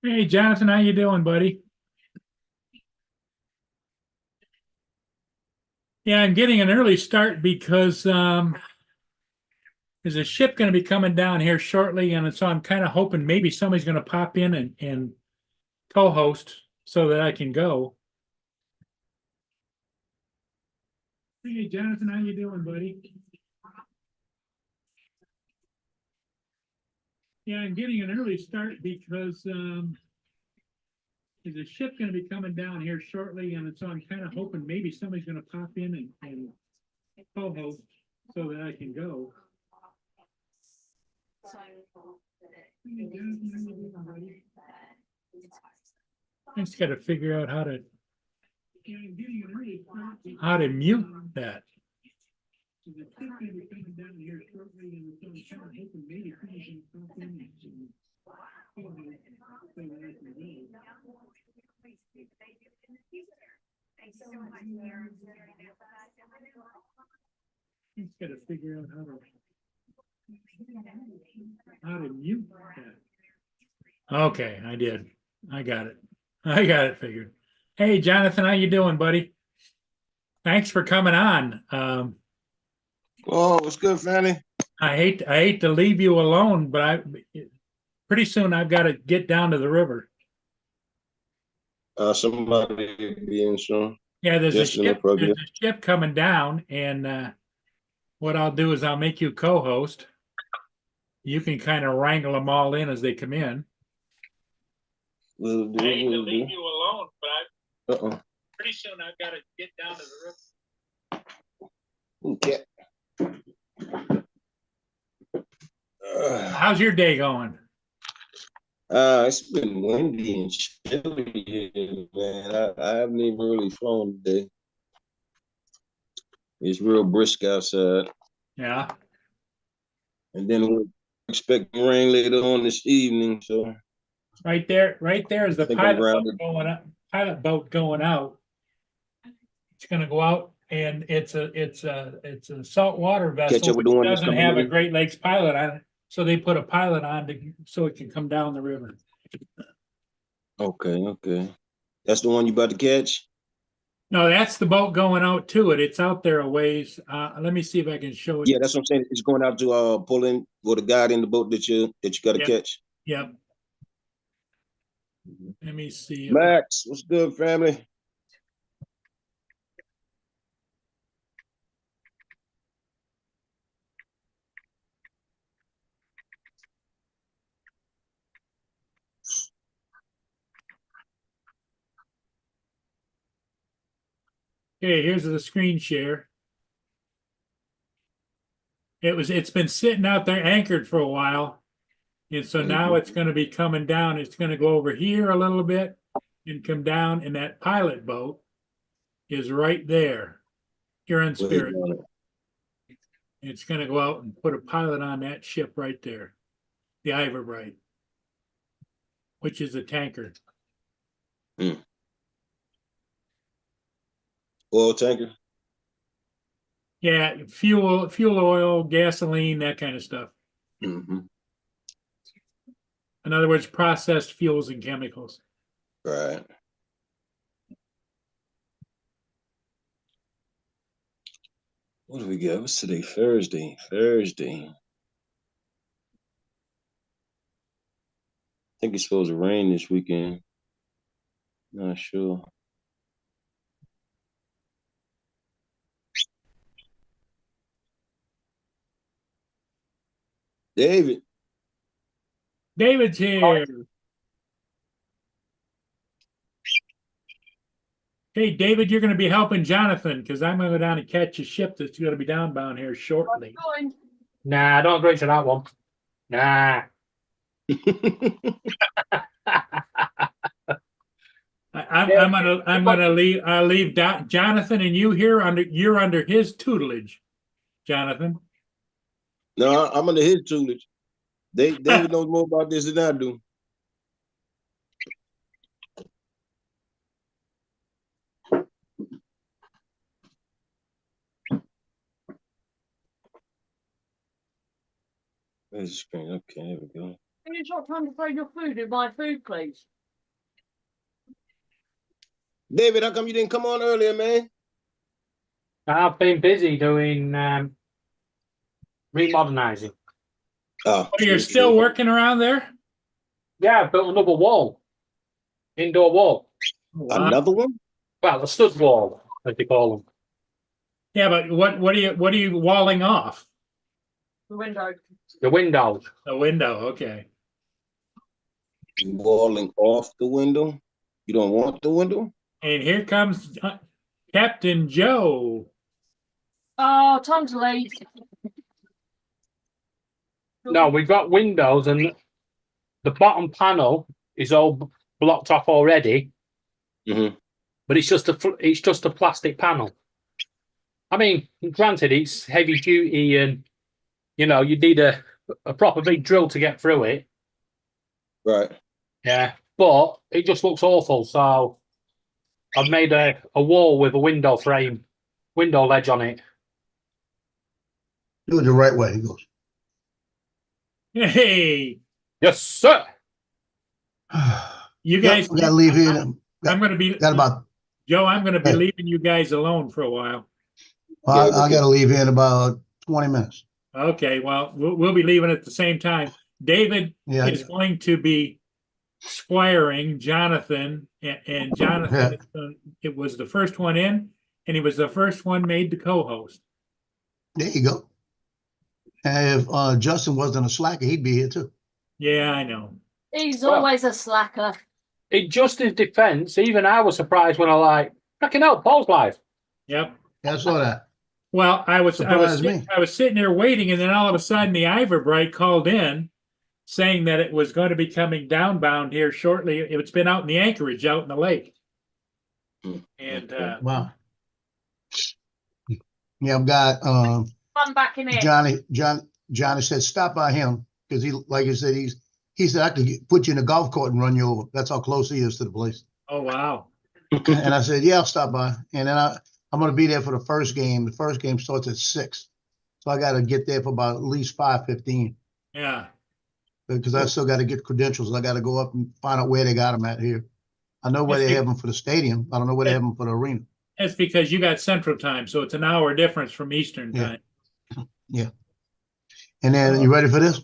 Hey, Jonathan, how you doing, buddy? Yeah, I'm getting an early start because there's a ship going to be coming down here shortly, and so I'm kind of hoping maybe somebody's going to pop in and co-host so that I can go. Hey, Jonathan, how you doing, buddy? Yeah, I'm getting an early start because there's a ship going to be coming down here shortly, and so I'm kind of hoping maybe somebody's going to pop in and co-host so that I can go. Hey, Jonathan, how you doing, buddy? I just got to figure out how to mute that. Just got to figure out how to mute that. Okay, I did. I got it. I got it figured. Hey, Jonathan, how you doing, buddy? Thanks for coming on. Oh, what's good, Fanny? I hate to leave you alone, but pretty soon I've got to get down to the river. Somebody being soon. Yeah, Yes, no problem. there's a ship coming down, and what I'll do is I'll make you co-host. You can kind of wrangle them all in as they come in. Will do, I hate to will leave do. you alone, but Uh-oh. pretty soon I've got to get down to the river. Okay. How's your day going? It's been windy and chilly here, man. I haven't even really flown today. It's real brisk outside. Yeah. And then we're expecting rain later on this evening, so Right there is the I think I'm grounded. pilot boat going out. It's going to go out, and it's a saltwater Catch vessel up with the which one that's doesn't coming have a in. Great Lakes pilot on it, so they put a pilot on so it can come down the river. Okay, okay. That's the one you about to catch? No, that's the boat going out to it. It's out there a ways. Let me see if I can show it. Yeah, that's what I'm saying. It's going out to pull in with a guide in the boat that you got to Yep. catch. Yep. Let me see. Max, what's good, family? Okay, here's the screen share. It's been sitting out there anchored for a while. And so now it's going to be coming down. It's going to go over here a little bit and come down. And that pilot boat is right there. Here in Spirit. It's going to go out and put a pilot on that ship right there, the Ivor Bright, which is a tanker. Oil tanker. Yeah, fuel oil, gasoline, that kind of stuff. Mm-hmm. In other words, processed fuels and chemicals. Right. What do we got? What's today? Thursday. I think it's supposed to rain this weekend. Not sure. David. David's here. Hey, David, you're going to be helping Jonathan because I'm going to go down and catch a ship that's going to be downbound here shortly. Nah, don't agree to that one. Nah. I'm gonna leave. I'll leave Jonathan and you here you're under his tutelage, Jonathan. No, I'm under his tutelage. David knows more about this than I do. There's the screen. Okay, there we go. Can you stop trying to throw your food in my food, please? David, how come you didn't come on earlier, man? I've been busy doing remodernizing. Oh, You're still working around there? Yeah, I've built another wall. Indoor wall. Wow. Another one? Well, a stud wall, as they call them. Yeah, but what are you walling off? The window. The windows. The window. Okay. You walling off the window? You don't want the window? And here comes Captain Joe. Oh, time to leave. No, we've got windows and the bottom panel is all blocked off already. Mm-hmm. But it's just a plastic panel. I mean, granted, it's heavy duty and you need a proper big drill to get through it. Right. Yeah, but it just looks awful. So I've made a wall with a window ledge on it. Do it the right way. He goes, Hey, Yes, sir. you guys. we gotta leave here. I'm going to be Got about. Joe. I'm going to be Hey. leaving you guys alone for a while. Well, I gotta leave here in about 20 minutes. Okay. Well, we'll be leaving at the same time. David Yeah. is going to be squiring Jonathan, and Jonathan. It was the first one in, and he was the first one made to co-host. There you go. And if Justin wasn't a slacker, he'd be here too. Yeah, I know. He's always a slacker. In Justin's defense, even I was surprised when I fucking hell, Paul's live. Yep. Yeah, I saw that. Well, I was Surprised me. sitting there waiting, and then all of a sudden the Iverbright called in, saying that it was going to be coming downbound here shortly. It's been out in the anchorage, out in the lake, and Wow. Yeah, I've got I'm back in here. Johnny said stop by him because he, like I said, he said I could put you in a golf cart and run you over. That's how close he is to the place. oh wow, And I said, yeah, I'll stop by. And then I'm going to be there for the first game. The first game starts at 6. So I got to get there for about at least 5:15 yeah, because I still got to get credentials. I got to go up and find out where they got them at here. I know where they have them for the stadium. I don't know where they have them for the arena. that's because you got Central Time, so it's an hour difference from Eastern Time. Yeah. And then you ready for this?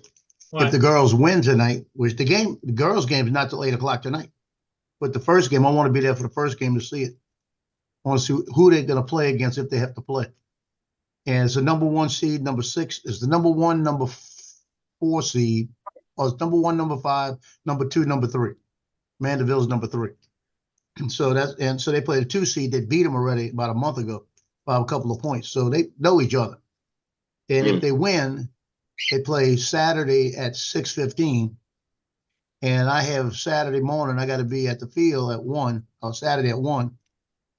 What? If the girls win tonight, which the girls' game is not till 8 o'clock tonight. But the first game, I want to be there for the first game to see it. I want to see who they're going to play against if they have to play. And it's the number 1 seed, number 6 is the number 1, number 4 seed, or it's number 1, number 5, number 2, number 3. Mandeville's number 3. And so they played a 2 seed. They beat them already about a month ago by a couple of points. So they know each other. And if they win, they play Saturday at 6:15. And I have Saturday morning, I got to be at the field at 1, or Saturday at 1.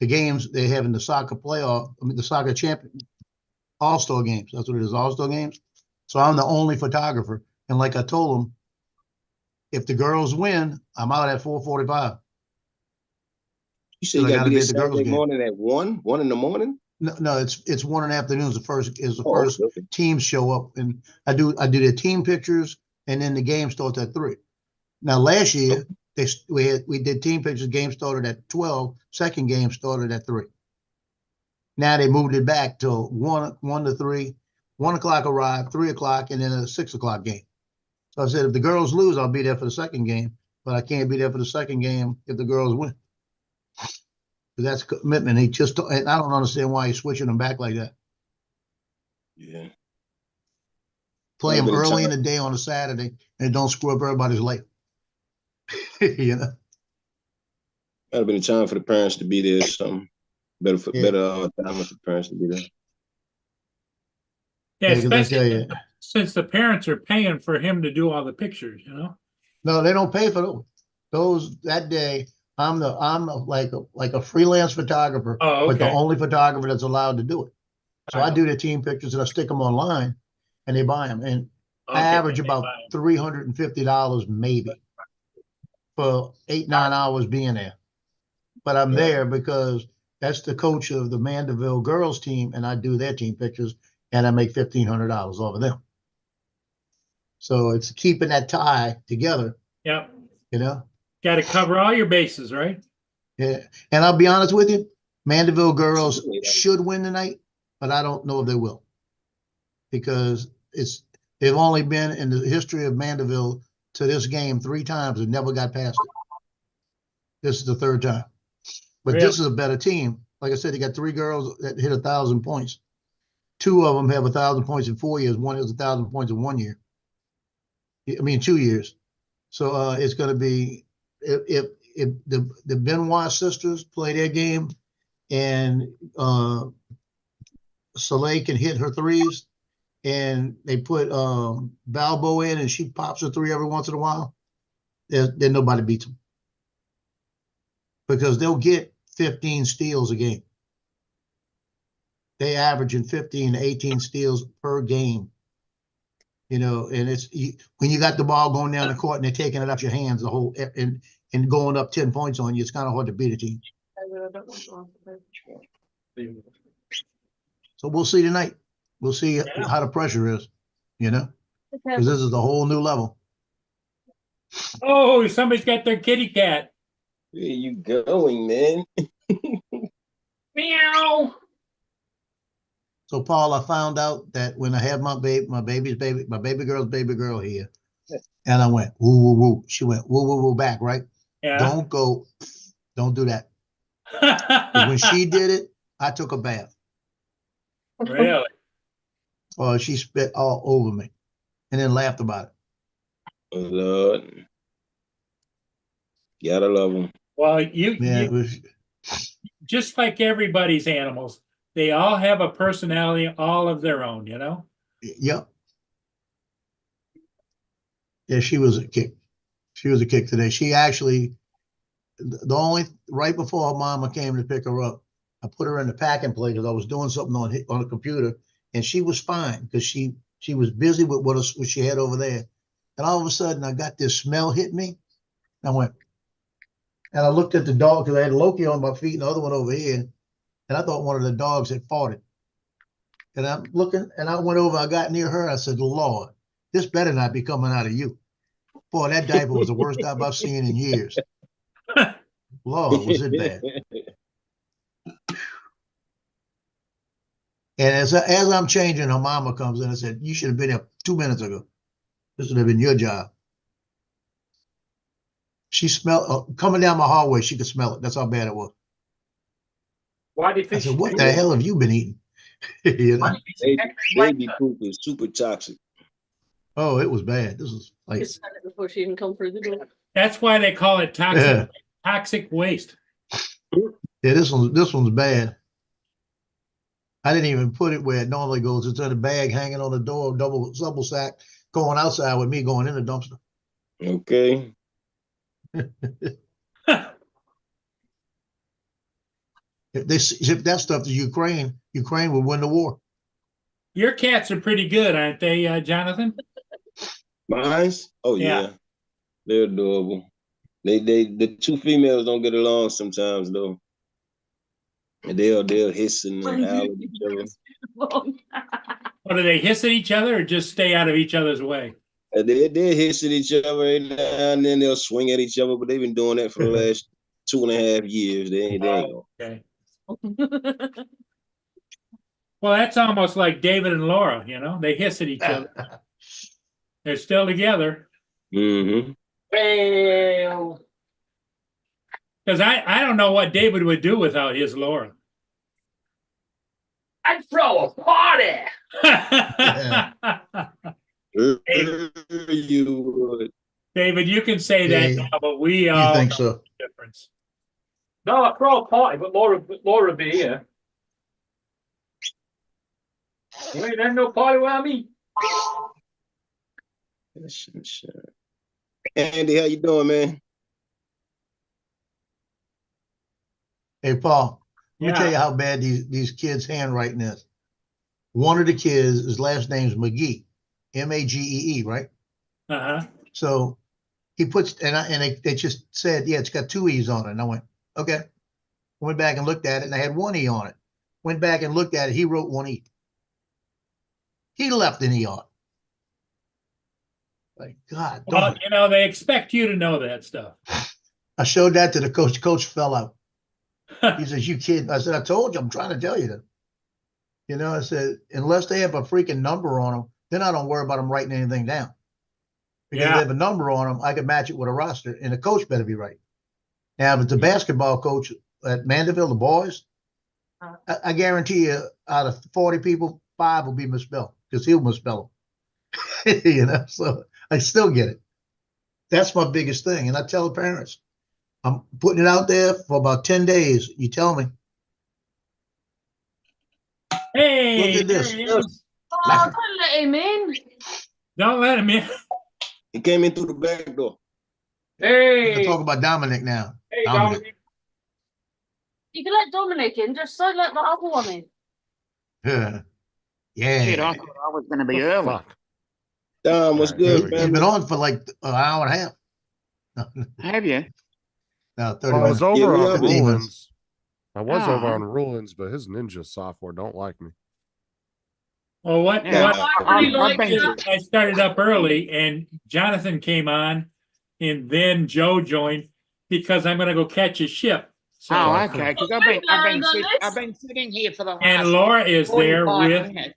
The games they have in the soccer playoff, the soccer champion, all-star games. That's what it is, all-star games. So I'm the only photographer. And like I told them, if the girls win, I'm out at 4:45. You said you got to be there Saturday morning at 1 in the morning? No, it's 1 in the afternoon. The first teams show up, and I do their team pictures, and then the game starts at 3. Now last year we did team pictures. Game started at 12. Second game started at 3. Now they moved it back to 1 to 3. 1 o'clock arrive, 3 o'clock, and then a 6 o'clock game. So I said if the girls lose, I'll be there for the second game, but I can't be there for the second game if the girls win. That's commitment. And I don't understand why he's switching them back like that. Yeah. Play them early in the day on a Saturday and don't screw up everybody's life. You know. Might have been a time for the parents to be there or something. Better for Yeah. time for the parents to be there. Yeah, Yeah, 'cause I especially tell you, since the parents are paying for him to do all the pictures, you know? no, they don't pay for those that day. I'm like a freelance photographer, Oh, but the okay. only photographer that's allowed to do it. So I know. do the team pictures and I stick them online, and they buy them. And I Okay, average they about buy 'em. $350 maybe for 8-9 hours being there. But I'm Yeah. there because that's the coach of the Mandeville girls team, and I do their team pictures, and I make $1,500 off of them. So it's keeping that tie together, Yep. you know. Got to cover all your bases, right? Yeah, and I'll be honest with you, Mandeville girls should win tonight, but I don't know if they will because they've only been in the history of Mandeville to this game 3 times and never got past it. This is the 3rd time, but Really? this is a better team. Like I said, they got 3 girls that hit 1,000 points. 2 of them have 1,000 points in 4 years. One has 1,000 points in 1 year. I mean, 2 years. So it's going to be if the Benoit sisters play their game and Soleil can hit her threes and they put Balbo in and she pops a 3 every once in a while, then nobody beats them because they'll get 15 steals a game. They averaging 15 to 18 steals per game. You know, and when you got the ball going down the court and they're taking it off your hands the whole and going up 10 points on you, it's kind of hard to beat a team. So we'll see tonight. We'll see how the pressure is, you know, because this is a whole new level. Oh, somebody's got their kitty cat. Where you going, man? Meow. So Paul, I found out that when I had my baby girl's baby girl here, and I went woo woo woo. She went woo woo woo back, right? Yeah. Don't do that. 'Cause when she did it, I took a bath. Really? She spit all over me, and then laughed about it. Oh, Lord. Gotta love them. Well, Yeah, it was. just like everybody's animals, they all have a personality all of their own, you know? Yep. Yeah, she was a kick. She was a kick today. She actually, right before her mama came to pick her up, I put her in the packing plate because I was doing something on the computer, and she was fine because she was busy with what she had over there. And all of a sudden, I got this smell hit me. And I went, and I looked at the dog because I had Loki on my feet and the other one over here, and I thought one of the dogs had farted. And I'm looking, and I went over, I got near her, I said, Lord, this better not be coming out of you. Boy, that diaper was the worst diaper I've seen in years. Lord, was it bad. And as I'm changing, her mama comes in and said, you should have been here 2 minutes ago. This would have been your job. She smelled, coming down my hallway, she could smell it. That's how bad it was. Why do you I think said, what the hell have you been eating? You know? Baby poop is super toxic. Oh, it was bad. This was like, Just smell it before she even come through the door. That's why they call it toxic waste. yeah, this one's bad. I didn't even put it where it normally goes. It's in a bag hanging on the door, double sack, going outside with me going in the dumpster. Okay. If they ship that stuff to Ukraine would win the war. Your cats are pretty good, aren't they, Jonathan? Mine's? Oh Yeah. yeah. They're adorable. The 2 females don't get along sometimes though. And they'll hiss and howl at each other. Or do they hiss at each other or just stay out of each other's way? And they hiss at each other every now and then they'll swing at each other, but they've been doing that for the last 2.5 years. They ain't Okay. Well, that's almost like David and Laura, you know? They hiss at each other. They're still together. Mm-hmm. Well, Because I don't know what David would do without his Laura. I'd throw a party. You would. David, you can say that Yeah, now, but we You all think know so? the difference. No, I throw a party, but Laura be here. You ain't had no party without me. Andy, how you doing, man? Hey, Paul, let me tell you Yeah. how bad these kids' handwriting is. One of the kids, his last name's McGee, Magee, right? Uh-huh. So he puts, and they just said, yeah, it's got 2 E's on it. And I went, okay. Went back and looked at it, and I had 1 E on it. Went back and looked at it. He wrote 1 E. He left an E on. Like, God, Well, darn. you know, they expect you to know that stuff. I showed that to the coach. The coach fell out. He says, you kid. I said, I told you, I'm trying to tell you that. You know, I said, unless they have a freaking number on them, then I don't worry about them writing anything down. Because if Yeah. they have a number on them, I can match it with a roster, and the coach better be right. Now, if it's the basketball coach at Mandeville, the boys, I guarantee you, out of 40 people, 5 will be misspelled because he'll misspell them. You know, so I still get it. That's my biggest thing. And I tell the parents, I'm putting it out there for about 10 days. You tell me. Hey, Look at there this. he is. Oh, don't let him in. Don't let him in. He came in through the back door. We're gonna Hey, talk about Dominic now. hey, Dominic. Dominic. You can let Dominic in, just so let the other one in. Yeah. Shit, I Yeah. thought I was going to be early. Fuck. Dom, what's Alright, good, there we He's go. been family? on for like an hour and a half. Have you? No, 30 I was minutes. over we on are, man. Rulins. I was over Oh. on Rulins, but his ninja software don't like me. Well, what Yeah, Nobody I've likes been- that. I started up early and Jonathan came on and then Joe joined because I'm gonna go catch a ship. So, Oh, I okay. Because You've learned on this. I've been sitting here for the last and Laura is there 45 with, minutes.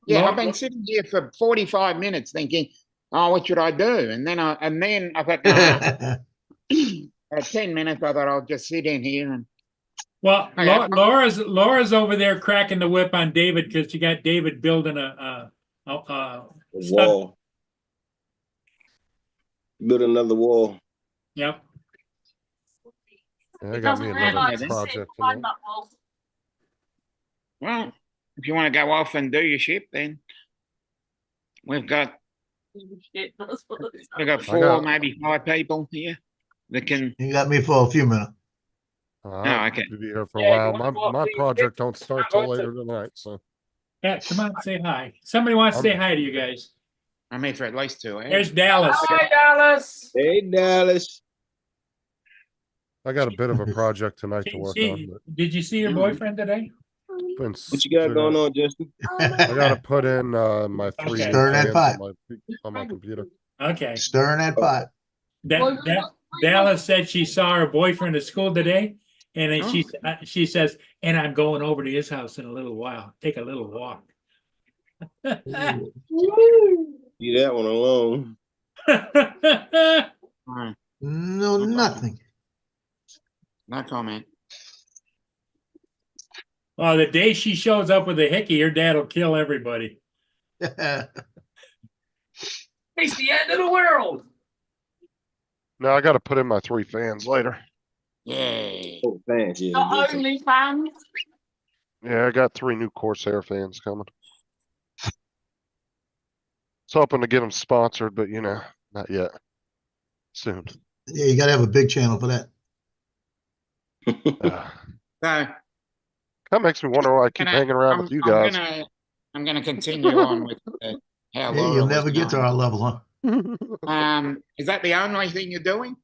Yeah, Laura- I've been sitting here for 45 minutes thinking, oh, what should I do? And then I thought, no, at 10 minutes, I thought I'll just sit in here and well, Okay. Laura's over there cracking the whip on David because you got David building a A wall. Build another wall. Yep. Yeah, I He got me doesn't another realise he's project sitting tonight. behind that wall. well, if you want to go off and do your ship, then we've got Shit, that's what it's we've got I 4, got- maybe 5 people here that can. You got me for a few minutes. I'll okay. be here for a Yeah, while. you My wanna go up my to your project ship? don't start Go till to- later tonight, so Yeah, come on, say hi. Somebody wants to say hi to you guys. I'm here for at least 2 hours. There's Dallas. Hi, Dallas. Hey, Dallas. I got a bit of a project tonight to work on. But Did you see your Mhm. boyfriend today? been What you got going on, Justin? I gotta put in my 3 Okay. new Stirring that fans pot. on my computer. Okay. Stirring that pot. Dallas said she saw her boyfriend at school today, and then she says, "And I'm going over to his house in a little while. Take a little walk." Leave that one alone. Mm, No, Okay. nothing. no comment. Well, the day she shows up with a hickey, your dad will kill everybody. It's the end of the world. No, I gotta put in my 3 fans later. Yay. Oh, fans, yeah. Not different. only fans. Yeah, I got 3 new Corsair fans coming. Was hoping to get them sponsored, but you know, not yet. Soon. Yeah, you gotta have a big channel for that. So That makes me wonder why I keep gonna- hanging around with you guys. I'm gonna continue on with how Yeah, Laura you'll was never get to going. our level, huh? Is that the only thing you're doing?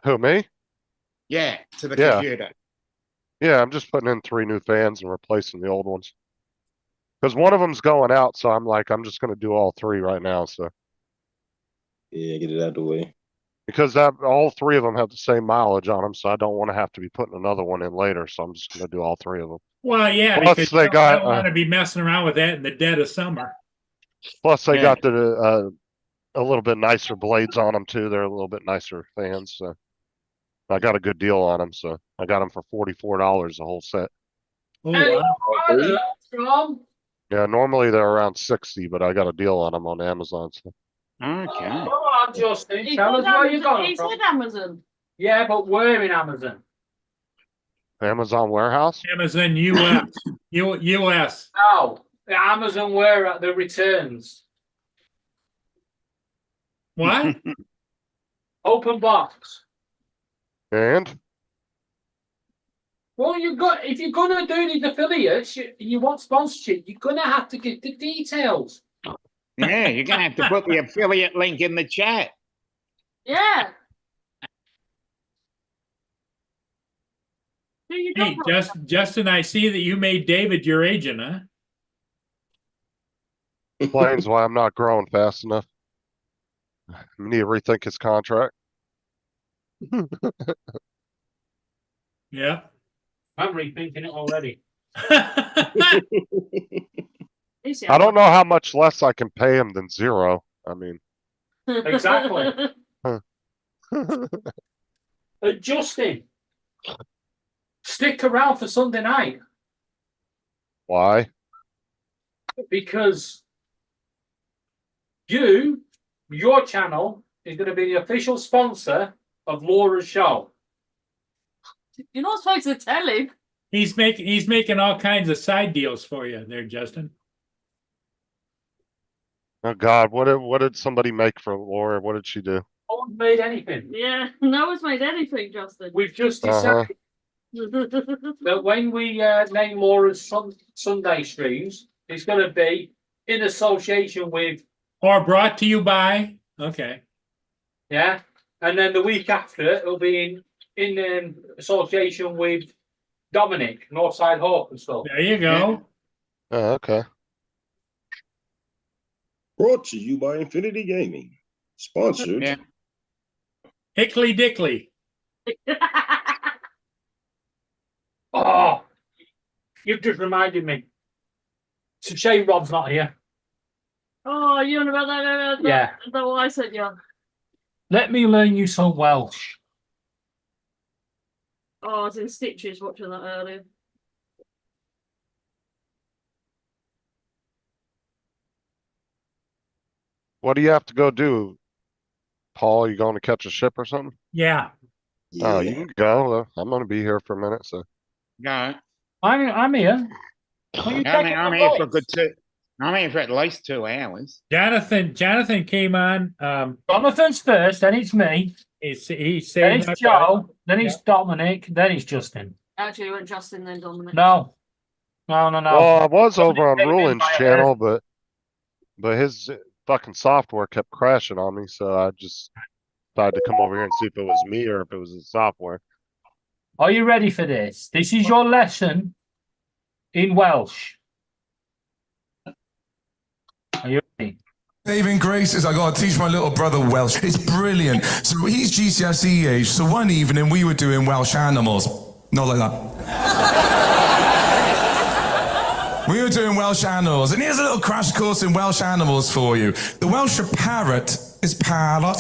Who, me? Yeah, to the Yeah. computer. Yeah, I'm just putting in 3 new fans and replacing the old ones. Because one of them's going out, so I'm like, I'm just gonna do all 3 right now. So Yeah, get it out the way. because all 3 of them have the same mileage on them, so I don't want to have to be putting another one in later. So I'm just gonna do all 3 of them. Well, yeah, Plus, because they you got, don't want to be messing around with that in the dead of summer. Plus, they Yeah. got the a little bit nicer blades on them too. They're a little bit nicer fans. So I got a good deal on them. So I got them for $44 the whole set. Oh, Hey, wow. hello, Tom. Yeah, normally they're around 60, but I got a deal on them on Amazon. So. Okay. Come on, Justin. He Tell us said where you're Amazon. going He from. said Amazon. Yeah, but we're in Amazon. Amazon warehouse? Amazon US, US. No, the Amazon where at the returns. What? Open box. And Well, if you're gonna do these affiliates, you want sponsorship, you're gonna have to get the details. Yeah, you're gonna have to put the affiliate link in the chat. Yeah. Do you Hey, know Justin, I see that you made David your agent, huh? explains why I'm not growing fast enough. I need to rethink his contract. Yeah. I'm rethinking it already. Easy, I don't know how much less I can pay him than zero. I mean, Exactly. Justin, stick around for Sunday night why? because your channel is going to be the official sponsor of Laura's show. You're not supposed to tell him. He's making all kinds of side deals for you there, Justin. Oh God, what did somebody make for Laura? What did she do? No one's made anything. Yeah, no one's made anything, Justin. We've just Uh-huh. decided that when we name Laura's Sunday streams, it's going to be in association with, Or brought to you by. Okay. yeah, and then the week after it'll be in association with Dominic, Northside Hawk and stuff. There you go. Oh, okay. Brought to you by Infinity Gaming. Sponsored. Yeah. Hickley Dickley. Oh, you've just reminded me. So Shane Rob's not here. Oh, you know about that? Yeah. Is that what I said, yeah? Let me learn you some Welsh. Oh, I was in stitches watching that earlier. What do you have to go do? Paul, you going to catch a ship or something? Yeah. Oh, you can go. I'm going to be here for a minute, so. No, I'm here. Are you taking I'm the here for a voice? good two. I'm here for at least 2 hours. Jonathan came on. Jonathan's first, then it's me, He then said it's Joe, then it's Dominic, then it's Justin. Actually, it went Justin then Dominic. No. Well, I was over on Came in Rulin's by channel, but his fucking software kept crashing on me, so I just decided to come over here and see if it was me or if it was the software. Are you ready for this? This is your lesson in Welsh. Are you ready? Saving grace is I got to teach my little brother Welsh. It's brilliant. So he's GCSE age. So one evening we were doing Welsh animals. Not like that. We were doing Welsh animals. And here's a little crash course in Welsh animals for you. The Welsh for parrot is parrot.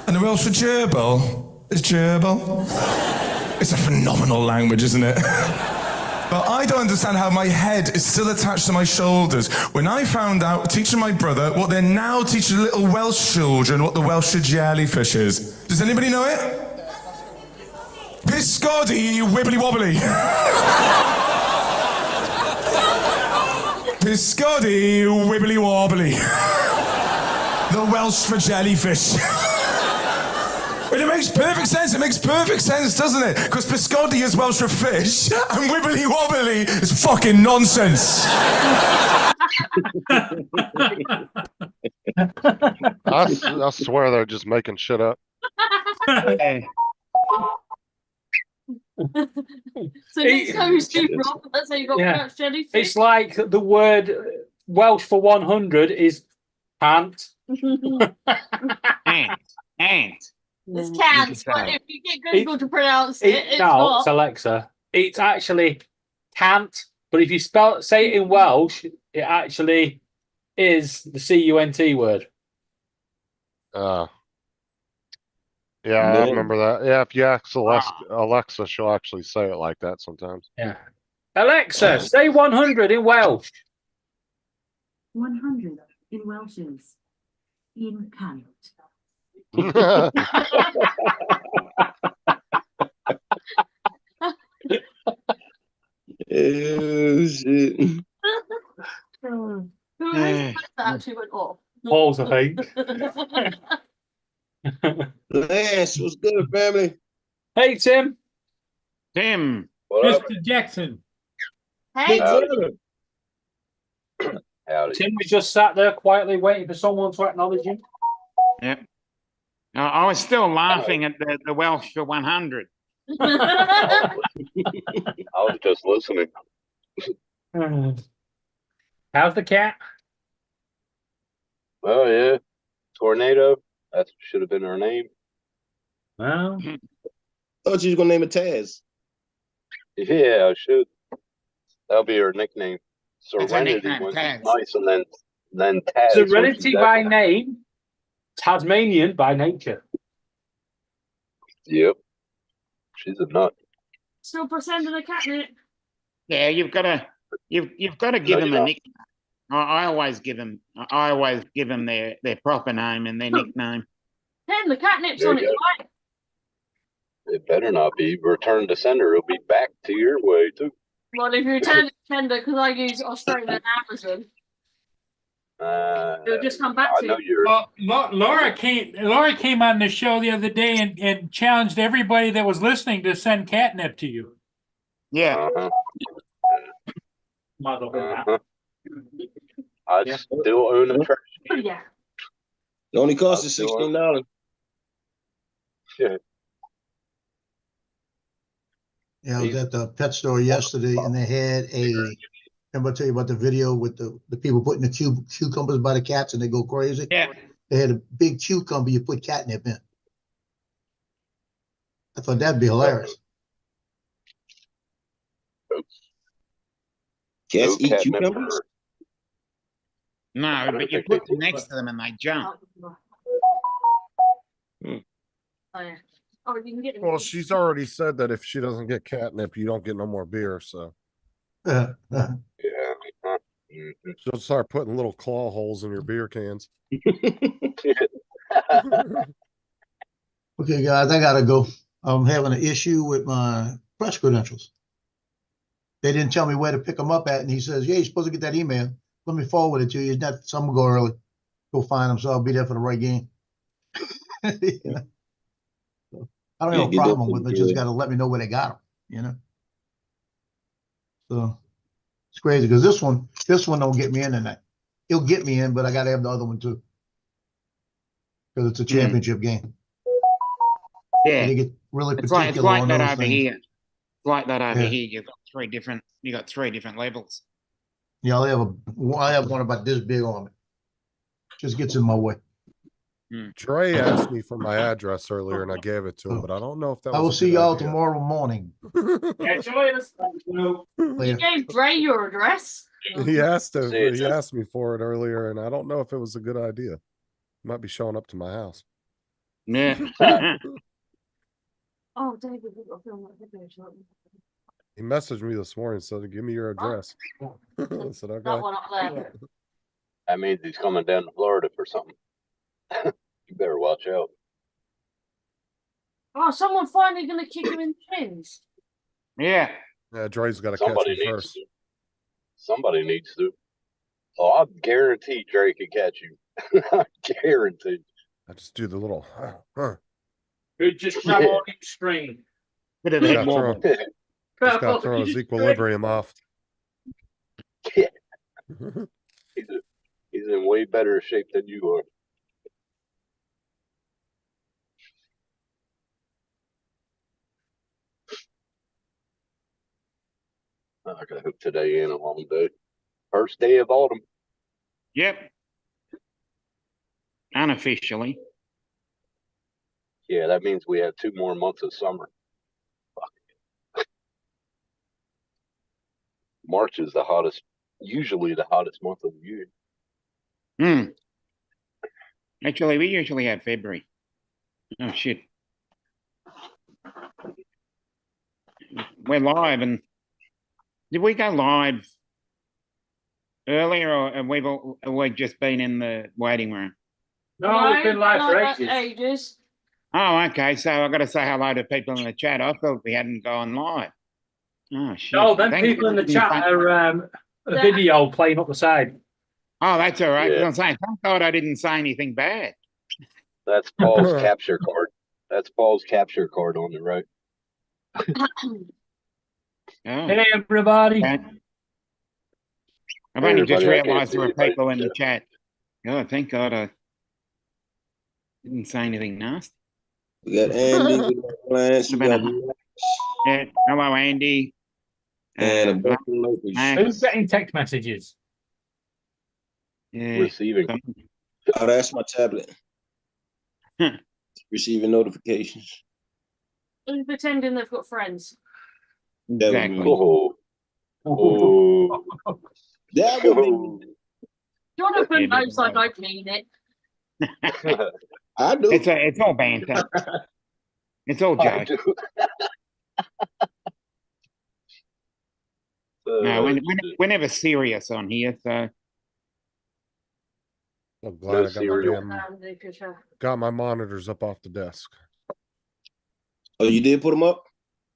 And the Welsh for gerbil is gerbil. It's a phenomenal language, isn't it? But I don't understand how my head is still attached to my shoulders. When I found out, teaching my brother, what they're now teaching little Welsh children, what the Welsh jellyfish is. Does anybody know it? Piscodi wibbly wobbly. Piscodi wibbly wobbly. The Welsh for jellyfish. But it makes perfect sense. It makes perfect sense, doesn't it? Because Piscodi is Welsh for fish, and wibbly wobbly is fucking nonsense. I swear they're just making shit up. Yeah. So next time you see Rob, that's how you got Yeah. pronounced jellyfish. It's like the word Welsh for 100 is pant. Ant. It's You cans, can but say. if you get Google to pronounce it, it's No, not. it's Alexa. It's actually can't, but if you say it in Welsh, it actually is the CUNT word. Yeah, I Yeah. remember that. Yeah, if you ask Alexa, she'll actually say it like that sometimes. Yeah. Alexa, say 100 in Welsh. 100 in Welsh is in cant. Oh, shit. Who Eh. that actually went off? Balls, I think. Lance, what's good, family? Hey, Tim. Tim, What up? Mr. Jackson. Hey, Big brother. Howdy. Tim was just sat there quietly waiting for someone to acknowledge him. I was still laughing at the Welsh for 100. I was just listening. How's the cat? Oh, yeah. Tornado. That should have been her name. Well, Thought you was going to name it Taz. Yeah, I should. That'll be her nickname. That's her Serenity nickname, was Taz. nice, and then Taz. Serenity by name, Tasmanian by nature. Yep. She's a nut. still pretending a catnip. Yeah, you've got to give them a nickname. I always give them their proper name and their nickname. Tim, the catnip's There on you its way. It better not be. Return to sender. It'll be back to your way, too. Well, if you return it to tender, because I use Australian Amazon, it'll just come back I to know you. you're. Well, Laura came on the show the other day and challenged everybody that was listening to send catnip to you. Yeah. Uh-huh. Might as well do that. Uh-huh. I Yeah. still own a trash Oh, can. yeah. It only cost us $16. Yeah. Yeah, I was at the pet store yesterday and they had remember I tell you about the video with the people putting the cucumbers by the cats and they go crazy? Yeah. They had a big cucumber you put catnip in. I thought that'd be hilarious. Cats eat cucumbers? No, but you put them next to them and they jump. Oh, yeah. Oh, you can get Well, she's already said that if she doesn't get catnip, you don't get no more beer. So Yeah. Mhm. she'll start putting little claw holes in your beer cans. Okay, guys, I gotta go. I'm having an issue with my press credentials. They didn't tell me where to pick them up at, and he says, "Yeah, you're supposed to get that email. Let me forward it to you." Not some go early, go find them, so I'll be there for the right game. Yeah. So, I don't have a get problem that with it. good. Just got to let me know where they got them. You know. So it's crazy because this one don't get me in tonight. It'll get me in, but I got to have the other one too because it's a championship game. Yeah. They get really It's particular like on that those over things. here. It's like that over Yeah. here. You got three different levels. Yeah, I have one about this big on it. Just gets in my way. Dre asked me for my address earlier, and I gave it to him, but I don't know if that was I will a see good y'all idea. tomorrow morning. Catch you later. No. You Later. gave Dre your address. He asked See you, he asked me for it earlier, and I don't know if it was a good idea. He might be showing up to my house. Yeah. Oh, David, we've got to film that video, shortly. He messaged me this morning and said, "Give me your address." I said, That "Okay." one up there. That means he's coming down to Florida for something. You better watch out. Oh, someone finally going to kick him in the shins. Yeah. Yeah, Dre's got to catch Somebody me needs first. to. Somebody needs to. Oh, I guarantee Dre can catch you. I guarantee. I just do the little. Who just grab Yeah. on each string. Bit of He's head got to throw, wobble. he's got to throw his equilibrium off. Yeah. He's in way better shape than you are. I hope today ain't a long day. First day of autumn. Yep. Unofficially. Yeah, that means we have 2 more months of summer. Fuck. March is usually the hottest month of the year. Actually, we usually had February. Oh shit. We're live, and did we go live earlier, or have we've just been in the waiting room? No, we've been live for that's ages. Oh, okay. So I got to say hello to people in the chat. I thought we hadn't gone live. Oh shit! No, them Thank people in the God I chat didn't say- are a video playing up the side. Oh, that's all right. Yeah. I was saying, thank God I didn't say anything bad. That's Paul's capture card. That's Paul's capture card on the right. Oh, Hey, everybody. okay. I've only just Everybody, I can't realised see there were anybody. people in the chat. Oh, thank God I didn't say anything nasty. We got Andy, we got Lance, we got Yeah. Hello, Andy. and a Uh, bunch of locals Max. Who's getting text messages? Yeah. receiving. Oh, that's my tablet. Receiving notifications. Who's pretending they've got friends? That would Exactly. be me. Oh, that would be me. Jonathan knows I don't mean it. I do. It's all banter. It's all I joke. do. No, we're never serious on here, so I'm glad I got my, cereal. got my monitors up off the desk. Oh, you did put them up?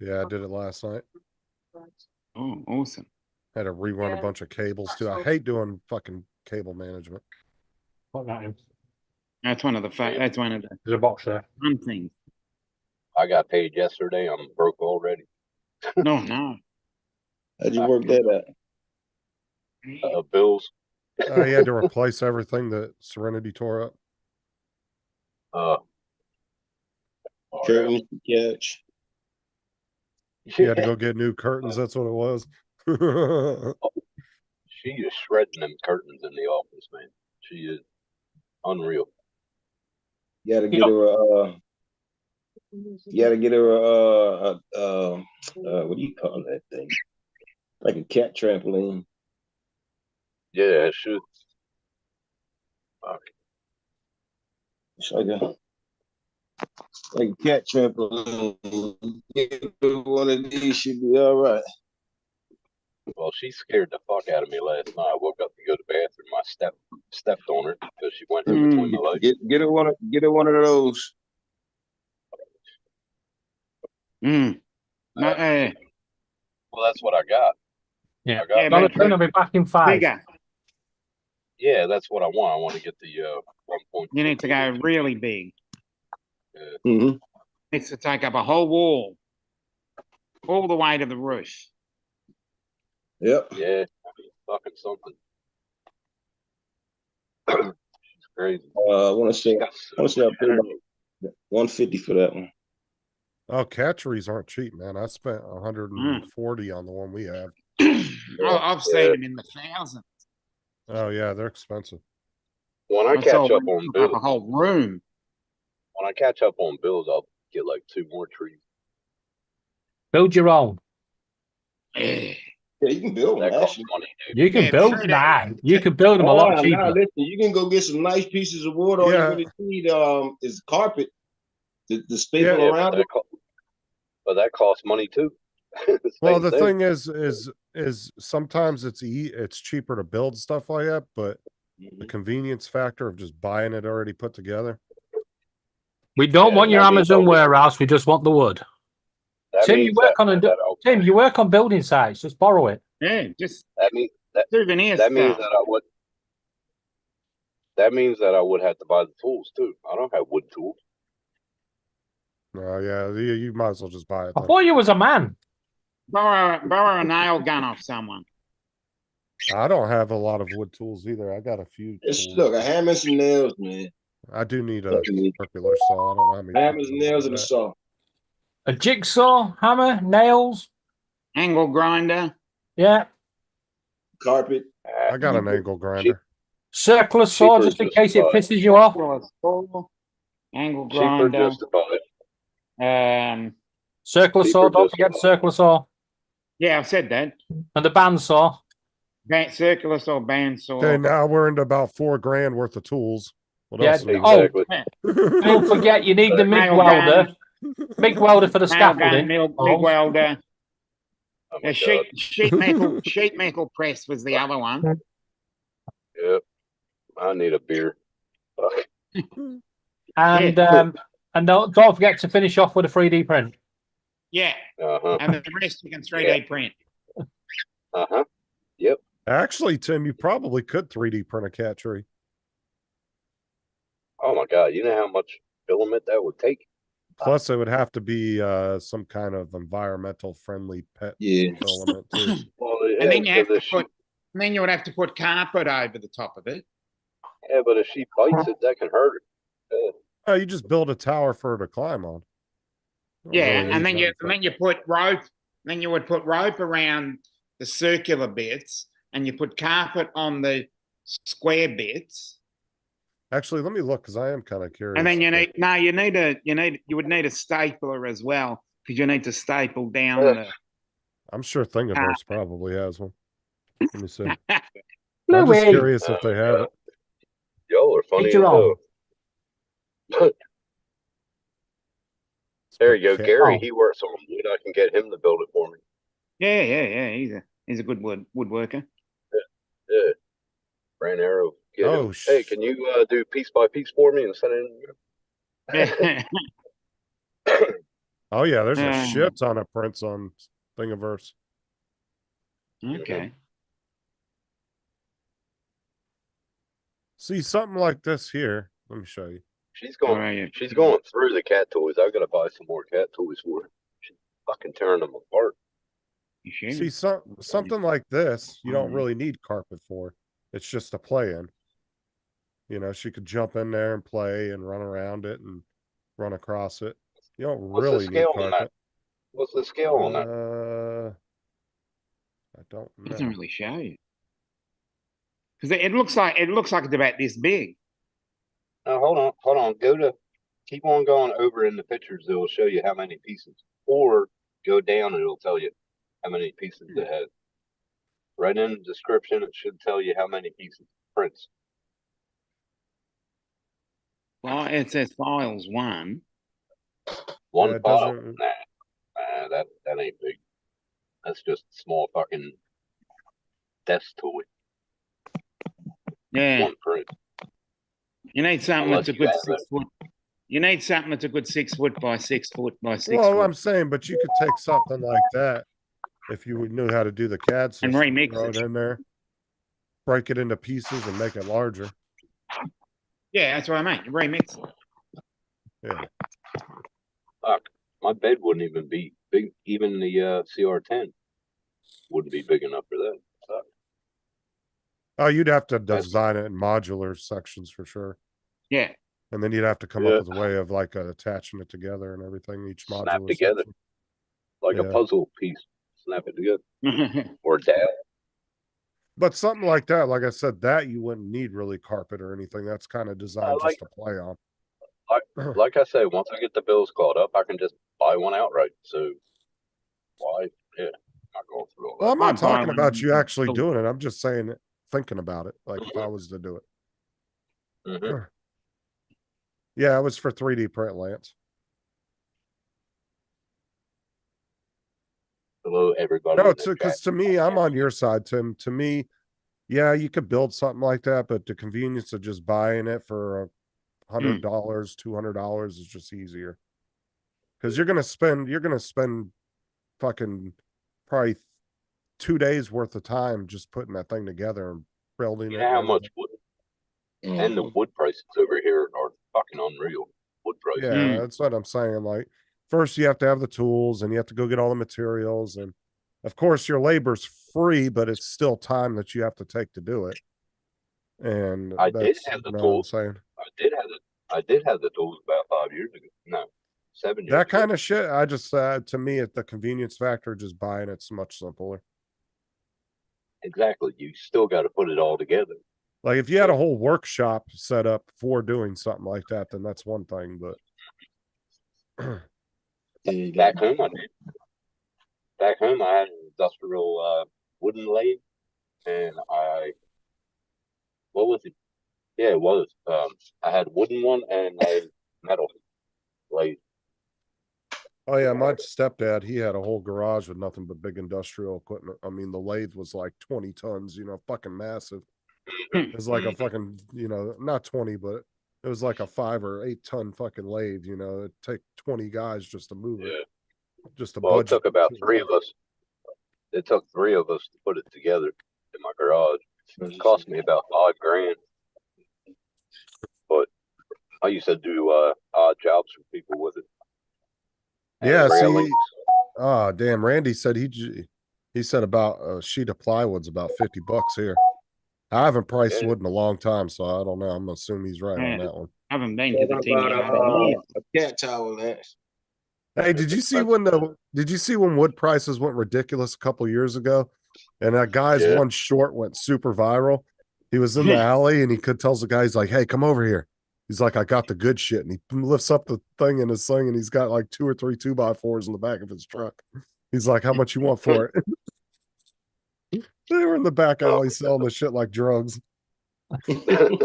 Yeah, I did it last night. oh, awesome. Had to rerun Yeah. a bunch of cables too. I That's hate doing fucking cable management. What that is? That's one of the that's one of the There's a box there. fun things. I got paid yesterday. I'm broke already. No, no. How'd you work that out? Bills. He had to replace everything that Serenity tore up. Curtains, couch. He had to go get new curtains. That's what it was. She is shredding them curtains in the office, man. She is unreal. You gotta get her you gotta get her what do you call that thing? Like a cat trampoline. Yeah, it should. It's like a cat trampoline. Get her one of these, should be all right. Well, she scared the fuck out of me last night. I woke up to go to the bathroom. I stepped on her because she went in between the legs. Get her one of those. Mm. No, Well, that's what I got. Yeah. I got Jonathan, I'll be back in 5. bigger. Yeah, that's what I want. I want to get the 1.2. You need to go really big. Mm-hmm. Needs to take up a whole wall, all the way to the roof. Yep. Yeah. Fucking something. She's crazy. I want to say I paid about $150 for that one. Oh, catcheries aren't cheap, man. I spent 140 on the one we have. I've seen them in the thousands. Oh yeah, they're expensive. When I catch up on bills, a whole room. When I catch up on bills, I'll get like 2 more trees. Build your own. Yeah. Yeah, you can build them. That costs money, dude. You can build true them. You can build them a lot cheaper. Listen, you can go get some nice pieces of wood. All you really need is carpet. The staple around it. But that costs money too. Well, the thing is sometimes it's cheaper to build stuff like that, but the convenience factor of just buying it already put together. We don't want your Amazon warehouse. We just want the wood. Tim, you work on Tim, you work on building sites. Just borrow it. Yeah, just that means that means that I would. That means that I would have to buy the tools too. I don't have wood tools. Oh yeah, you might as well just buy it. I thought you was a man. Borrow a nail gun off someone. I don't have a lot of wood tools either. I got a few. Look, a hammer and some nails, man. I do need a circular saw. I don't know how many. Hammers, nails, and a saw. A jigsaw, hammer, nails, angle grinder. Yeah. Carpet. I got an angle grinder. Circular saw, just in case it pisses you off. Angle grinder. Circular saw. Don't forget the circular saw. Yeah, I've said that. And the bandsaw. Circular saw, bandsaw. Okay, now we're into about $4,000 worth of tools. What else? Exactly. Don't forget, you need the MIG welder. MIG welder for the scaffolding. MIG welder. A sheet metal press was the other one. Yep. I need a beer. And don't forget to finish off with a 3D print. Yeah, Uh-huh. and the rest you can 3D print. Uh-huh. Actually, Tim, you probably could 3D print a cat tree. Oh my God, you know how much filament that would take? Plus, it would have to be some kind of environmental friendly pet Yeah. filament too. Well, And then you have because to put, and then you would have to put carpet over the top of it. yeah, but if she bites it, that can hurt her. Oh, you just build a tower for her to climb on. Don't Yeah, really and need then you anything. and then you put rope. Then you would put rope around the circular bits, and you put carpet on the square bits. Actually, let me look because I am kind of curious. And then you if need you would need a stapler as well, because you need to staple down the. I'm sure Thingiverse probably has one. Let me see. I'm No just way. curious if they have it. Y'all are funny as Later on. hell. There you go, Okay. Gary. Oh. He works on wood. I can get him to build it for me. Yeah. He's a good woodworker. Yeah. Brand Arrow. Get him. Oh, Hey, can you do piece by piece for me and send it in? Yeah. Oh yeah, there's a Yeah. shit ton of prints on Thingiverse. Okay. See something like this here. Let me show you. She's All going. right. She's going through the cat toys. I gotta buy some more cat toys for her. She's fucking tearing them apart. You sure? See something like this, you don't really need carpet for. It's just a play in. You know, she could jump in there and play and run around it and run across it. You don't What's the really need scale on that? carpet. What's the scale on that? I don't It doesn't know. really show you. Because it looks like it's about this big. No, hold on. Keep on going over in the pictures. It will show you how many pieces. Or go down and it'll tell you how many pieces it has. Right in the description, it should tell you how many pieces prints. Well, it says files 1. One Yeah, it file. doesn't- Nah, that ain't big. That's just a small fucking desk toy. Yeah. One print. You need something Unless that's a you good have 6 foot. You need something that's a good 6 foot by 6 foot by 6 Well, foot. I'm saying, but you could take something like that if you knew how to do the CAD system, And remix throw it. it in there, break it into pieces and make it larger. Yeah, that's what I mean. You remix it. Yeah. Fuck. My bed wouldn't even be big. Even the CR10 wouldn't be big enough for that. Fuck. Oh, you'd have to design it in modular sections for sure. Yeah. And then you'd have to come Yeah. up with a way of like attaching it together and everything, each Snap modular together. section. Like Yeah. a puzzle piece. Snap it together. Or dab. But something like that, like I said, that you wouldn't need really carpet or anything. That's kind of designed like- just to play on. Like I say, once I get the bills caught up, I can just buy one outright. So why? Yeah. Not going through all Well, that. I'm not I'd buy talking one. about you actually doing it. I'm just saying, thinking about it. Like if I was to do it. Mhm. Yeah, it was for 3D print, Lance. Hello, everybody. No, in the because chat. to me, I'm on your side, Tim. To me, yeah, you could build something like that, but the convenience of just buying it for $100, $200 is just easier. Because you're gonna spend fucking probably 2 days worth of time just putting that thing together and building You it. know how and much wood? And the wood prices over here are fucking unreal. Wood prices. Yeah, that's what I'm saying. Like, first you have to have the tools and you have to go get all the materials. And of course, your labor's free, but it's still time that you have to take to do it. And I did that's, have the you know what I'm tools. saying? I did have the tools about 5 years ago. No, 7 years. That kind of shit, I just, to me, at the convenience factor, just buying it's much simpler. Exactly. You still got to put it all together. Like, if you had a whole workshop set up for doing something like that, then that's one thing, but. Back home, I did. Back home, I had an industrial wooden lathe, and what was it? Yeah, it was. I had wooden one and a metal lathe. Oh yeah, my stepdad, he had a whole garage with nothing but big industrial equipment. I mean, the lathe was like 20 tons, you know, fucking massive. It was like a fucking, you know, not 20, but it was like a 5 or 8 ton fucking lathe, you know, it'd take 20 guys just to move it. just a Well, it budget. took about 3 of us. It took 3 of us to put it together in my garage. It cost me about $5,000. But I used to do odd jobs for people with it. And Yeah, railings. see, oh damn, Randy said he said about a sheet of plywood's about $50 here. I haven't priced Yeah. wood in a long time, so I don't know. I'm assuming he's right on Yeah. that one. I haven't been to the About Timmy Yard in years. a cat towel, Lance. Hey, did you see when wood prices went ridiculous a couple years ago? And that guy's Yeah. one short went super viral. He was in the alley and he tells the guy, he's like, "Hey, come over here." He's like, "I got the good shit." And he lifts up the thing in his thing and he's got like 2 or 3 2x4s in the back of his truck. He's like, "How much you want for it?" They were in the back alley selling the shit like drugs. Fucking hell.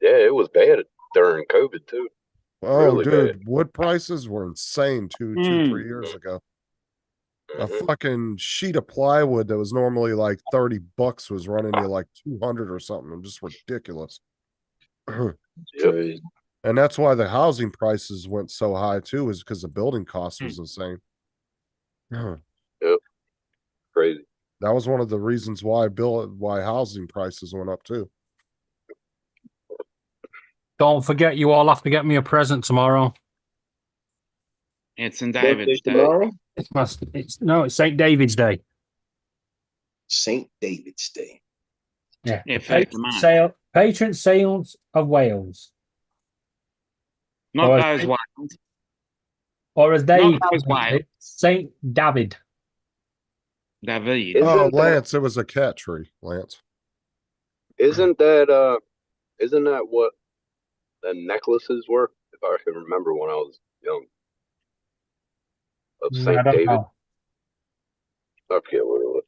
Yeah, it was bad during COVID too. Oh, Really dude, bad. wood prices were insane 3 years ago. A Mhm. fucking sheet of plywood that was normally like $30 was running you like 200 or something. Just ridiculous. Yep. And that's why the housing prices went so high too, is because the building cost was insane. Yep. Crazy. That was one of the reasons why housing prices went up too. Don't forget, you all have to get me a present tomorrow. It's St. David's Day. Tomorrow? It's St. David's Day. St. David's Day. Yeah. Yeah, first of March. Patron saint of Wales. Not Or those ones. Or as they Not those Wales. Saint David. David. Oh, Lance, it was a cat tree, Lance. Isn't that what the necklaces were? If I can remember when I was young. Of I St. don't David. know. I forget what it was.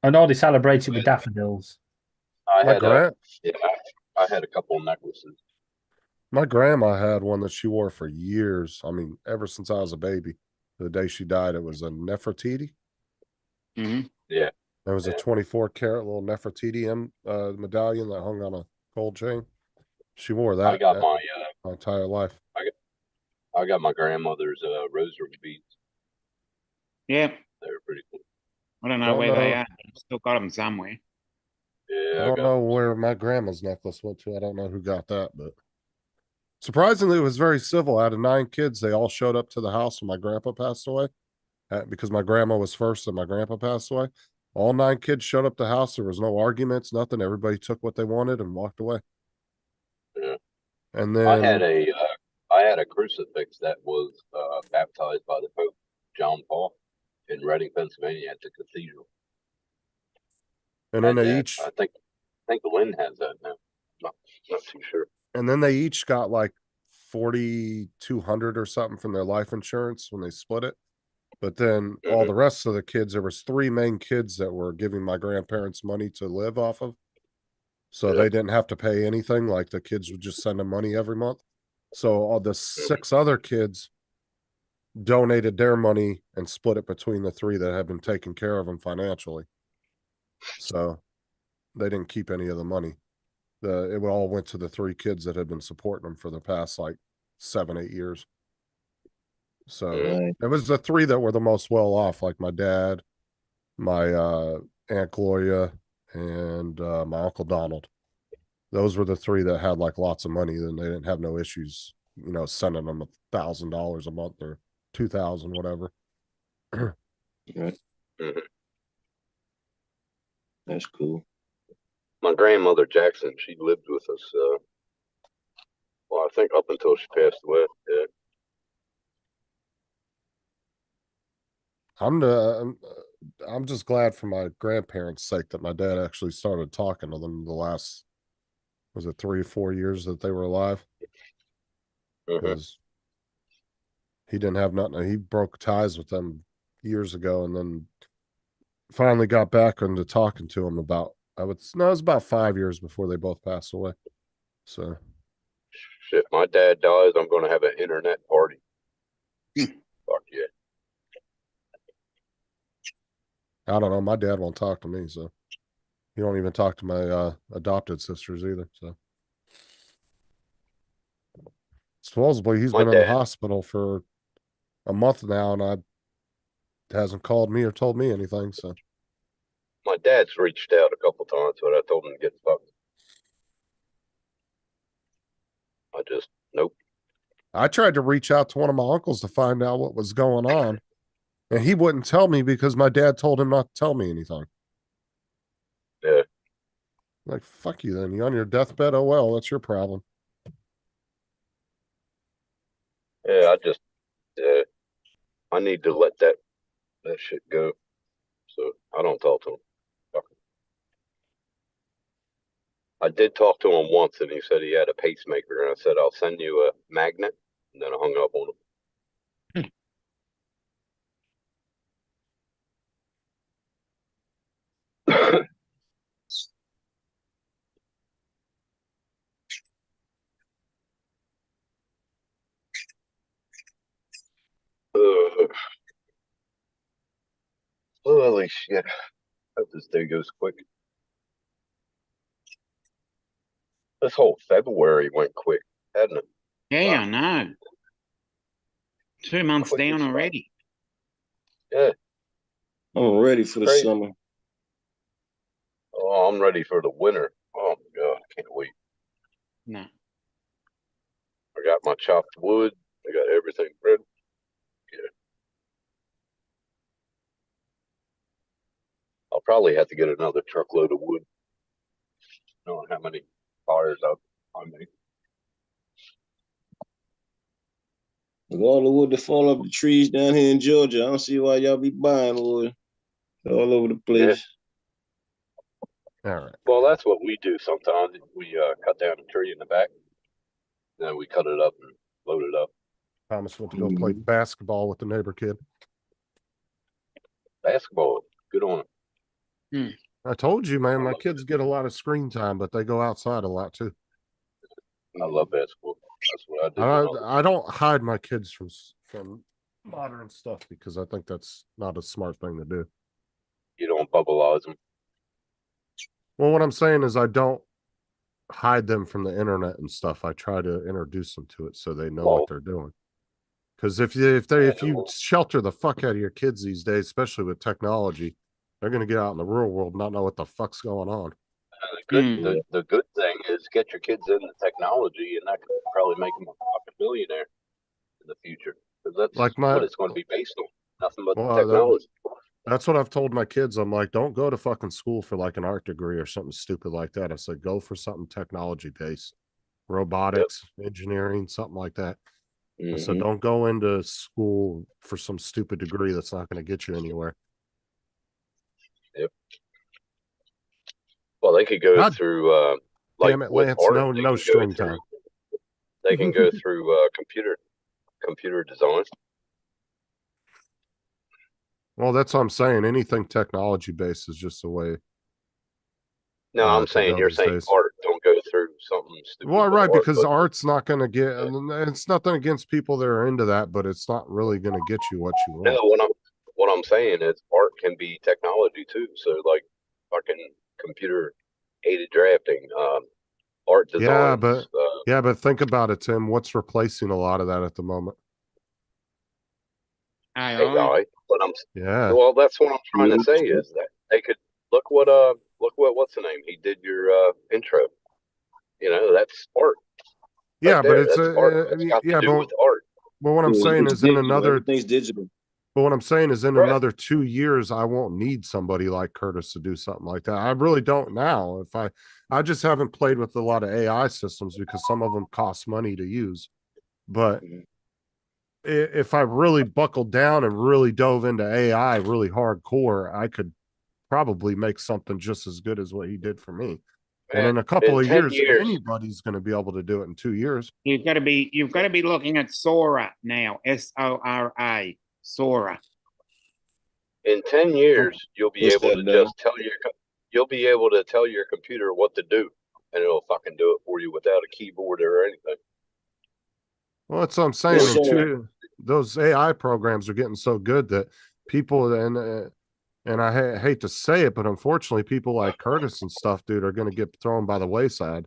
I know they celebrate it with daffodils. I My had I had a couple of necklaces. My grandma had one that she wore for years. I mean, ever since I was a baby. The day she died, it was a Nefertiti. Mm-hmm. Yeah. There was a 24-karat little Nefertiti medallion that hung on a gold chain. She wore that. I got my entire life. I got my grandmother's rosary beads. Yeah. They were pretty cool. I don't know where they are. I've still got them somewhere. Yeah. I don't know where my grandma's necklace went to. I don't know who got that, but surprisingly, it was very civil. Out of 9 kids, they all showed up to the house when my grandpa passed away. Because my grandma was first and my grandpa passed away. All 9 kids showed up to the house. There was no arguments, nothing. Everybody took what they wanted and walked away. Yeah. And then I had a crucifix that was baptized by the Pope John Paul in Reading, Pennsylvania, at the cathedral. And then they each, I think Lynn has that now. Not too sure. And then they each got like 4,200 or something from their life insurance when they split it. But then all the rest of the kids, there was 3 main kids that were giving my grandparents money to live off of. So they didn't have to pay anything. Like the kids would just send them money every month. So all the 6 other kids donated their money and split it between the 3 that had been taking care of them financially. So they didn't keep any of the money. It all went to the 3 kids that had been supporting them for the past like 7-8 years. So it was the 3 that were the most well off, like my dad, my Aunt Gloria, and my Uncle Donald. Those were the 3 that had like lots of money, and they didn't have no issues, sending them $1,000 a month or $2,000, whatever. That's cool. My grandmother Jackson, she lived with us. Well, I think up until she passed away. Yeah. I'm just glad for my grandparents' sake that my dad actually started talking to them the last, was it 3 or 4 years that they were alive? Because he didn't have nothing. He broke ties with them years ago, and then finally got back into talking to him about. It was about 5 years before they both passed away. So, shit, my dad dies, I'm going to have an internet party. Fuck yeah. I don't know. My dad won't talk to me, so he don't even talk to my adopted sisters either. So Supposedly he's My been in the dad. hospital for a month now, and hasn't called me or told me anything. So My dad's reached out a couple times, but I told him to get fucked. I just nope. I tried to reach out to one of my uncles to find out what was going on, and he wouldn't tell me because my dad told him not to tell me anything. Yeah. Like, fuck you then. You on your deathbed? Oh well, that's your problem. Yeah, I need to let that shit go. So I don't talk to him. Fuck him. I did talk to him once, and he said he had a pacemaker, and I said I'll send you a magnet, and then I hung up on him. Holy shit. Hope this day goes quick. This whole February went quick, hadn't it? Yeah, I know. 2 months Quick down as fuck. already. Yeah. I'm ready for the Crazy. summer. Oh, I'm ready for the winter. Oh my god, I can't wait. No. I got my chopped wood. I got everything ready. Yeah. I'll probably have to get another truckload of wood. Knowing how many fires I make. With all the wood that fall off the trees down here in Georgia, I don't see why y'all be buying wood all over the place. All right. Well, that's what we do sometimes. We cut down a tree in the back, then we cut it up and load it up. Thomas went to go play basketball with the neighbor kid. Basketball, good on him. I told you, man, my kids get a lot of screen time, but they go outside a lot too. I love basketball. That's what I do. when I was- I don't hide my kids from modern stuff because I think that's not a smart thing to do. You don't bubbleize them. Well, what I'm saying is I don't hide them from the internet and stuff. I try to introduce them to it so they know what they're doing. Because if you shelter the fuck out of your kids these days, especially with technology, they're gonna get out in the real world and not know what the fuck's going on. The good thing is get your kids into technology, and that could probably make them a fucking millionaire in the future. Because that's Like what it's going to be based on. Nothing but Well, technology. That's what I've told my kids. I'm like, don't go to fucking school for like an art degree or something stupid like that. I said, go for something technology based, robotics, engineering, something like that. I said, don't go into school for some stupid degree that's not going to get you anywhere. Yep. Well, they could go through like damn it, with Lance, art, no they can screen go through- time. They can go through computer design. Well, that's what I'm saying. Anything technology based is just a way. No, I'm to saying go you're these saying days. art. Don't go through something stupid. Well, with right, art, because but- art's not going to get, and it's nothing against people that are into that, but it's not really going to get you what you want. No, what I'm saying is art can be technology too. So like fucking computer aided drafting, art design. but think about it, Tim. What's replacing a lot of that at the moment? AI. But Yeah. well, that's what I'm trying to say is that they could look what what's the name? He did your intro. You know, that's art. Yeah, right but there. it's That's art. It's got to do with art. But what I'm saying is in another everything's digital. But what I'm saying is in Right. another 2 years, I won't need somebody like Curtis to do something like that. I really don't now. I just haven't played with a lot of AI systems because some of them cost money to use. But if I really buckled down and really dove into AI really hardcore, I could probably make something just as good as what he did for me. And in a couple in of 10 years, anybody's going to be able to do it in 2 years. You've got to be looking at Sora now. Sora. Sora. In 10 years, you'll be What's able to that, Bill? just you'll be able to tell your computer what to do, and it'll fucking do it for you without a keyboard or anything. Well, that's what I'm saying. Yes, sir. Those AI programs are getting so good that people and I hate to say it, but unfortunately, people like Curtis and stuff, dude, are going to get thrown by the wayside.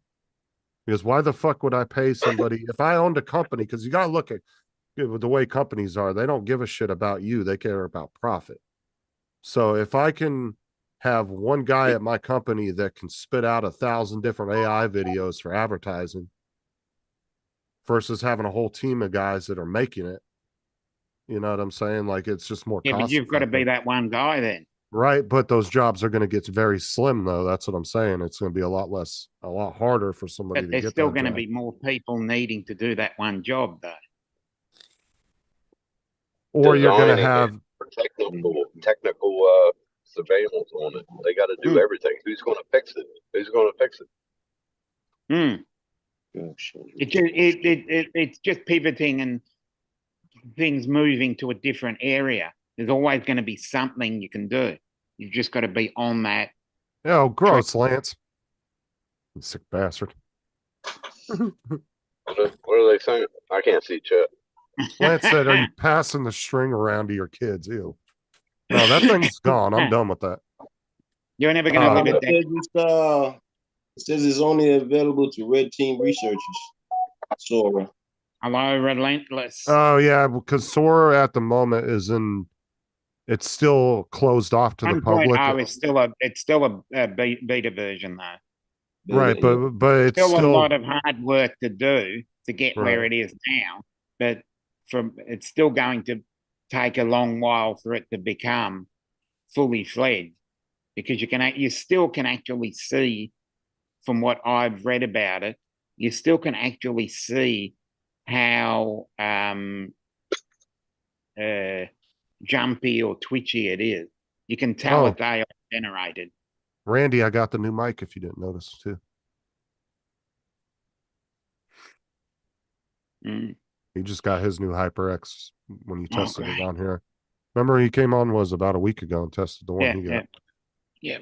Because why the fuck would I pay somebody if I owned a company? Because you got to look at the way companies are. They don't give a shit about you. They care about profit. So if I can have one guy at my company that can spit out 1,000 different AI videos for advertising versus having a whole team of guys that are making it, you know what I'm saying? Like, it's just more Yeah, but cost you've got to be effective. that one guy then. Right, but those jobs are going to get very slim, though. That's what I'm saying. It's going to be a lot harder for somebody But to there's get still that going to job. be more people needing to do that one job, though. Or you're going to Designing it have, for technical surveillance on it. They got to do everything. Who's going to fix it? Who's going to fix it? Hmm. It's just pivoting and things moving to a different area. There's always going to be something you can do. You've just got to be on that. oh, gross, Lance. You sick bastard. What are they saying? I can't see chat. Lance said, are you passing the string around to your kids? Ew. No, that thing's gone. I'm done with that. You're never going to live it down. It says it's only available to red team researchers. Sora. Hello, Relentless. Oh, yeah, because Sora at the moment it's still closed off to the public. 1.0 it's still a beta version, though. Right, but it's still still a lot of hard work to do to get where Right. it is now, but it's still going to take a long while for it to become fully fledged, because you still can actually see, from what I've read about it, you still can actually see how jumpy or twitchy it is. You can tell it's AI generated. Randy, I got the new mic if you didn't notice too. He just got his new HyperX when he tested it on here. Remember, he came on was about a week ago and tested the one he got. Yeah.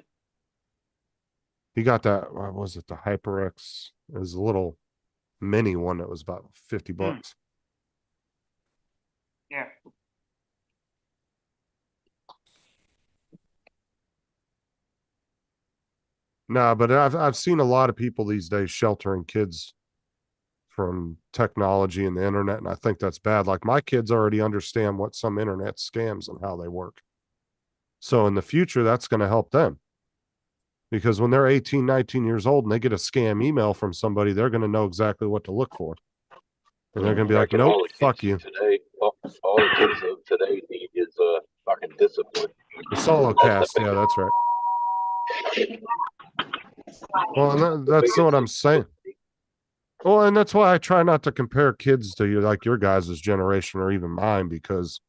He got that. What was it? The HyperX is a little mini one that was about $50. Yeah. No, but I've seen a lot of people these days sheltering kids from technology and the internet, and I think that's bad. Like, my kids already understand what some internet scams and how they work. So in the future, that's going to help them. Because when they're 18, 19 years old and they get a scam email from somebody, they're going to know exactly what to look for. And they're going to be like, nope, fuck you. Today, all the kids of today need is fucking discipline. The solo cast, yeah, that's right. Well, and that's what I'm saying. Well, and that's why I try not to compare kids to like your guys' generation or even mine, because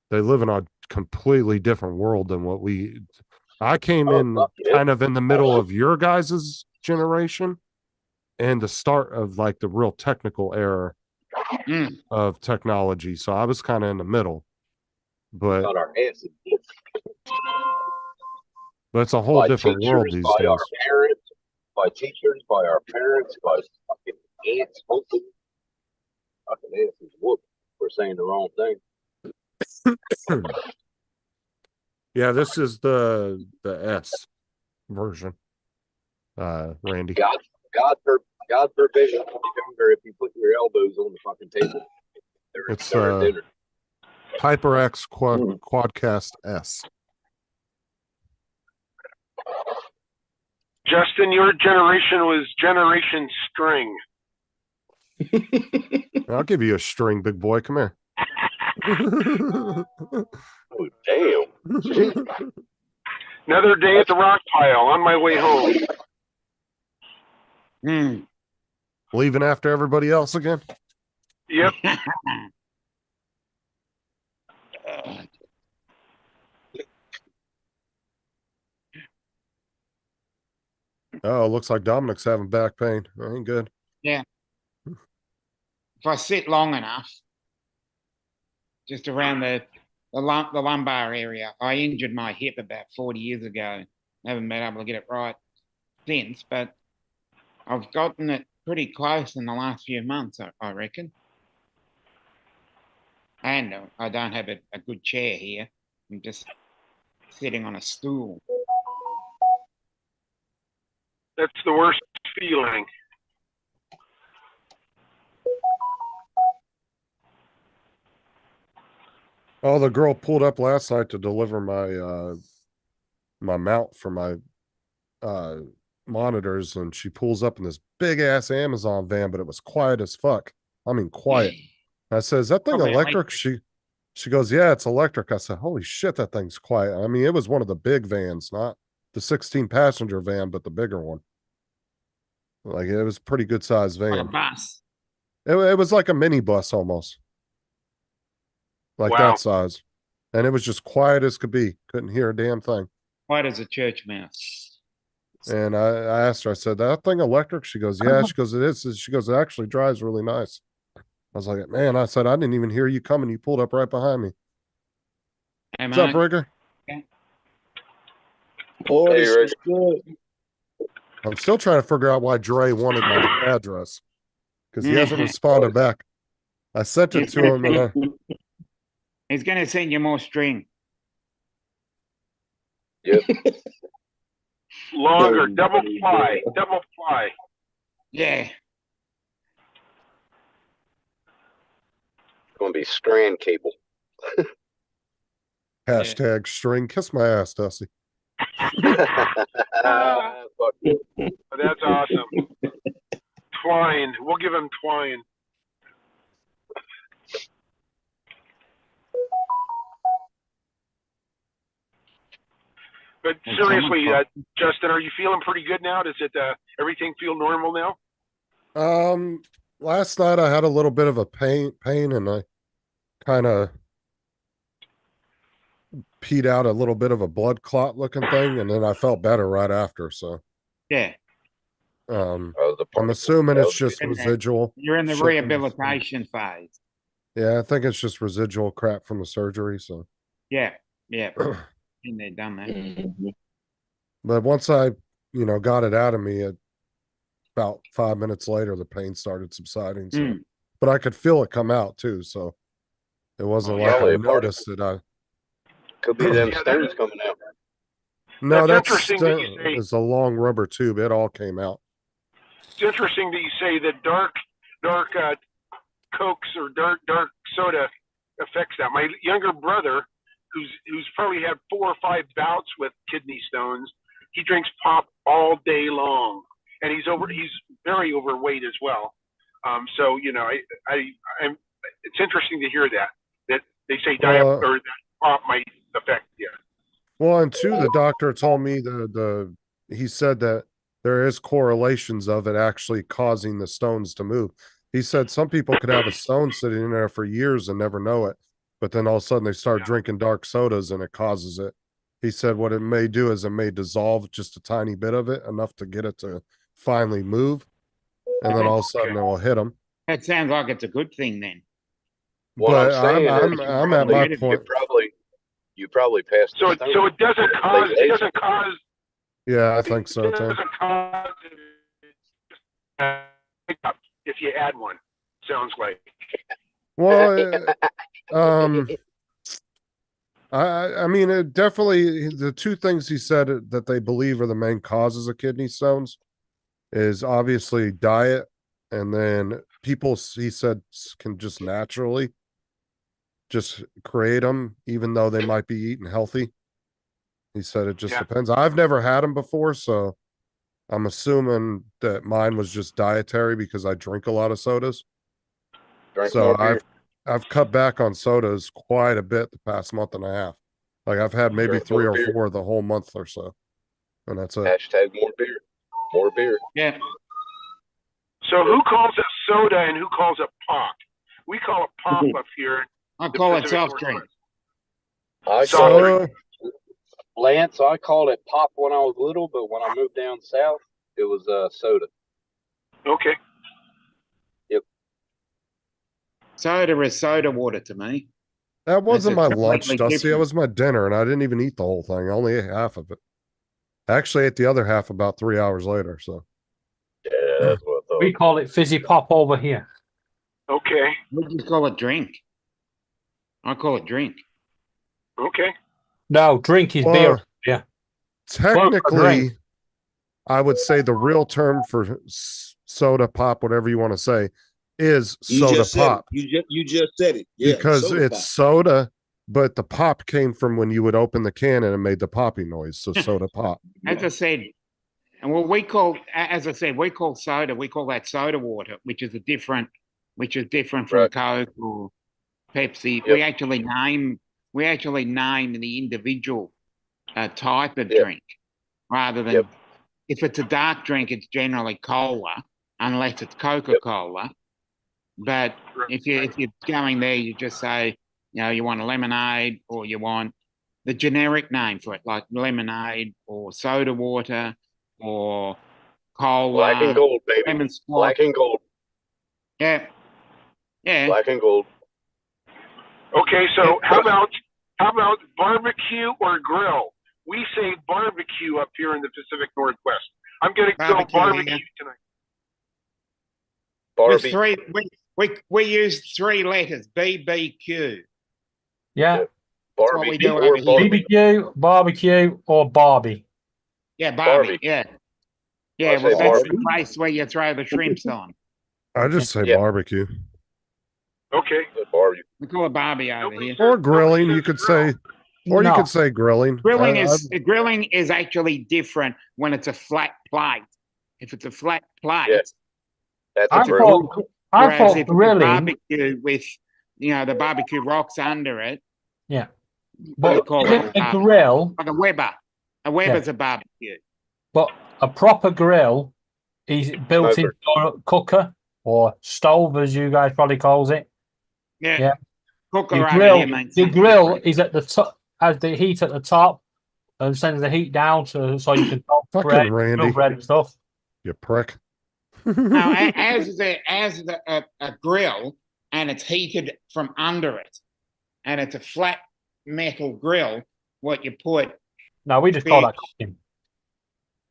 they live in a completely different world than what I came in kind of in the middle of your guys' generation and the start of like the real technical era of technology. So I was kind of in the middle, but it's a whole different world these days. Our parents, by teachers, by our parents, by fucking aunts, uncles. Fucking aunts is whooped for saying the wrong thing. Yeah, this is the S version. Randy. God forbid you're younger if you put your elbows on the fucking table. It's HyperX Quadcast S. Justin, your generation was Generation String. I'll give you a string, big boy. Come here. Oh, damn. Another day at the rock pile on my way home. Leaving after everybody else again? Yep. Oh, looks like Dominic's having back pain. That ain't good. Yeah. If I sit long enough, just around the lumbar area, I injured my hip about 40 years ago. Haven't been able to get it right since, but I've gotten it pretty close in the last few months, I reckon. And I don't have a good chair here. I'm just sitting on a stool. That's the worst feeling. Oh, the girl pulled up last night to deliver my my mount for my monitors, and she pulls up in this big ass Amazon van, but it was quiet as fuck. I mean, quiet. I said, "Is that thing Probably electric?" She goes, "Yeah, it's electric." I said, "Holy shit, that thing's quiet." I mean, it was one of the big vans, not the 16 passenger van, but the bigger one. Like, it was a pretty good sized Like a van. bus. It was like a mini bus almost. Like Wow. that size. And it was just quiet as could be. Couldn't hear a damn thing. Quiet as a church mouse. And I asked her, I said, "That thing electric?" She goes, "Yeah." She goes, "It is." She goes, "It actually drives really nice." I was like, "Man," I said, "I didn't even hear you coming. You pulled up right behind me." Hey, What's up, Mark? Rigger? Oh, Hey, this Rick. is good. I'm still trying to figure out why Dre wanted my address. Because he hasn't responded back. I sent it to him and He's gonna send you more string. Yep. Longer, double fly, double fly. Yeah. Gonna be strand cable. hashtag string kiss my ass, Dusty. But that's awesome. Twine. We'll give him twine. But And seriously, someone- Justin, are you feeling pretty good now? Does it everything feel normal now? Last night I had a little bit of a pain and I kind of peed out a little bit of a blood clot looking thing, and then I felt better right after. So Yeah. I'm assuming it's just residual. You're in the shit from the- rehabilitation phase. Yeah, I think it's just residual crap from the surgery. So Yeah. Yeah. Been there, done that. but once I, got it out of me, about 5 minutes later, the pain started subsiding. So, but I could feel it come out too. So it wasn't like Probably I a part of noticed it. Could be them stones coming out. No, That's that's interesting that you say- it's a long rubber tube. It all came out. It's interesting that you say that dark Cokes or dark soda affects that. My younger brother, who's probably had 4 or 5 bouts with kidney stones, he drinks pop all day long, and he's very overweight as well. So it's interesting to hear that they say diet or that pop might affect you. Well, and two, the doctor told me he said that there is correlations of it actually causing the stones to move. He said some people could have a stone sitting in there for years and never know it, but then all of a sudden they start drinking dark sodas and it causes it. He said what it may do is it may dissolve just a tiny bit of it, enough to get it to finally move, and then all of a sudden it will hit them. That sounds like it's a good thing then. But I'm at my point. You probably passed. So it doesn't cause. Yeah, I think so It too. doesn't cause if you add one. Sounds like. Well, I mean, it definitely, the two things he said that they believe are the main causes of kidney stones is obviously diet, and then people, he said, can just naturally just create them, even though they might be eating healthy. He said it just depends. I've never had them before, so I'm assuming that mine was just dietary because I drink a lot of sodas. So I've cut back on sodas quite a bit the past month and a half. Like I've had maybe 3 or 4 the whole month or so, and that's it. Hashtag more beer. More beer. Yeah. So who calls it soda and who calls it pop? We call it pop up here. I call it soft drink. Lance, I called it pop when I was little, but when I moved down south, it was soda. Okay. Yep. Soda is soda water to me. That wasn't my That's lunch, completely Dusty. It different. was my dinner, and I didn't even eat the whole thing. I only ate half of it. I actually ate the other half about 3 hours later. So Yeah, that's what I thought. We call it fizzy pop over here. Okay. We just call it drink. I call it drink. Okay. No, drink is Well, beer. Yeah. technically, I would say the real term for soda pop, whatever you want to say, is You soda just said pop. it. You just said it. Yeah, because soda it's pop. soda but the pop came from when you would open the can and it made the popping noise. So soda pop. As I said, and well, we call, as I said, we call soda, we call that soda water, which is different from Right. Coke or Pepsi. Yep. We actually name the individual type of Yep. drink rather than, Yep. if it's a dark drink, it's generally cola, unless it's Coca-Cola. But if you're going there, you just say, you know, you want a lemonade or you want the generic name for it, like lemonade or soda water or cola. Black and gold, baby. Lemon squash. Black and gold. Yeah. Yeah. Black and gold. Okay, so how about barbecue or grill? We say barbecue up here in the Pacific Northwest. I'm gonna go Barbecue, barbecue yeah. tonight. With Barbie. we use 3 letters, BBQ. Yeah. That's what we Barbie do or over here. Barbie. BBQ, barbecue, or Barbie. Yeah, Barbie. Barbie. Yeah. I Yeah, say well, that's Barbie. the place where you throw the shrimps on. I just say Yeah. barbecue Okay. Barbie. We call it Barbie over here. or grilling. You could say, or you No. could say grilling. Grilling I- grilling is actually different when it's a flat plate. If it's a flat plate, Yeah. That's I a grill. I thought if it's a grilling, barbecue with, you know, the barbecue rocks under it, yeah. we But call if it it's a barbecue. grill, Like a Weber. A Weber's a barbecue. but a proper grill is built into a cooker or stove, as you guys probably calls it. Yeah. Yeah. Cooker Your over grill, here means the something grill different. is at the top, has the heat at the top, and sends the heat down so you can toast Fucking bread, Randy. grill bread and stuff. You prick. Now, as a grill, and it's heated from under it, and it's a flat metal grill, what you put, No, we just call that cooking.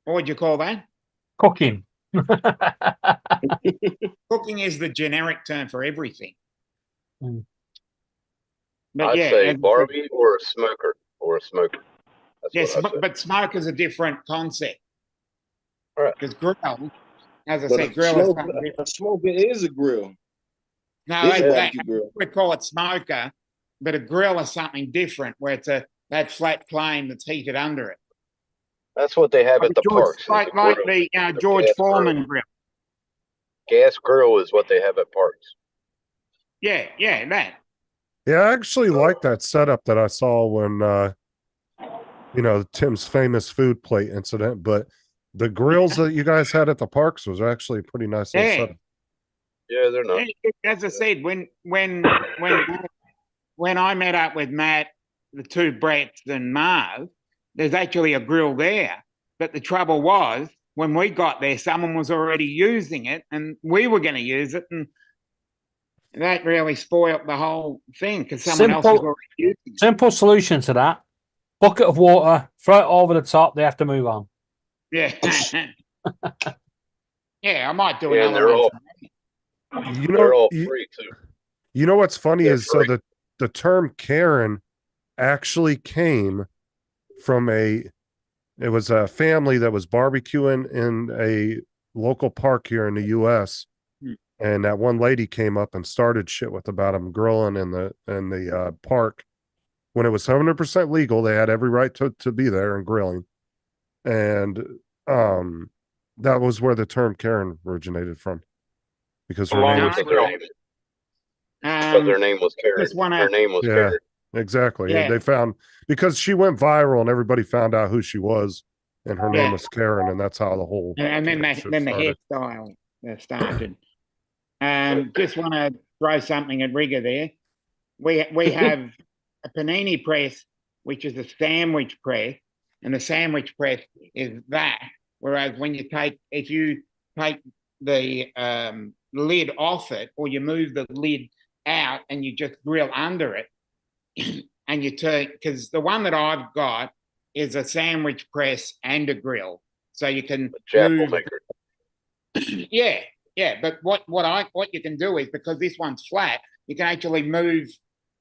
what would you call that? Cooking. Cooking is the generic term for everything. Mm. But I'd yeah, say as I said, Barbie or a smoker. That's yes, what I say. but smoke is a different concept. Right. Because grill, as I But said, a grill is something different. a smoker is a grill. No, It's a that, barbecue grill. we call it smoker, but a grill is something different, where it's that flat plane that's heated under it. That's what they have Like at the parks. is like the grill. the The George gas Foreman grill. grill. Gas grill is what they have at parks. Yeah, that. Yeah, I actually like that setup that I saw when Tim's famous food plate incident, but the grills that you guys had at the parks was actually a pretty nice little Yeah. setup. Yeah, they're not. As I said, when I met up with Matt, the 2 Bretts and Marv, there's actually a grill there. But the trouble was, when we got there, someone was already using it, and we were going to use it, and that really spoiled the whole thing because someone else was already using it. Simple solution to that: bucket of water, throw it over the top. They have to move on. Yeah, yeah, I might do Yeah, and another they're one. all You they're know, all you, free too. you know what's funny Yeah, is so free. the term Karen actually came from it was a family that was barbecuing in a local park here in the US. And that one lady came up and started shit with about them grilling in the park when it was 100% legal. They had every right to be there and grilling. And that was where the term Karen originated from, because her Along name with was the grill. Because their name was Karen. Just wanna- Her name was Yeah. Karen. exactly. Yeah. And they found, because she went viral and everybody found out who she was, and her name Yeah. was Karen, and that's how the whole And then shit the started. hairstyle started. Just want to throw something at Rigger there. We have a panini press, which is a sandwich press, and the sandwich press is that. Whereas when if you take the lid off it, or you move the lid out and you just grill under it, and you turn, because the one that I've got is a sandwich press and a grill, so you can Jaffle move. maker. Yeah, but what you can do is, because this one's flat, you can actually move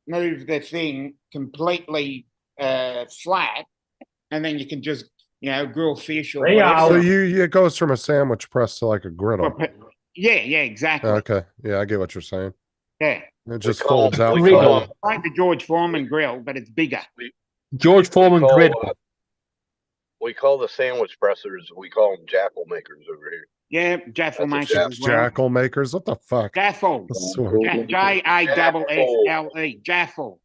the thing completely flat, and then you can just grill fish or Yeah. whatever. So it goes from a sandwich press to like a griddle. Yeah, exactly. Okay. Yeah, I get what you're saying. Yeah, It just call folds them- out. we call further. them- Like the George Foreman grill, but it's bigger. George Foreman call, griddle. We call the sandwich pressers, we call them jackal makers over here. Yeah, Jaffle That's a makers as well. Jackal makers. What the fuck? Jaffle. I swear. Jaffle. Jaffle.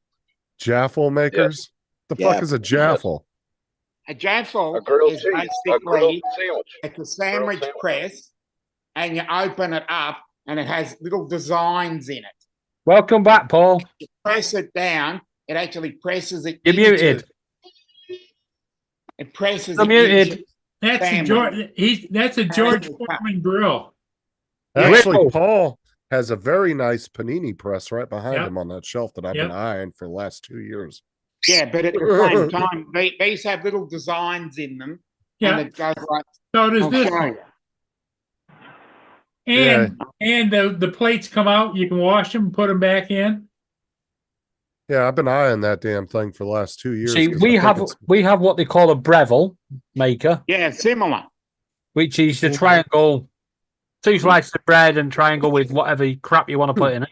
Jaffle makers. The fuck is a jaffle? A jaffle A grilled is cheese, a basically grilled sandwich. it's a sandwich sandwich. press, and you open it up, and it has little designs in it. Welcome back, Paul. You press it down, it actually presses it. You're into- muted. It presses You're it muted. into- That's a Sandwich. George. That's a George Sandwich. Foreman grill. Actually, Griddle. Paul has a very nice panini press right behind Yep. him on that shelf that I've Yep. been eyeing for the last 2 years. Yeah, but at the same time, these have little designs in them. Yeah. And it goes like, So does I'll this show one. you. And the plates come out. You can wash them, put them back in. Yeah, I've been eyeing that damn thing for the last 2 years. See, 'cause I we think have it's- what they call a Breville maker, Yeah, similar. which is the triangle, 2 slices of bread and triangle with whatever crap you want to put in it.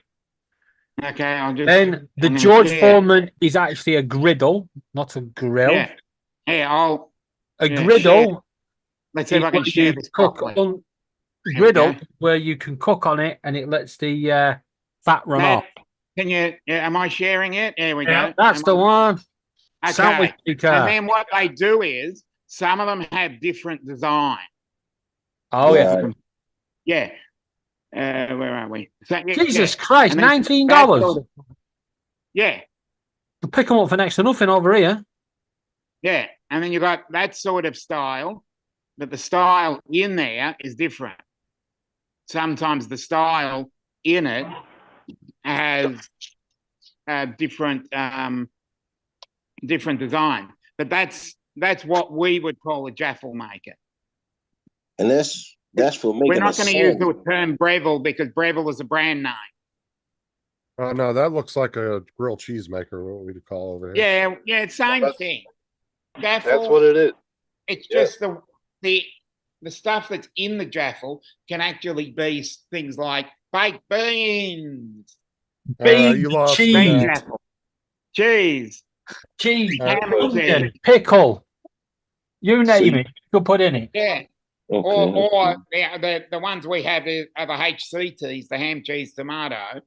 Okay, I'll just. Then the I'm gonna George share. Foreman is actually a griddle, not a grill. Yeah. Yeah, I'll. A yeah, griddle share. Let's see if I can is share what this you cook properly. on. we Griddle go. where you can cook on it and it lets the fat run Matt, off. Can you? Am I sharing it? There we Yeah, go. That's Am the I- one. Okay. Sandwich maker. And then what they do is some of them have different design. Oh yeah. Right. Yeah. Where are we? So, yeah, Jesus yeah. Christ, And then $19. that sort of- Yeah, You pick them up for next to nothing over here. yeah. And then you got that sort of style, but the style in there is different. Sometimes the style in it has different different design, but that's what we would call a jaffle maker. And that's for making. We're not a going to use sandwich. the term Breville because Breville is a brand name. Oh no, that looks like a grilled cheese maker, what we'd call over here. Yeah, yeah, it's same That's- thing. That's Jaffle, what it is. it's yeah. just the stuff that's in the jaffle can actually be things like baked beans, Beans, you lost cheese. bean that. jaffle, cheese, Cheese, ham onion, cheese. pickle. You name See. it. You can put in it. Yeah. Okay. Or the ones we have are the HCTs, the ham, cheese, tomato.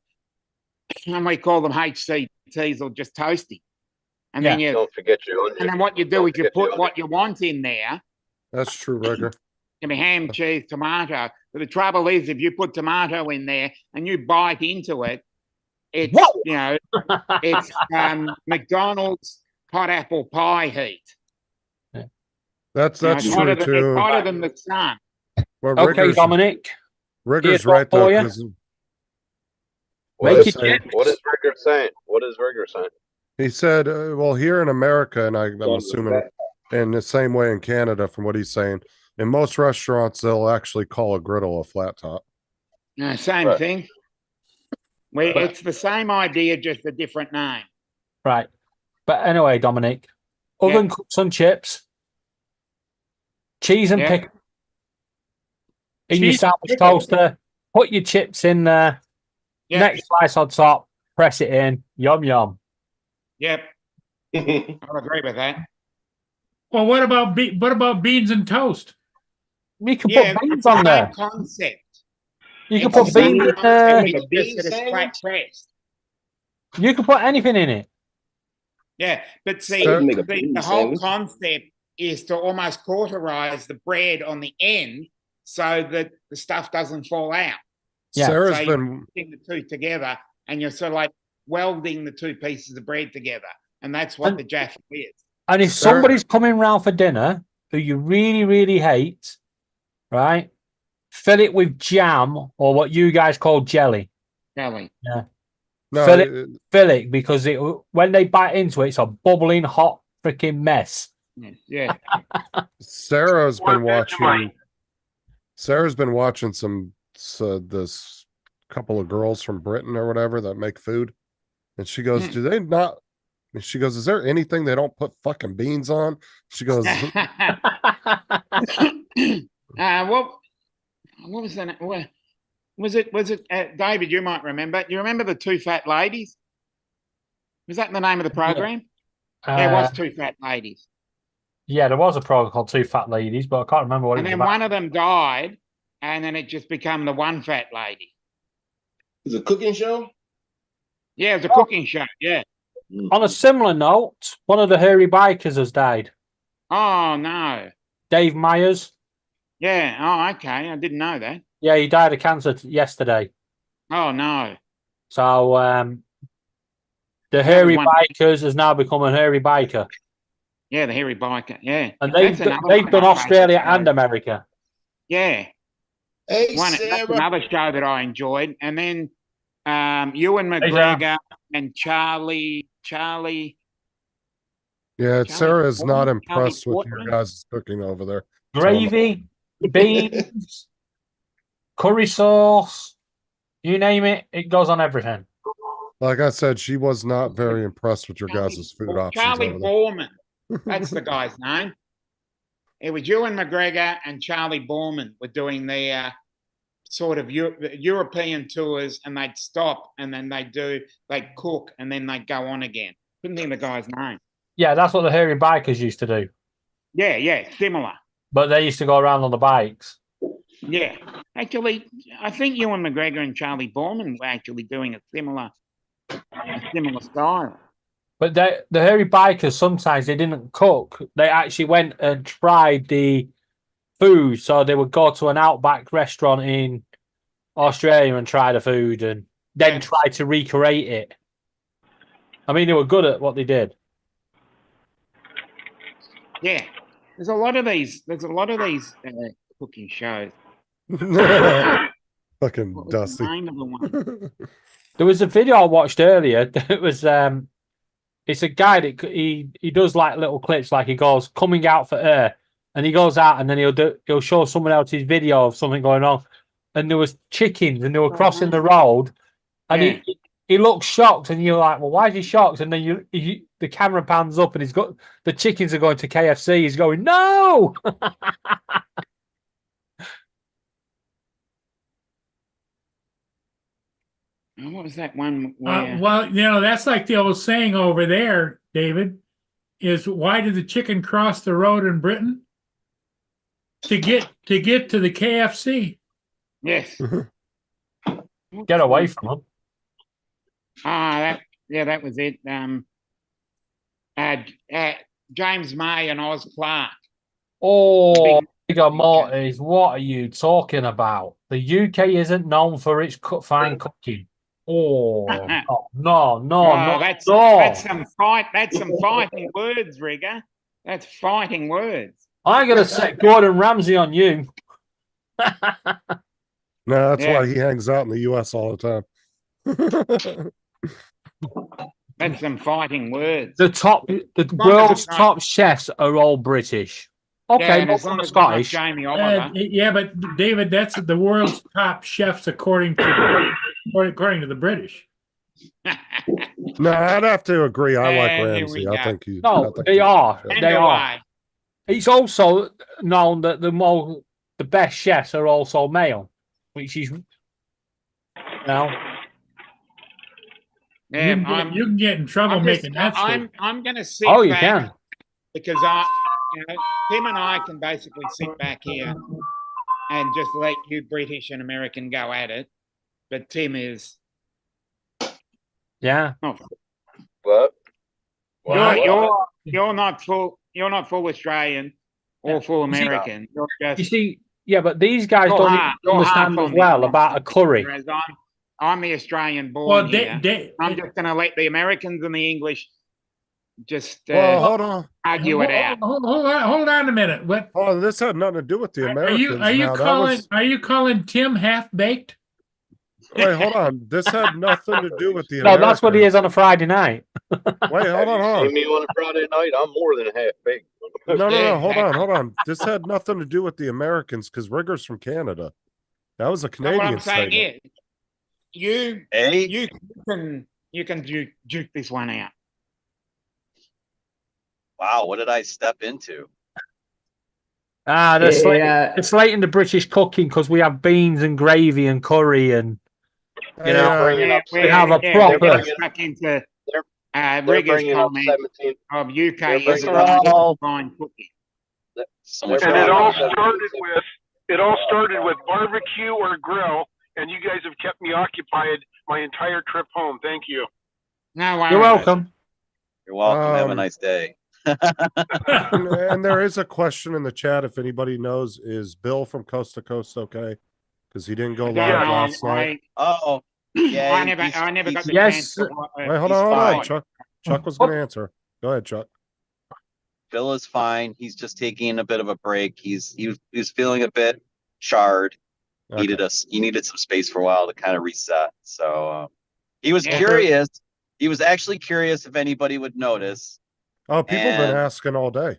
And we call them HCTs or just toasty. And then you Don't forget your onion. and then what you do Don't is you forget your put what you want in there. That's true, Rigger. Can be ham, cheese, tomato. But the trouble is if you put tomato in there and you bite into it, it's Whoa! you know, it's McDonald's hot apple pie heat. That's You know, that's it's true hotter than, too. it's hotter than the sun. Well, Okay, Dominic. Rigger's here's one right though, for you. 'cause What Make is- it chips. What is Rigger saying? What is Rigger saying? he said, well, here in America, and I'm So assuming in the same way in Canada, from what he's saying, in most restaurants they'll actually call a griddle a flat top. Same Right. thing. It's the same idea, just a different name. Right. But anyway, Dominic, oven cooks on chips, cheese and Yeah. pickle in your Cheese and sandwich pickle. toaster. Put your chips in there. Yeah. Next slice on top. Press it in. Yum yum. Yep, I'll agree with that. Well, what about beans and toast? You can Yeah, put beans it's the on same there. concept. You can It's the put same beans in concept, there. it's just that it's flat pressed. You can put anything in it. Yeah, but see, So- Make a the bean whole sandwich. concept is to almost cauterize the bread on the end so that the stuff doesn't fall out. Yeah. Sarah's So been Putting the two together, and you're sort of like welding the two pieces of bread together, and that's what And- the jaffle is. And if Sarah- somebody's coming round for dinner who you really, really hate, right? Fill it with jam or what you guys call jelly. Jelly. no, Fill it. Fill it because when they bite into it, it's a bubbling hot freaking mess. Yeah. Sarah's Or been Vegemite. watching. Sarah's been watching this couple of girls from Britain or whatever that make food, and she goes, Hmm. "Do they not?" And she goes, "Is there anything they don't put fucking beans on?" She goes, What was that? Was it David? You might remember. You remember the two fat ladies? Was that the name of the program? There was two fat ladies. Yeah, there was a program called Two Fat Ladies, but I can't remember what And it was then about. one of them died, and then it just became the one fat lady. It's a cooking show. Yeah, it was a cooking show. Yeah. On a similar note, one of the hairy bikers has died. Oh no. Dave Myers. Yeah. Oh, okay. I didn't know that. Yeah, he died of cancer yesterday. Oh no. So the hairy bikers has now become a hairy biker. Yeah, the hairy biker. Yeah. And they've done Australia and America. Yeah. Hey, That's Sarah. another show that I enjoyed. And then Ewan McGregor and Charlie. Yeah, Sarah is not Portman? impressed Charlie with your Portman? guys' cooking over there. Gravy, beans, curry sauce, you name it, it goes on everything. Like I said, she was not very impressed with your guys' food options Charlie over there. Borman. That's the guy's name. It was Ewan McGregor and Charlie Borman were doing the sort of European tours, and they'd stop and then they'd cook and then they'd go on again. Couldn't think of the guy's name. Yeah, that's what the hairy bikers used to do. Yeah, similar. But they used to go around on the bikes. Yeah. Actually, I think Ewan McGregor and Charlie Borman were actually doing a similar style. But the hairy bikers, sometimes they didn't cook. They actually went and tried the food. So they would go to an Outback restaurant in Australia and try the food and then try to recreate it. I mean, they were good at what they did. Yeah. There's a lot of these cooking shows. Fucking What was Dusty. the name of the one? There was a video I watched earlier. It was it's a guy that he does like little clips, like he goes coming out for air, and he goes out and then he'll show someone else's video of something going on, and there was chickens and they were crossing the road, and he looks shocked, and you're like, well, why is he shocked? And then the camera pans up and he's got the chickens are going to KFC. He's going, no. What was that one? Where... Well, that's like the old saying over there, David, is why did the chicken cross the road in Britain? To get to the KFC. Yes. Get away from them. That was it. James May and Oz Clark. Oh, Bigger Mortys, what are you talking about? The UK isn't known for its fine cooking. Oh, no, that's some fighting words, Rigger. That's fighting words. I'm gonna set Gordon Ramsay on you. No, that's why he hangs out in the US all the time. That's some fighting words. The world's top chefs are all British. Okay, not from Scottish. Jamie Oliver. Yeah, but David, that's the world's top chefs according to the British. No, I'd have to agree. I like Ramsay. I think he. No, they are. They are. It's also known that the best chefs are also male, which is Yeah, you can get in trouble making that statement. I'm going to sit Oh, you back can. because Tim and I can basically sit back here and just let you British and American go at it. But Tim is. Yeah. What? You're not full Australian or full American. You're just, You see, yeah, but these guys don't even understand as well about a curry. whereas I'm the Australian born here. I'm just going to let the Americans and the English just hold on. argue it out. Hold on a minute. What? Oh, this had nothing to do with the Americans. Are you calling Tim half baked? Wait, hold on. This had nothing to do with the No, Americans. that's what he is on a Friday night. Wait, hold on. See me on a Friday night, I'm more than half baked. No, hold on. This had nothing to do with the Americans because Rigger's from Canada. That was a Canadian What I'm saying statement. is, you can juke this one out. Wow, what did I step into? It's late in the British cooking because we have beans and gravy and curry and Hey, we have a proper. Back into They're Rigger's bringing up comment 17. of UK They're is bringing a fine cooking. And it all started with barbecue or grill, and you guys have kept me occupied my entire trip home. Thank you. No worries. You're welcome. You're welcome. Have a nice day. and there is a question in the chat if anybody knows, is Bill from Coast to Coast okay? Because he didn't go live last night. Oh, yeah. I never got the Yes. chance to Wait, hold on. Chuck was going to answer. Go ahead, Chuck. Bill is fine. He's just taking a bit of a break. He was feeling a bit charred. Okay. He needed some space for a while to kind of reset. So he was curious. He was actually curious if anybody would notice. Oh, people have been asking all day.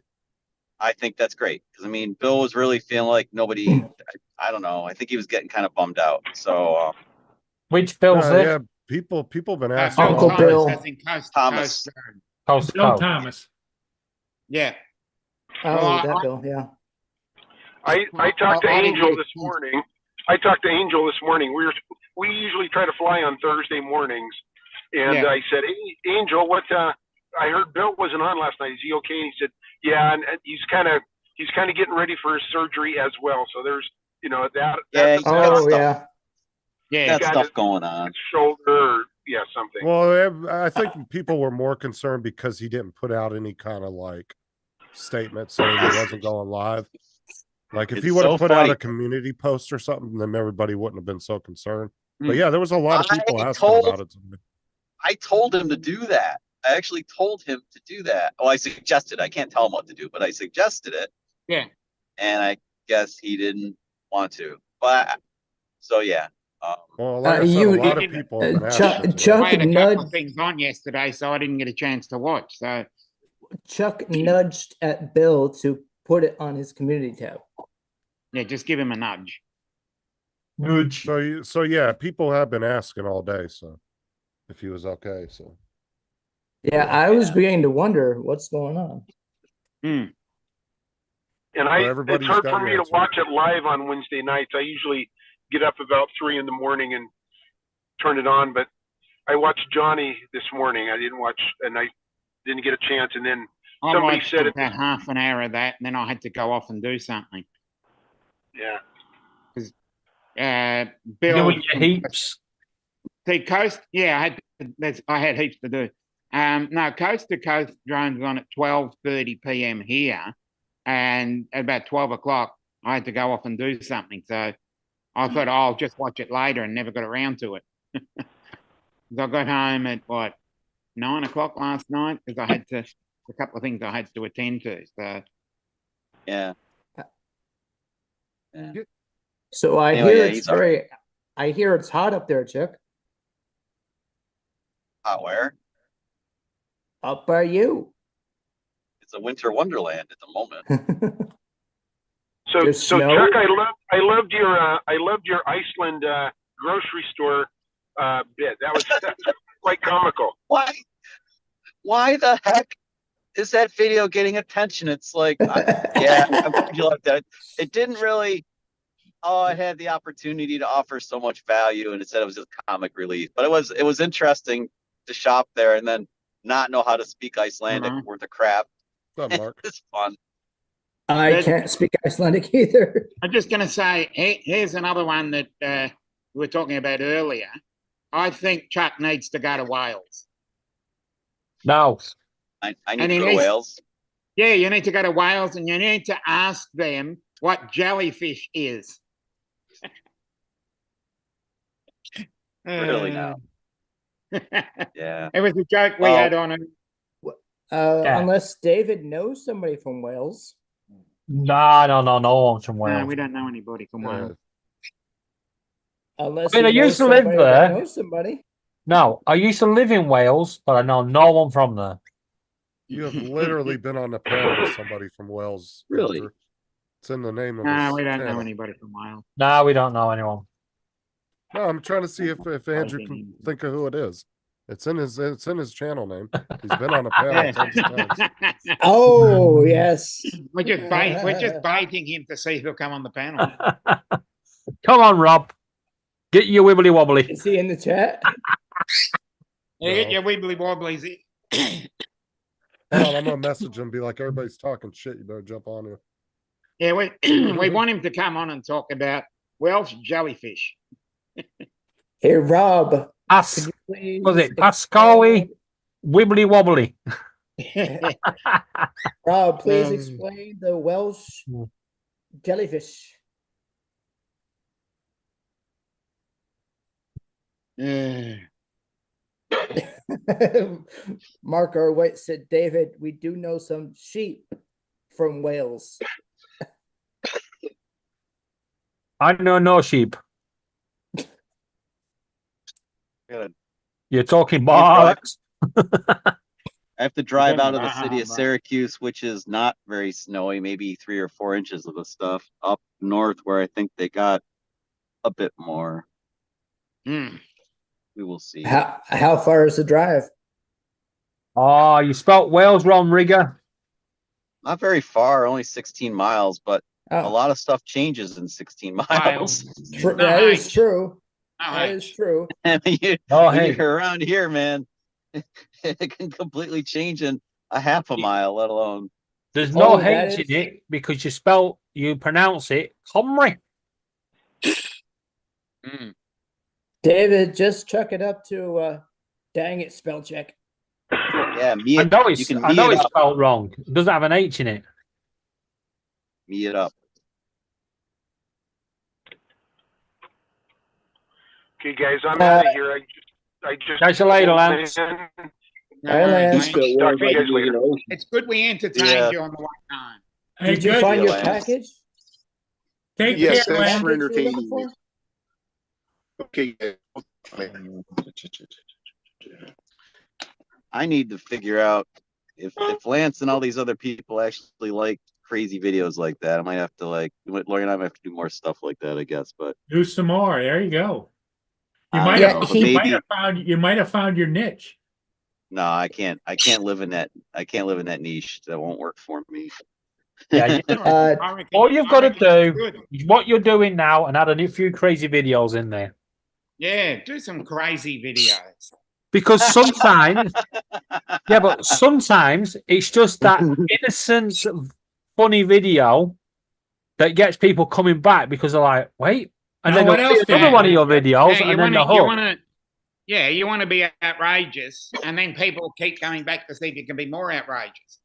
I think that's great because I mean, Bill was really feeling like nobody. I don't know. I think he was getting kind of bummed out. So which Bill's this? Yeah, people have been asking. Uncle all day. Bill. I think Thomas. Bill Thomas. Yeah. Oh, Well, that Bill, yeah. I talked to I didn't Angel get a this chance. morning. We usually try to fly on Thursday mornings, and Yeah. I said, "Hey, Angel, what? I heard Bill wasn't on last night. Is he okay?" And he said, "Yeah, and he's kind of getting ready for his surgery as well. So there's that. Yeah, that's Oh, yeah. Yeah. got stuff going on. shoulder, or, something." Well, I think people were more concerned because he didn't put out any kind of like statement saying he wasn't going live. Like if It's he would have so put out funny. a community post or something, then everybody wouldn't have been so concerned. But Mm. yeah, there was a lot of people I asking told- about it. I told him to do that. I actually told him to do that. Oh, I suggested. I can't tell him what to do, but I suggested it. Yeah. And I guess he didn't want to. But so yeah. Well, like I said, a lot of people have been asking. Chuck I had a couple nudged of things on yesterday, so I didn't get a chance to watch. So Chuck nudged at Bill to put it on his community tab. yeah, just give him a nudge. Nudge. So yeah, people have been asking all day. So if he was okay, so Yeah, I was beginning to wonder what's going on. And So it's everybody's hard got for your me to answer. watch it live on Wednesday nights. I usually get up about 3 a.m. and turn it on, but I watched Johnny this morning. I didn't watch, and I didn't get a chance. And then I somebody watched said it. about half an hour of that, and then I had to go off and do something. Yeah. Bill, Doing your heaps. See, Coast, yeah, I had heaps to do. No, Coast to Coast drones on at 12:30 p.m. here, and at about 12 o'clock, I had to go off and do something. So I thought, I'll just watch it later, and never got around to it. I got home at 9 o'clock last night because I had a couple of things I had to attend to. So Yeah. So I Anyway, hear yeah, it's he's all very, I hear it's hot up there, Chuck. Where? Up by you. It's a winter wonderland at the moment. So There's snow? Chuck, I loved your Iceland grocery store bit. That was quite comical. Why the heck is that video getting attention? It's like, yeah, I'm glad you loved that. It didn't really. Oh, it had the opportunity to offer so much value, and it said it was just comic relief. But it was interesting to shop there and then not know how to speak Icelandic worth of crap. What's up, Mark? It's fun. I can't speak Icelandic either. I'm just going to say, here's another one that we were talking about earlier. I think Chuck needs to go to Wales. No. I need And to he go to needs- Wales. Yeah, you need to go to Wales and you need to ask them what jellyfish is. Really now. Yeah. It was a joke we had on it. Yeah. Unless David knows somebody from Wales. No one from No, Wales. we don't know anybody from Wales. Unless I mean, I he knows used to live somebody that there. knows somebody. No, I used to live in Wales, but I know no one from there. You have literally been on the panel with somebody from Wales. Really? Andrew. It's in the name of No, this we don't know channel. anybody from Wales. No, we don't know anyone. No, I'm trying to see if Andrew can think of who it is. It's in his channel name. He's been on a panel tons of times. Oh yes. We're just baiting him to see if he'll come on the panel. Come on, Rob. Get your wibbly wobbly. Is he in the chat? Yeah, get your wibbly wobblies. Hold on, I'm gonna message him and be like, everybody's talking shit. You better jump on here. Yeah, we want him to come on and talk about Welsh jellyfish. Hey Rob. Was it Pascali wibbly wobbly? Rob, please explain the Welsh jellyfish. Mark R. White said, David, we do know some sheep from Wales. I know no sheep. Good. You're talking bollocks. I have to drive out of the city of Syracuse, which is not very snowy, maybe 3 or 4 inches of the stuff, up north where I think they got a bit more. We will see. How far is the drive? Oh, you spelt Wales wrong, Rigger. Not very far, only 16 miles, but a lot of stuff changes in 16 miles. That is true. That is true. When hey. you're around here, man, it can completely change in a half a mile, let alone. There's no H in it because you pronounce it Comrie. David, just chuck it up to dang it, spell check. Yeah, I know it's spelled wrong. It doesn't have an H in it. Me it up. Okay, guys, I'm out of here. I just. Catch you later, Lance. It's good we entertained you on the way time. Hey, Did you find your package? Take Yes, care, thanks Lance. for entertaining me. Okay. I need to figure out if Lance and all these other people actually like crazy videos like that. I might have to Lori and I might have to do more stuff like that, I guess. But Do some more. There you go. You I might don't have, know, you might have found your niche. No, I can't live in that. I can't live in that niche. That won't work for me. Yeah, all you've got to do is what you're doing now and add a few crazy videos in there. Yeah, do some crazy videos. Because sometimes, but sometimes it's just that innocent, funny video that gets people coming back because they're like, wait, and then what they'll else see another one of your videos, and then they're hooked. You want to be outrageous, and then people keep coming back to see if you can be more outrageous.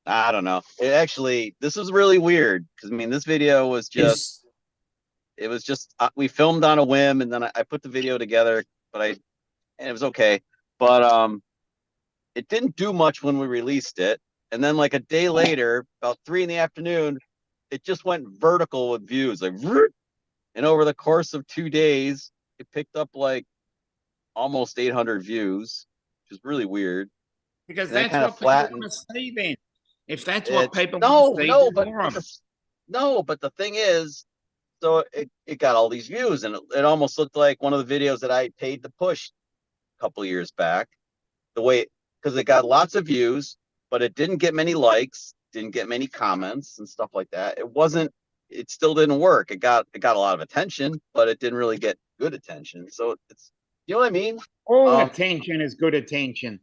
I don't know. This was really weird because this video was just. It was just we filmed on a whim, and then I put the video together, and it was okay. But it didn't do much when we released it, and then like a day later, about 3 p.m, it just went vertical with views, and over the course of 2 days, it picked up like almost 800 views, which is really weird. Because that's what people want to see. Then, if that's what people want to see, but the thing is. So it got all these views, and it almost looked like one of the videos that I paid to push a couple years back. Because it got lots of views, but it didn't get many likes, didn't get many comments and stuff like that. It still didn't work. It got a lot of attention, but it didn't really get good attention. So it's, you know what I mean? All attention is good attention.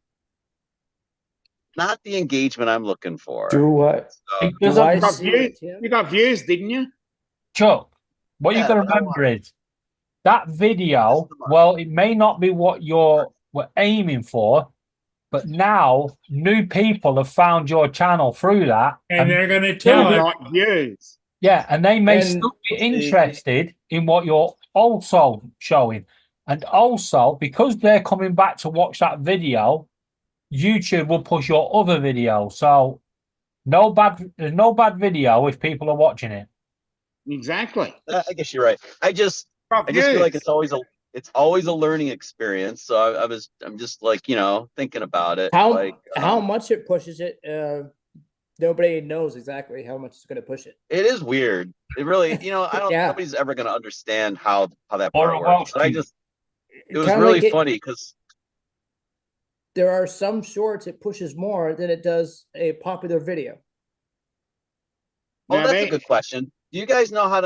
Not the engagement I'm looking for. Do what? You got views, didn't you? Chuck. What you got to remember is that video, well, it may not be what you're aiming for, but now new people have found your channel through that. And they're going to tell it. Views. Yeah, and they may still be interested in what you're also showing. And also, because they're coming back to watch that video, YouTube will push your other video. So there's no bad video if people are watching it. Exactly. I guess you're right. I just feel like it's always a learning experience. So I'm just thinking about it. How much it pushes it? Nobody knows exactly how much it's going to push it. It is weird. It really, I don't. Nobody's ever going to understand how that part works. But it was really funny because there are some shorts it pushes more than it does a popular video. Oh, Now that's they- a good question. Do you guys know how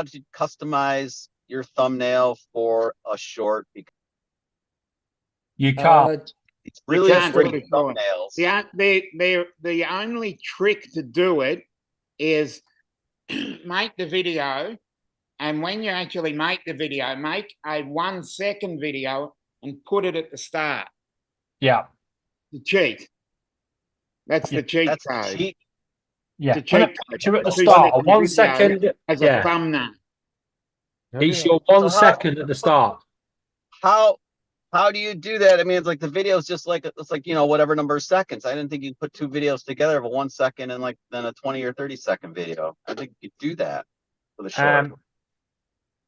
to customize your thumbnail for a short? Because You can't. it's really can't great do it for- thumbnails. The only trick to do it is make the video, and when you actually make the video, make a 1 second video and put it at the start. Yeah. The cheat. That's the cheat That's a code. cheat. Yeah. The Put a cheat code. picture at the Two start. second 1 video second. as a Yeah. thumbnail. It's your 1 So how- second at the start. How do you do that? I mean, it's like the video is just like it's like, you know, whatever number of seconds. I didn't think you could put two videos together of a 1 second and like then a 20 or 30-second video. I think you could do that for the short.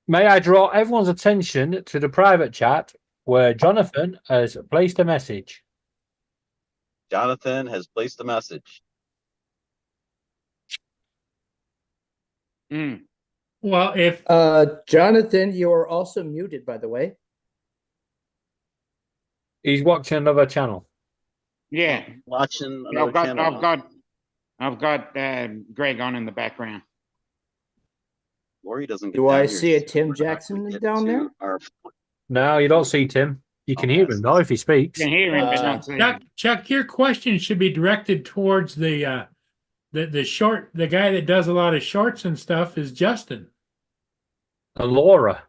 May I draw everyone's attention to the private chat where Jonathan has placed a message. Jonathan has placed a message. Well, if Jonathan, you are also muted, by the way. He's watching another channel. Yeah. Watching Yeah, another channel. I've got Greg on in the background. Lori doesn't get Do I down here. see a She's Tim not Jackson gonna get down to there? our- No, you don't see Tim. You can hear him though if he speaks. You can hear him, but not see him. Chuck, your question should be directed towards the short. The guy that does a lot of shorts and stuff is Justin. And Laura.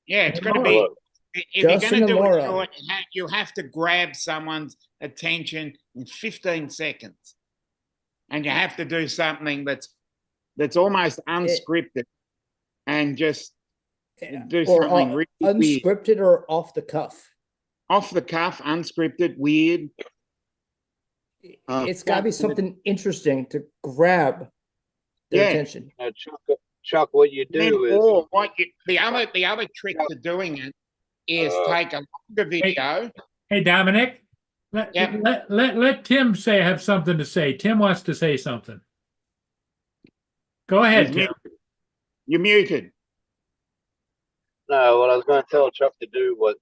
Yeah, it's And going to be. Laura. If you're Justin going to and do Laura. it short, you have to grab someone's attention in 15 seconds, and you have to do something that's almost unscripted, and just do Or something really weird. unscripted or off the cuff. Off the cuff, unscripted, weird. It's got to be something interesting to grab their Yeah. attention. Chuck, what you Then, do is or what the other trick to doing it is take a longer video. Hey, Dominic, let Tim have something to say. Tim wants to say something. Go ahead, He's Tim. muted. You're muted. no. What I was going to tell Chuck to do what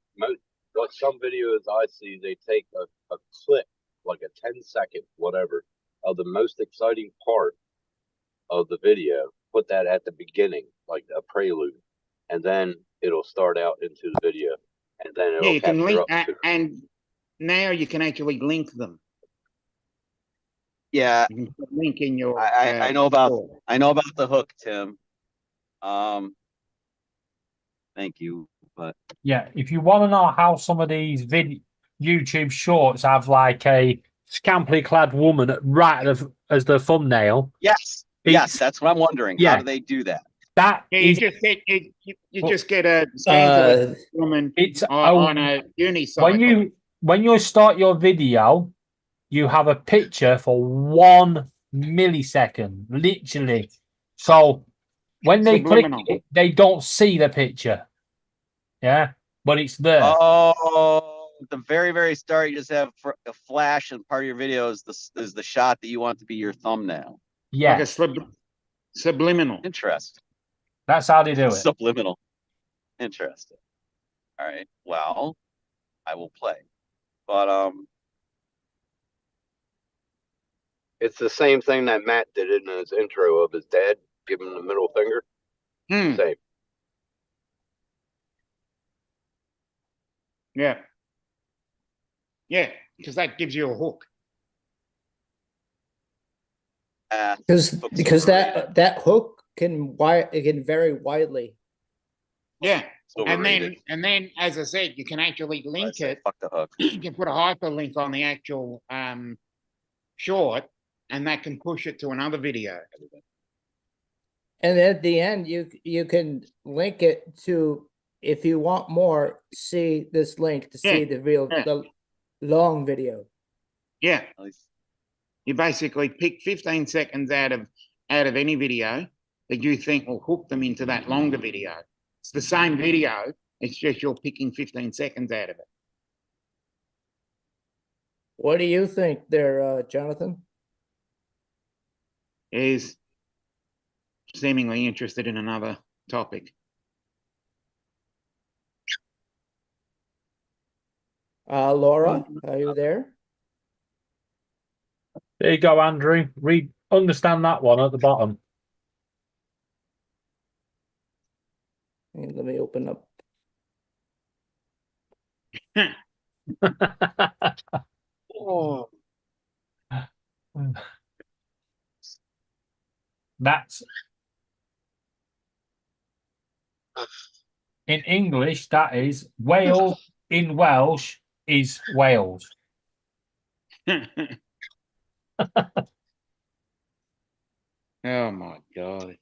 some videos I see, they take a clip, like a 10-second whatever, of the most exciting part of the video. Put that at the beginning, like a prelude, and then it'll start out into the video, and then it'll Yeah, you can capture link, up to and now you can actually link them. Yeah, You can put a link in your. I know about the hook, Tim. Thank you, but Yeah, if you want to know how some of these YouTube shorts have like a scantily clad woman right as the thumbnail. yes, that's what I'm wondering. Yeah. How do they do that? That Yeah, you is just get a scantily woman it's on a unicycle. when you start your video, you have a picture for 1 millisecond, literally. So when they Subliminal. click it, they don't see the picture. Yeah, but it's there. Oh, at the very, very start, you just have a flash, and part of your video is the shot that you want to be your thumbnail. Yeah, Like a subliminal. Interesting. that's how they do it. Subliminal. Interesting. All right. Well, I will play, but It's the same thing that Matt did in his intro of his dad giving him the middle finger. Same. Yeah. Yeah, because that gives you a hook. Because that hook can vary widely. Yeah. And overrated. then, as I said, you can actually link it. Fuck the hook. You can put a hyperlink on the actual short, and that can push it to another video. And at the end, you can link it to, if you want more, see this link to see the long video. Yeah. You basically pick 15 seconds out of any video that you think will hook them into that longer video. It's the same video, it's just you're picking 15 seconds out of it. What do you think there, Jonathan? Is seemingly interested in another topic. Laura, are you there? There you go, Andrew. Understand that one at the bottom. Let me open up. Oh, That's in English. That is Wales. In Welsh is Wales. Oh my God.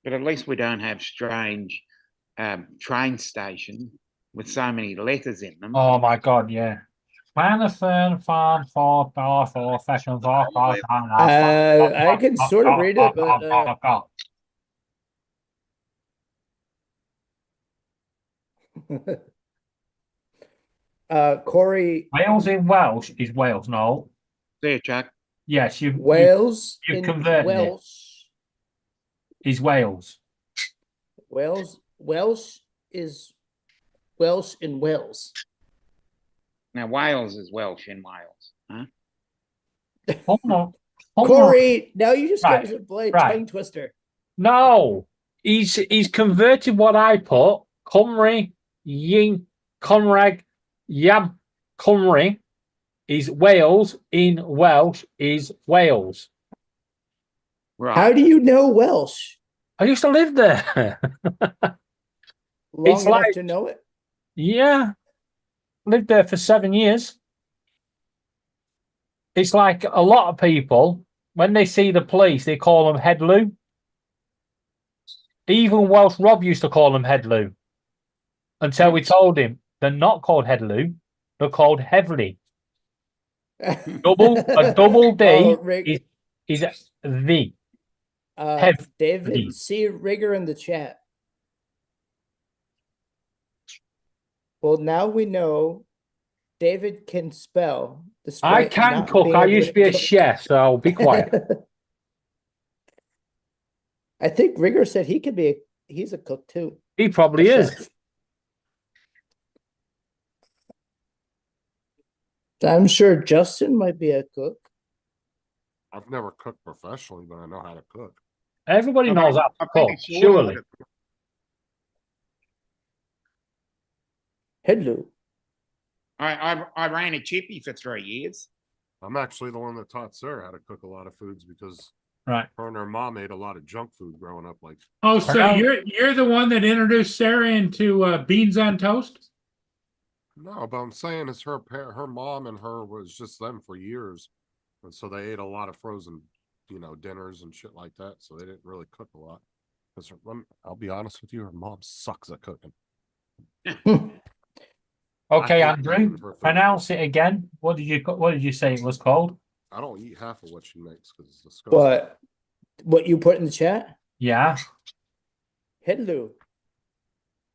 But at least we don't have strange train stations with so many letters in them. Oh my God, yeah. Manafern farm for seconds off. I can sort of read it, but Corey, Wales in Welsh is Wales. No. There, Chuck. Yes, Wales you've in converted it. Welsh. Is Wales. Welsh is Welsh in Wales. Now Wales is Welsh in Wales, huh? Hold on. Corey, now you just Right, gave us a blade right. tongue twister. No, he's converted what I put. Cymru, Ying, Conrad, Yam, Cymru is Wales. In Welsh is Wales. Right. How do you know Welsh? I used to live there. Long It's enough like- to know it? Yeah, lived there for 7 years. It's like a lot of people, when they see the police, they call them Headloo. Even Welsh Rob used to call them Headloo. Until we told him they're not called Headloo, they're called Heavily. A double D Oh, Rick, is the. Hev- David, see Rigger in the chat. Well, now we know David can spell. I despite can not cook. being I able used to be a cook. chef, so be quiet. I think Rigger said he's a cook too. He probably A is. chef. I'm sure Justin might be a cook. I've never cooked professionally, but I know how to cook. Everybody I knows think- how I to think cook, it's sort of surely. like Hello. I ran a chippy for 3 years. I'm actually the one that taught Sarah how to cook a lot of foods because Right. her and her mom ate a lot of junk food growing up. Like, Oh, so you're the one that introduced Sarah into beans on toast? no, but I'm saying is her mom and her was just them for years, and so they ate a lot of frozen, dinners and shit like that. So they didn't really cook a lot. Because I'll be honest with you, her mom sucks at cooking. Okay, I hate Andrew, eating her food. pronounce it again. What did you say it was called? I don't eat half of what she makes because it's disgusting. What you put in the chat? Yeah. Hello.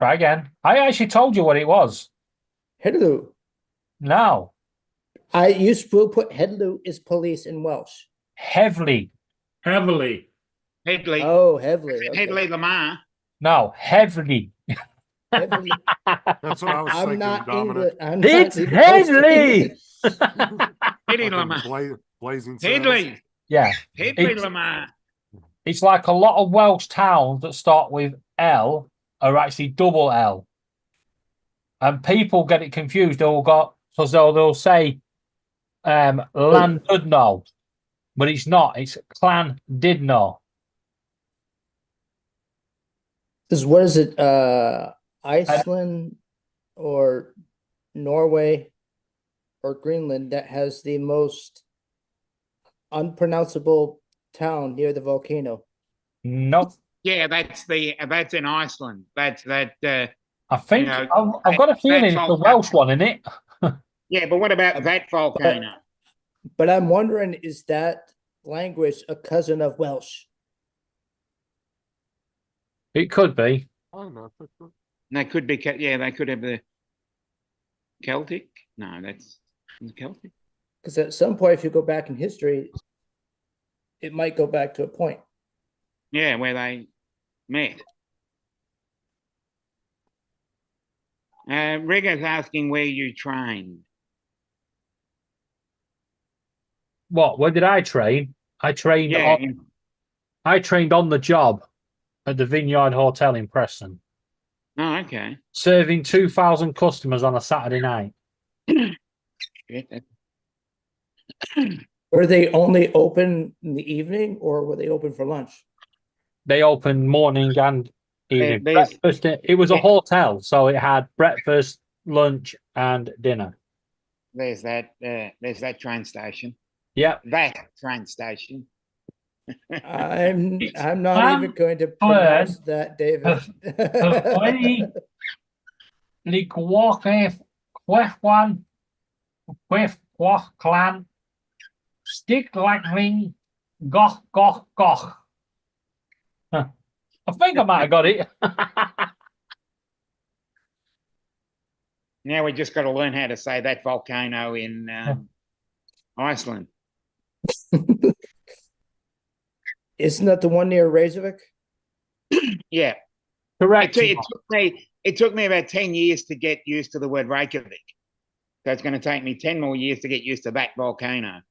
Try again. I actually told you what it was. Hello. No. I used to put Hello is police in Welsh. Heavily. Heavily. Headley. Oh, heavily. Okay. Headley Lamar. No, heavily. Heavily. That's what I was I'm thinking, not Dominic. English. I'm It's not even close to Headley. English. Headley Fucking Lamar. blazing sails. Headley. Yeah. Headley It's- Lamar. It's like a lot of Welsh towns that start with L are actually double L. And people get it confused. They'll say Llandudno, but it's not. It's Llandudno. What is it? Iceland or Norway or Greenland that has the most unpronounceable town near the volcano? Nope. Yeah, that's in Iceland. That's that. I think You know, I've got a feeling it's the volcano. Welsh one, isn't it? Yeah, but what about that volcano? But I'm wondering, is that language a cousin of Welsh? It could be. Oh, no. They could be. Yeah, they could have the Celtic. No, that's Celtic. Because at some point, if you go back in history, it might go back to a point. Yeah, where they met. Rigger's asking where you trained. What? Where did I train? I trained Yeah, on. I trained on the job at the Vineyard Hotel in Preston, oh, okay. serving 2,000 customers on a Saturday night. Were they only open in the evening or were they open for lunch? They opened morning and evening. there's- Breakfast, it was a hotel, so it had breakfast, lunch, and dinner. There's that train station. Yeah. That train station. I'm not even going to pronounce that, David. Clan, stick lightning, goch, goch, goch. I think I might have got it. Now we just got to learn how to say that volcano in Iceland. Isn't that the one near Reykjavik? Yeah, correct. It took me about 10 years to get used to the word Reykjavik. So it's going to take me 10 more years to get used to that volcano.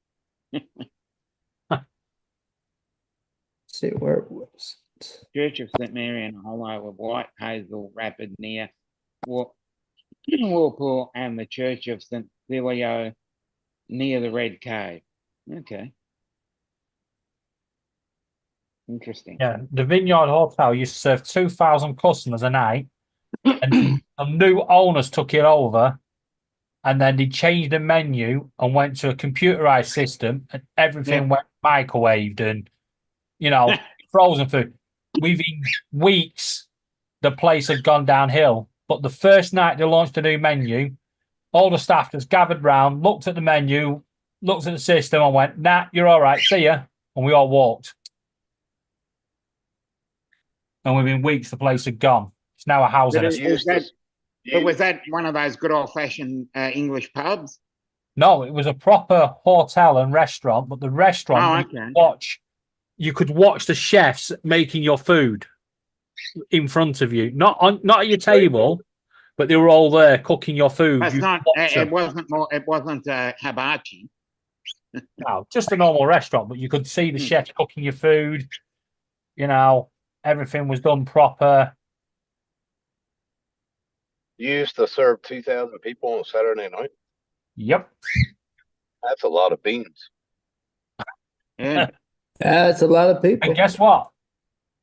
See where it was. Church of St. Mary and Hollow of White Hazel Rapid near Whirlpool, and the Church of St. Filio near the Red Cave. Okay. Interesting. Yeah, the Vineyard Hotel used to serve 2,000 customers a night, and some new owners took it over, and then they changed the menu and went to a computerized system, and everything went microwaved and, frozen food. Within weeks, the place had gone downhill. But the first night they launched a new menu, all the staff just gathered round, looked at the menu, looked at the system, and went, "Nah, you're all right. See ya." And we all walked. And within weeks, the place had gone. It's now a housing association. But was that one of those good old-fashioned English pubs? No, it was a proper hotel and restaurant. But the restaurant, you could watch the chefs making your food in front of you, not at your table, but they were all there cooking your food. That's not. It wasn't hibachi. No, just a normal restaurant, but you could see the chefs cooking your food. Everything was done proper. You used to serve 2,000 people on Saturday night? Yep. That's a lot of beans. Yeah. That's a lot of people. And guess what?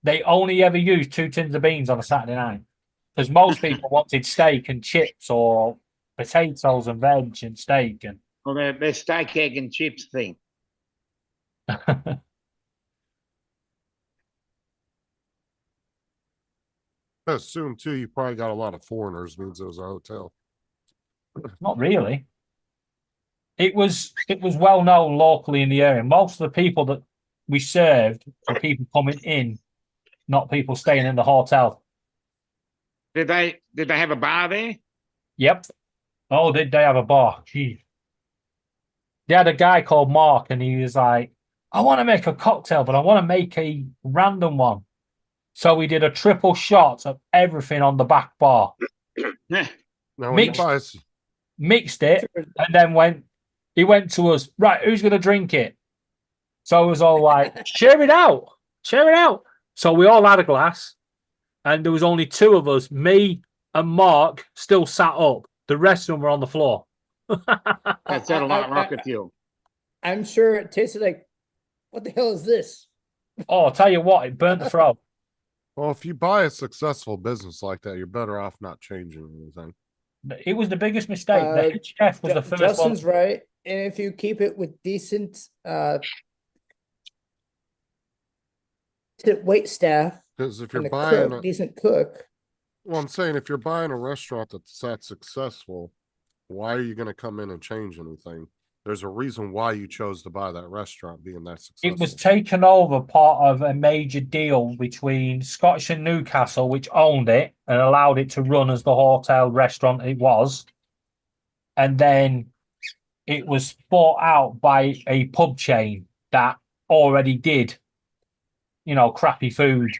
They only ever used 2 tins of beans on a Saturday night. Because most people wanted steak and chips or potatoes and veg and steak. And Well, the steak, egg, and chips thing. I assume too, you probably got a lot of foreigners, means it was a hotel. Not really. It was well known locally in the area. Most of the people that we served were people coming in, not people staying in the hotel. Did they have a bar there? Yep. Oh, did they have a bar? Gee. They had a guy called Mark, and he was like, "I want to make a cocktail, but I want to make a random one." So we did a triple shot of everything on the back bar. Now, Mixed it, and then he went to us, "Right, who's going to drink it?" So it was all like, share it out. So we all had a glass, and there was only 2 of us, me and Mark, still sat up. The rest of them were on the floor. That sounded like rocket fuel. I'm sure it tasted like, what the hell is this? Oh, I'll tell you what, it burnt the throat. Well, if you buy a successful business like that, you're better off not changing anything. It was the biggest mistake. The head chef was the first Justin's one. right. And if you keep it with decent wait staff, Because if and you're a buying cook, decent cook, well, I'm saying if you're buying a restaurant that's that successful, why are you going to come in and change anything? There's a reason why you chose to buy that restaurant being that successful. It was taken over part of a major deal between Scottish and Newcastle, which owned it and allowed it to run as the hotel restaurant it was. And then it was bought out by a pub chain that already did, crappy food.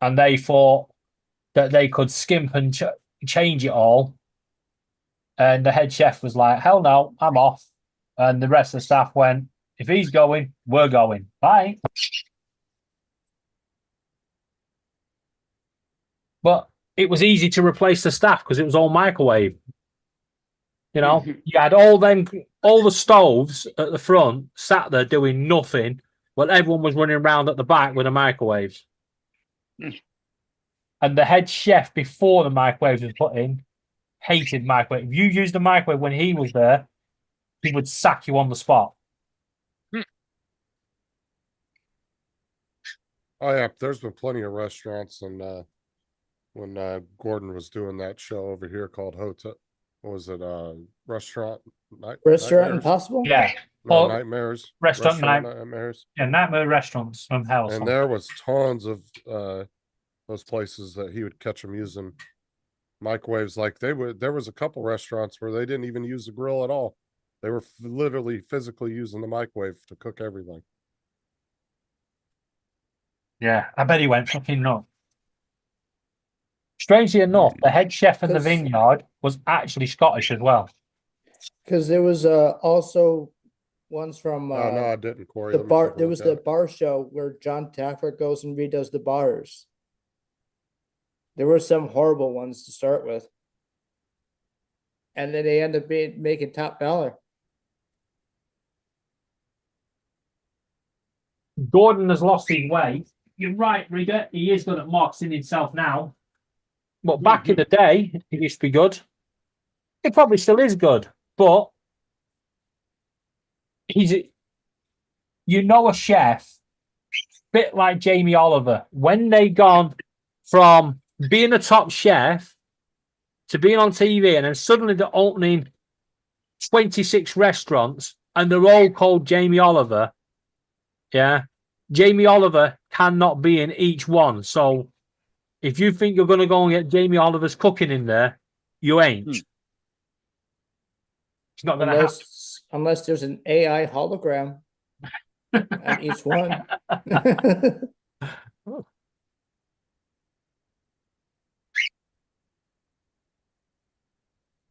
And they thought that they could skimp and change it all. And the head chef was like, hell no, I'm off. And the rest of the staff went, if he's going, we're going. Bye. But it was easy to replace the staff because it was all microwave. You know, you had all the stoves at the front sat there doing nothing, while everyone was running around at the back with the microwaves. And the head chef, before the microwaves was put in, hated microwave. If you used the microwave when he was there, he would sack you on the spot. Oh yeah, there's been plenty of restaurants, and when Gordon was doing that show over here called Hotel, what was it? Restaurant Restaurant Nightmares? Impossible? Yeah. No, Or Nightmares. Restaurant Nightmares. Yeah, Nightmare Restaurants from Hell. And there was tons of those places that he would catch them using microwaves. Like there was a couple restaurants where they didn't even use the grill at all. They were literally physically using the microwave to cook everything. Yeah, I bet he went fucking nuts. Strangely enough, the head chef in the 'Cause- vineyard was actually Scottish as well. Because there was also ones from No, I didn't, Corey. the Let me bar. take a There look was at the it. bar show where John Taffer goes and redoes the bars. There were some horrible ones to start with, and then they end up making top dollar. Gordon has lost his way. You're right, Rigger. He is good at marketing himself now. But back in the day, he used to be good. He probably still is good. But a chef, bit like Jamie Oliver, when they gone from being a top chef to being on TV, and then suddenly they're opening 26 restaurants and they're all called Jamie Oliver. Yeah. Jamie Oliver cannot be in each one. So if you think you're going to go and get Jamie Oliver's cooking in there, you ain't. It's not going to happen. Unless there's an AI hologram on each one.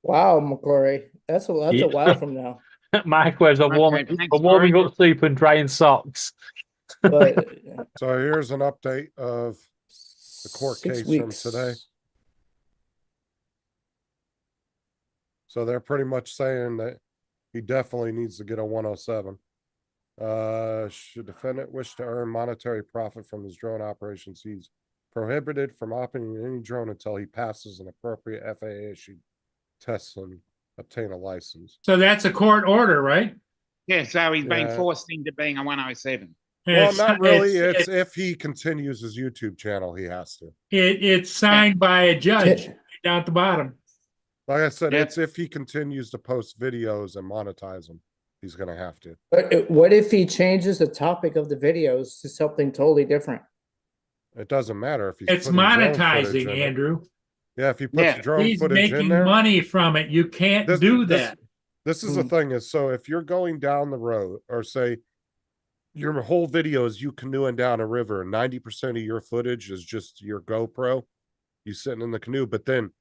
Wow, McClory. That's a while from now. Microwaves are warming, thanks, warming Corey. up soup and drying socks. But So here's an update of the court 6 case weeks. from today. So they're pretty much saying that he definitely needs to get a 107. Should defendant wish to earn monetary profit from his drone operations, he's prohibited from operating any drone until he passes an appropriate FAA issued tests and obtain a license. So that's a court order, right? Yeah, so he's been Yeah. forced into being a 107. Well, It's- not really. it's- It's if he continues his YouTube channel, he has to. It's signed by a judge down at the bottom. Like I said, Yeah. it's if he continues to post videos and monetize them, he's gonna have to. But what if he changes the topic of the videos to something totally different? It doesn't matter if he's It's putting drone footage monetizing, in it. Andrew. Yeah, if he puts Yeah. drone He's footage in making there, money from it. You can't This- do this- that. this is the thing is, so if you're going down the road, or say your whole video is you canoeing down a river, and 90% of your footage is just your GoPro, you sitting in the canoe, but then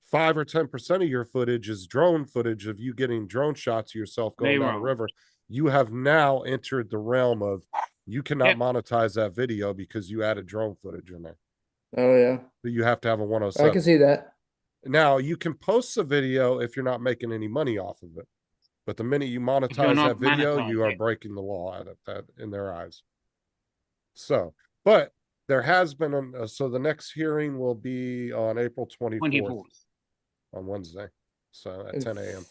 5 or 10% of your footage is drone footage of you getting drone shots of yourself going They down a won't. river. You have now entered the realm of you cannot Yep. monetize that video because you added drone footage in there. Oh yeah, But you have to have a I 107. can see that. Now you can post the video if you're not making any money off of it. But the minute you monetize not that video, monetizing you are it. breaking the law at that in their eyes. So, but there has been so the next hearing will be on April 24th, 24th. on Wednesday. So at 10 a.m.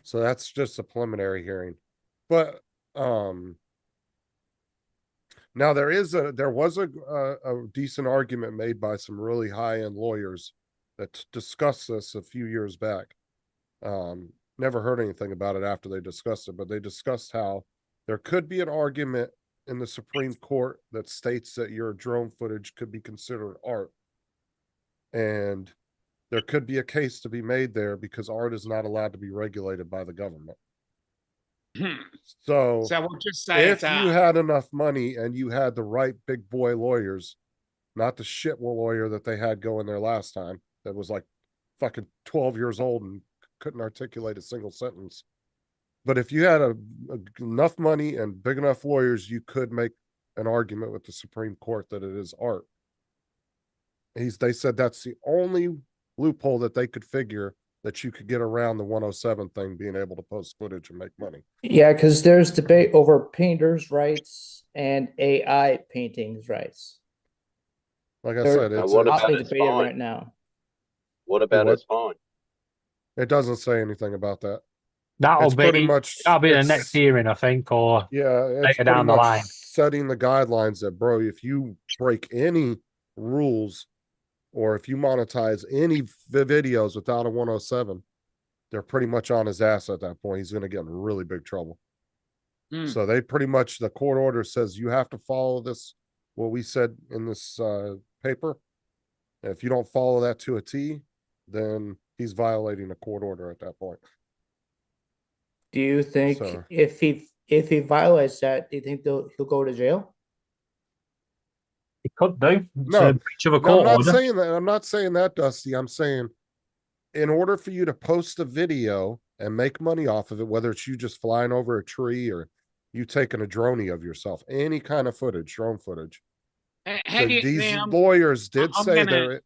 So that's just a preliminary hearing. But now there was a decent argument made by some really high-end lawyers that discussed this a few years back. Never heard anything about it after they discussed it, but they discussed how there could be an argument in the Supreme Court that states that your drone footage could be considered art. And there could be a case to be made there because art is not allowed to be regulated by the government. So we'll just say if it's you art. had enough money and you had the right big boy lawyers, not the shit lawyer that they had going there last time, that was like fucking 12 years old and couldn't articulate a single sentence. But if you had enough money and big enough lawyers, you could make an argument with the Supreme Court that it is art. They said that's the only loophole that they could figure that you could get around the 107 thing, being able to post footage and make money. Yeah, because there's debate over painters' rights and AI paintings' rights. Like I They're said, it's what about hotly his debated fine? right now. What about What? his fine? it doesn't say anything about that. That'll It's pretty be much that'll be the it's- next hearing, I think, or Yeah, it's later pretty down the much line. setting the guidelines that, bro, if you break any rules or if you monetize any videos without a 107, they're pretty much on his ass at that point. He's going to get in really big trouble. So they pretty much, the court order says you have to follow this, what we said in this paper. If you don't follow that to a T, then he's violating a court order at that point. Do you think So- if he violates that, do you think he'll go to jail? It could do. It's No, a breach of a No, court I'm not order. saying that. I'm not saying that, Dusty. I'm saying in order for you to post a video and make money off of it, whether it's you just flying over a tree or you taking a droney of yourself, any kind of footage, drone footage. How So do you, these now, lawyers did I'm say gonna-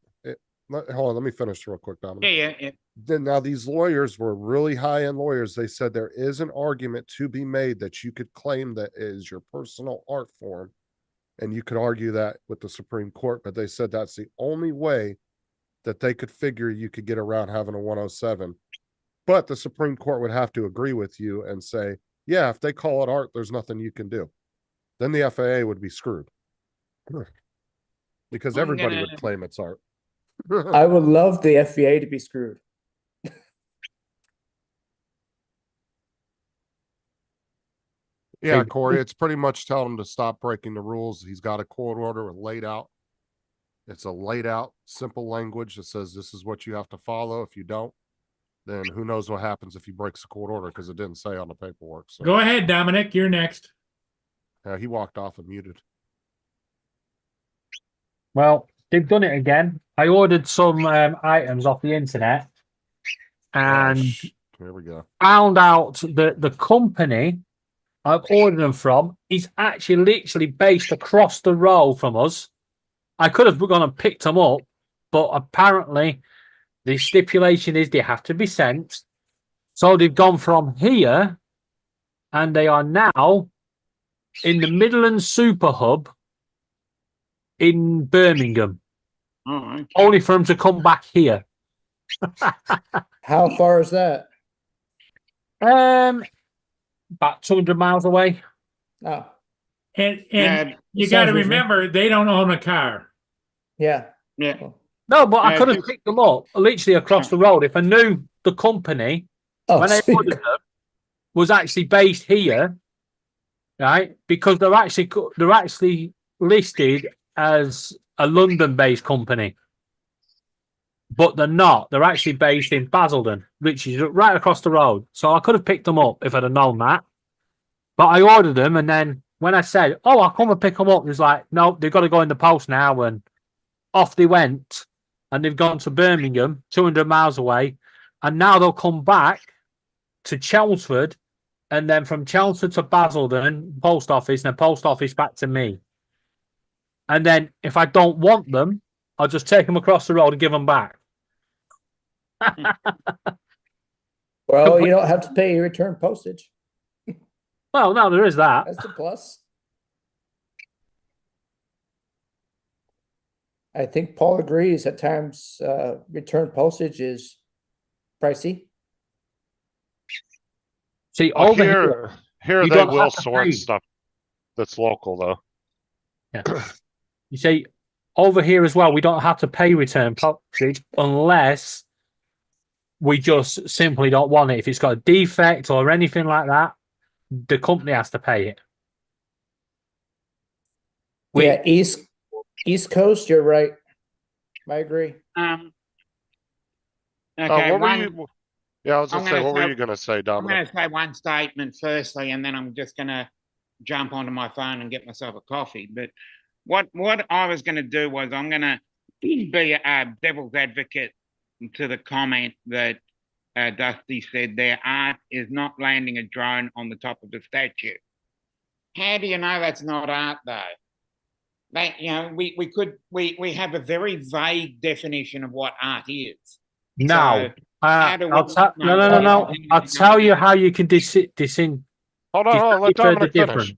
hold on, let me finish real quick, Dominic. yeah. Then now these lawyers were really high-end lawyers. They said there is an argument to be made that you could claim that is your personal art form, and you could argue that with the Supreme Court, but they said that's the only way that they could figure you could get around having a 107. But the Supreme Court would have to agree with you and say, yeah, if they call it art, there's nothing you can do. Then the FAA would be screwed. Because I'm everybody gonna- would claim it's art. I would love the FBA to be screwed. Yeah, Hey, Corey, it's pretty much telling him to stop breaking the rules. He's got a court order laid out. It's a laid out, simple language that says this is what you have to follow. If you don't, then who knows what happens if he breaks the court order, because it didn't say on the paperwork. So Go ahead, Dominic, you're next. he walked off and muted. Well, they've done it again. I ordered some items off the internet and Here we go. found out that the company I've ordered them from is actually literally based across the road from us. I could have gone and picked them up, but apparently the stipulation is they have to be sent. So they've gone from here and they are now in the Midlands Super Hub in Birmingham, Oh, only for them to come back here. How far is that? About 200 miles away. Oh, And Yeah, you sounds got to reasonable. remember, they don't own a car. yeah. yeah. No, but I Yeah, could have just- picked them up literally across the road if I knew the company Oh, when I sweet. ordered them was actually based here, right? Because they're actually listed as a London-based company, but they're not. They're actually based in Basildon, which is right across the road. So I could have picked them up if I'd have known that. But I ordered them, and then when I said, "Oh, I'll come and pick them up," it was like, "No, they've got to go in the post now." And off they went, and they've gone to Birmingham, 200 miles away, and now they'll come back to Chelmsford, and then from Chelmsford to Basildon, post office, and then post office back to me. And then if I don't want them, I'll just take them across the road and give them back. Well, you don't have to pay return postage. Well, no, there is that. That's the plus. I think Paul agrees at times return postage is pricey. See, Well, over here, here you they don't will have to sort pay. stuff that's local, though. yeah. You see, over here as well, we don't have to pay return postage unless we just simply don't want it. If it's got a defect or anything like that, the company has to pay it. Yeah, East Coast, you're right. I agree. Okay, what were one- you? Yeah, I was I'm gonna say, gonna what were say- you gonna say, I'm Dominic? going to say one statement firstly, and then I'm just going to jump onto my phone and get myself a coffee. But what I was going to do was I'm going to be a devil's advocate to the comment that Dusty said their art is not landing a drone on the top of the statue. How do you know that's not art though? That, you know, we have a very vague definition of what art is. Now, So, how do we know no. that- I'll tell you how you can Hold on, let decipher the Dominic finish. difference.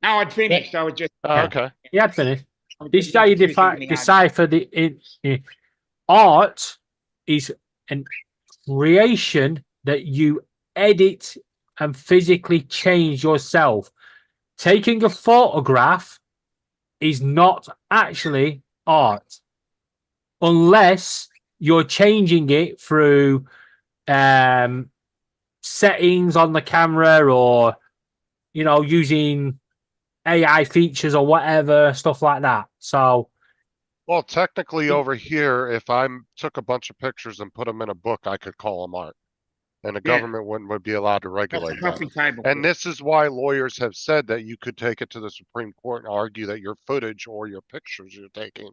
No, I'd finished. I was just. Oh, okay. He had finished. I was This is just how you finishing the decipher the art is an creation that you edit and physically change yourself. Taking a photograph is not actually art unless you're changing it through settings on the camera, or using AI features or whatever, stuff like that. So, Well, technically over here, if I took a bunch of pictures and put them in a book, I could call them art. And the Yeah. government would be allowed to That's regulate a coffee that. table. And this is why lawyers have said that you could take it to the Supreme Court and argue that your footage or your pictures you're taking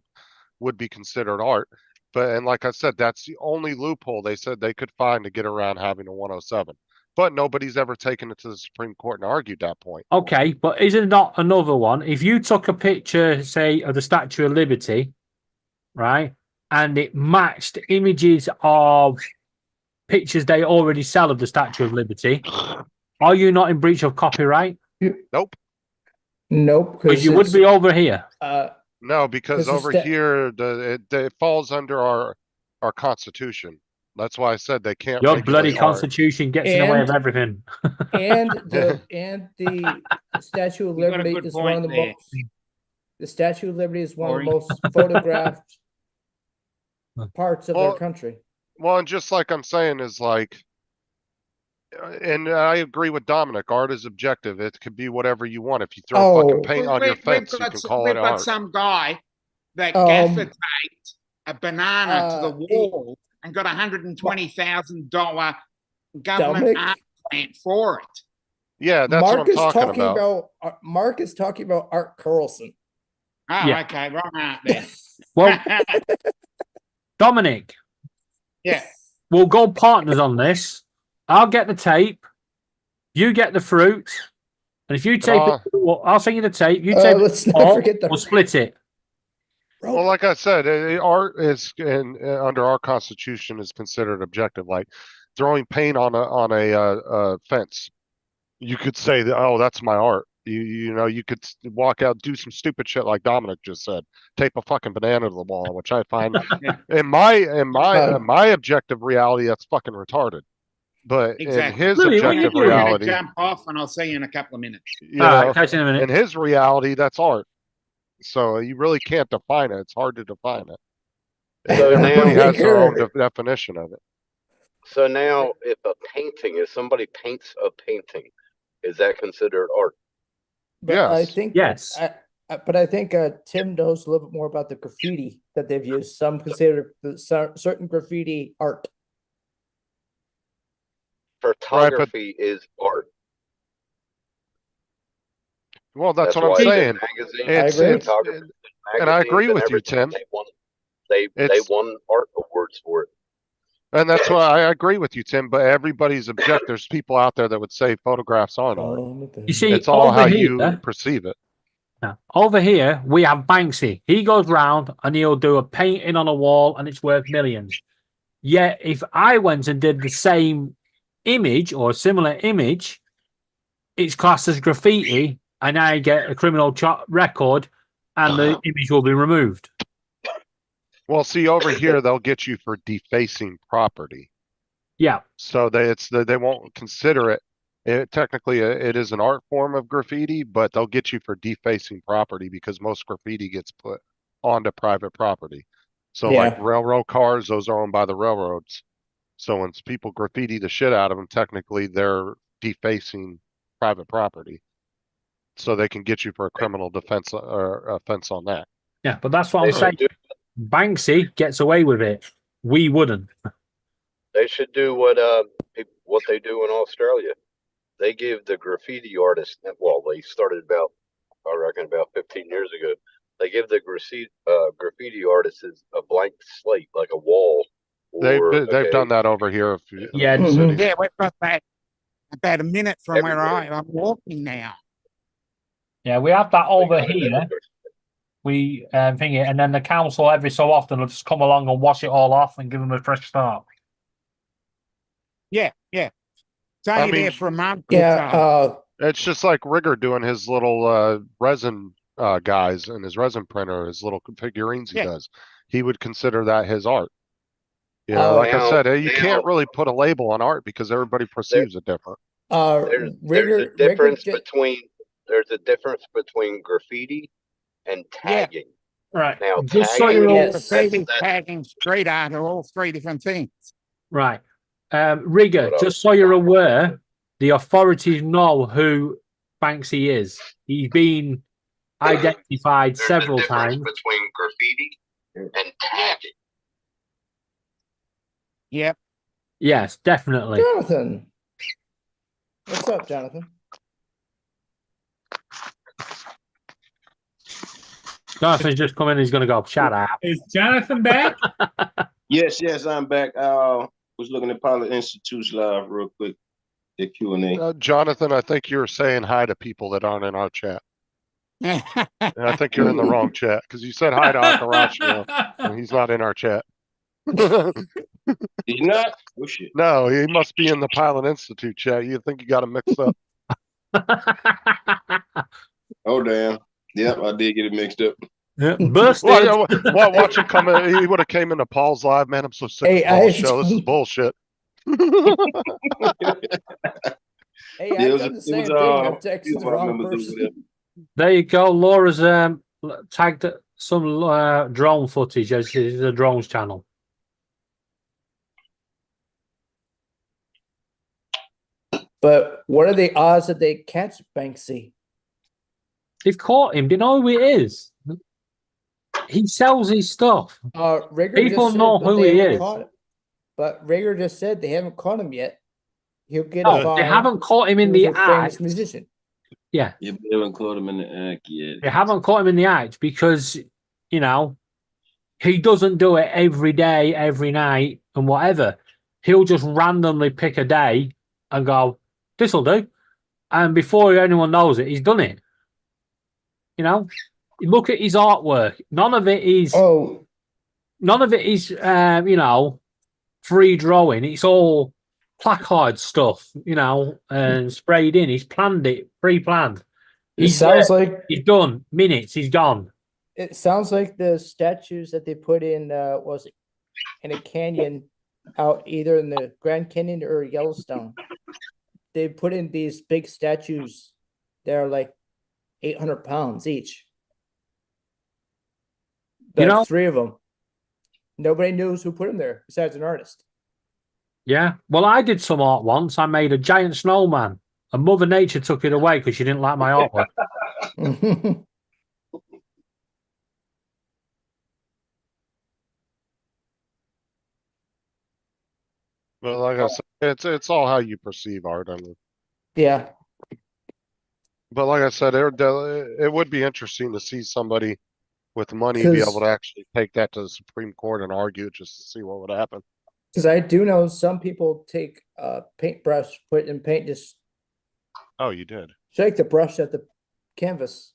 would be considered art. And like I said, that's the only loophole they said they could find to get around having a 107. But nobody's ever taken it to the Supreme Court and argued that point. okay, but is it not another one? If you took a picture, say, of the Statue of Liberty, right, and it matched images of pictures they already sell of the Statue of Liberty, are you not in breach of copyright? Nope. Nope. Because you would be over here. No, because 'Cause over it's here, it falls under our Constitution. That's why I said they can't. Your regulate bloody art. Constitution gets in the way of And- everything. And the Statue of You got a Liberty good is one of point the there. most. The Statue of Liberty is one of the Corey. most photographed parts of Well, our country. Well, and just like I'm saying is like, and I agree with Dominic, art is objective. It could be whatever you want. If you throw fucking paint on your fence, you can call it art. Some guy that Um, gaffer taped a banana to the uh, wall and got $120,000 government Dominic? art grant for it. Yeah, that's Mark what I'm is talking about. Mark is talking about Art Carlson. Oh, Yeah. okay, wrong art then. Well, Dominic, Yeah. we'll go partners on this. I'll get the tape. You get the fruit. And if you take it, well, I'll send you the tape. You take let's it, not all, forget the- we'll split it. Well, like I said, art is under our Constitution is considered objective. Like throwing paint on a fence, you could say that, oh, that's my art. You could walk out, do some stupid shit like Dominic just said, tape a fucking banana to the wall, which I find in my objective reality that's fucking retarded. But Exactly. in his Louis, what are you objective doing? reality, Jump off, and I'll see you in a couple of minutes. you All right, know, catch you in a minute. in his reality, that's art. So you really can't define it. It's hard to define it. So Everybody now, has their own definition of it. so now, if somebody paints a painting, is that considered art? But I Yes. think Yes. but I think Tim knows a little bit more about the graffiti that they've used. Some consider certain graffiti art. Photography is art. Well, that's what why I'm in saying. magazines, It's, agree. photographers in and I agree magazines with you, everything, Tim. They It's- won art awards for it. And that's why I agree with you, Tim. But everybody's objective. There's people out there that would say photographs aren't art. You see, It's all over how here, you perceive it. over here, we have Banksy. He goes round and he'll do a painting on a wall and it's worth millions. Yet, if I went and did the same image or a similar image, it's classed as graffiti and I get a criminal record and the image will be removed. Well, see, over here they'll get you for defacing property. Yeah. So they won't consider it. Technically, it is an art form of graffiti, but they'll get you for defacing property because most graffiti gets put onto private property. So, like Yeah. railroad cars, those are owned by the railroads. So when people graffiti the shit out of them, technically they're defacing private property. So they can get you for a criminal defense or offense on that. Yeah, but that's what They I'm should saying. Banksy gets away with it. We wouldn't. They should do what they do in Australia. They give the graffiti artists. Well, they started about, I reckon, about 15 years ago. They give the graffiti artists a blank slate, like a wall They've done that over here. Yeah. in the city. Yeah, we've got that about a minute from where I'm walking now. Yeah, we have that over here. We think it, and then the council every so often will just come along and wash it all off and give them a fresh start. Yeah, yeah. It's only there for a month. Yeah, It's just like Rigger doing his little resin guys and his resin printer, his little figurines he does. He would consider that his art. You know, like I said, you can't really put a label on art because everybody perceives it different. There's a difference between graffiti and tagging. Right. Now, Just so tagging, you're all, Graffiti, tagging, street art are all three different things. right. Rigger, just so you're aware, the authorities know who Banksy is. He's been identified several times. Between graffiti and tagging. Yep. Yes, definitely. Jonathan. What's up, Jonathan? Jonathan's just come in. He's going to go, shut up. Is Jonathan back? Yes, I'm back. Was looking at Pilot Institute's live real quick. The Q&A. Jonathan, I think you're saying hi to people that aren't in our chat. And I think you're in the wrong chat because you said hi to Akarashio and he's not in our chat. He's not? Oh, shit. No, he must be in the Pilot Institute chat. You think you got him mixed up. Oh, damn. Yep, I did get it mixed up. Busted. Watch him come in. He would have came into Paul's live. Man, I'm so sick of Paul's show. This is bullshit. Hey, I've done the same thing. I've texted the wrong person. There you go. Laura's tagged some drone footage as the drones channel. But what are the odds that they catch Banksy? They've caught him. Do you know who it is? He sells his stuff. Rigger People just said know that who they he haven't is. caught him. But Rigger just said they haven't caught him yet. He'll get No, a fine. they haven't caught him in He the was a famous act. musician. Yeah. You haven't caught him in the act yet. They haven't caught him in the act because, you know, he doesn't do it every day, every night, and whatever. He'll just randomly pick a day and go, this'll do. And before anyone knows it, he's done it. You know, look at his artwork. None of it is, you know, free drawing. It's all placard stuff, you know, and sprayed in. He's planned it, pre-planned. It sounds like he's done. Minutes, he's gone. it sounds like the statues that they put in was it in a canyon out either in the Grand Canyon or Yellowstone. They put in these big statues. They're like 800 pounds each. You Like know- 3 of them. Nobody knows who put them there besides an artist. Yeah. Well, I did some art once. I made a giant snowman, and Mother Nature took it away because she didn't like my artwork. But like I said, it's all how you perceive art. I mean, Yeah. but like I said, it would be interesting to see somebody with money be 'Cause- able to actually take that to the Supreme Court and argue it just to see what would happen. Because I do know some people take a paintbrush, put it in paint, just Oh, you did. shake the brush at the canvas.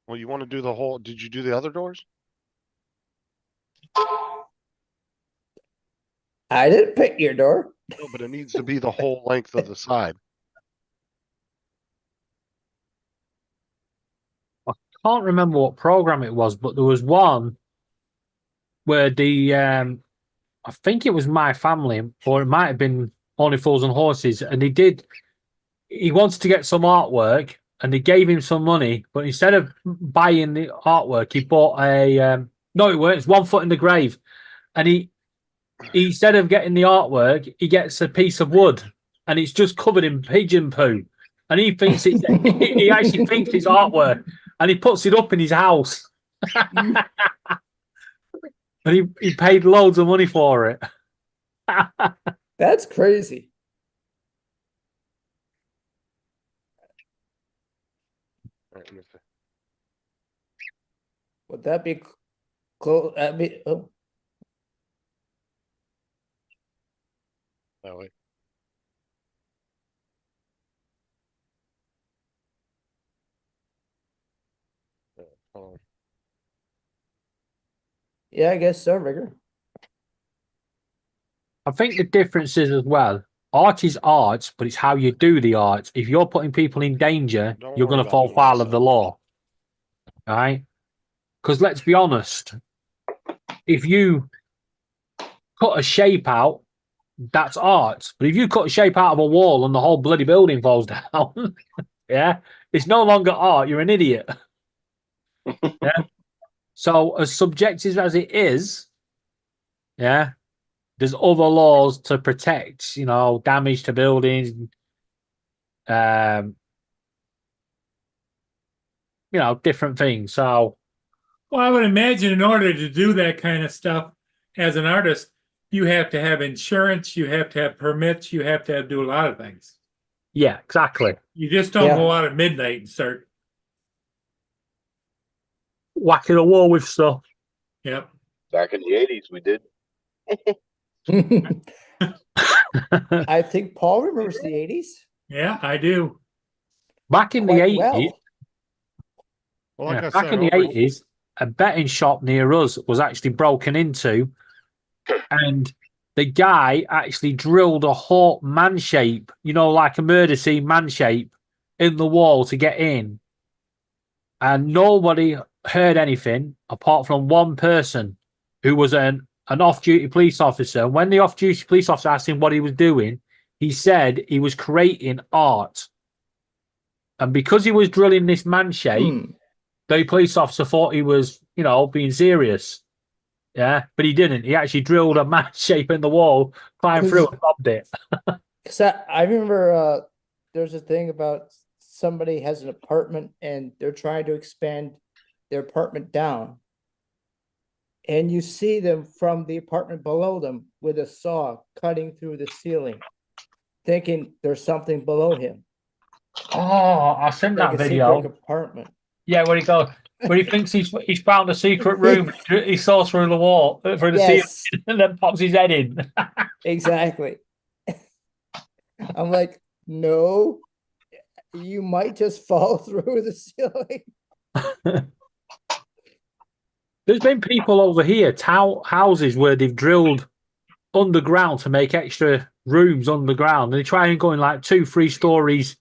Well, you want to do the whole? Did you do the other doors? I didn't paint your door. No, but it needs to be the whole length of the side. Can't remember what program it was, but there was one where the I think it was My Family, or it might have been Only Fools and Horses, and he wanted to get some artwork, and they gave him some money, but instead of buying the artwork, he bought a no, it weren't. It's 1 foot in the grave, and he instead of getting the artwork, he gets a piece of wood, and it's just covered in pigeon poo, and he thinks it's he actually thinks it's artwork. And he puts it up in his house. And he paid loads of money for it. That's crazy. Would that be close? Oh, wait. Yeah, hold on. Yeah, I guess so, Rigger. I think the difference is as well. Art is art, but it's how you do the art. If you're putting people in danger, Don't you're worry going to about fall doing foul this of the stuff. law. All right? Because let's be honest, if you cut a shape out, that's art. But if you cut a shape out of a wall and the whole bloody building falls down, yeah, it's no longer art. You're an idiot. Yeah. So as subjective as it is, yeah, there's other laws to protect, damage to buildings, different things. So, Well, I would imagine in order to do that kind of stuff as an artist, you have to have insurance, you have to have permits, you have to do a lot of things. yeah, exactly. You just don't Yeah. go out at midnight and start. Whacking a wall with stuff. Yep. Back in the 80s, we did. I think Paul remembers the 80s Yeah, I do. Back in the quite 80s, well. Well, like I back said, in the over- 80s, a betting shop near us was actually broken into, and the guy actually drilled a hawk man shape, like a murder scene man shape, in the wall to get in. And nobody heard anything apart from one person who was an off-duty police officer. When the off-duty police officer asked him what he was doing, he said he was creating art. And because he was drilling this man shape, the police officer thought he was, being serious. Yeah, but he didn't. He actually drilled a man shape in the wall, climbed through and robbed it. Because I remember there's a thing about somebody has an apartment and they're trying to expand their apartment down. And you see them from the apartment below them with a saw cutting through the ceiling, thinking there's something below him. Oh, I've seen Like that a video. secret apartment. Yeah, where he thinks he's found a secret room. He saw through the wall, through the ceiling, Yes, and then pops his head in. exactly. I'm like, no, you might just fall through the ceiling. There's been people over here, houses where they've drilled underground to make extra rooms underground. And they try and go in like 2-3 stories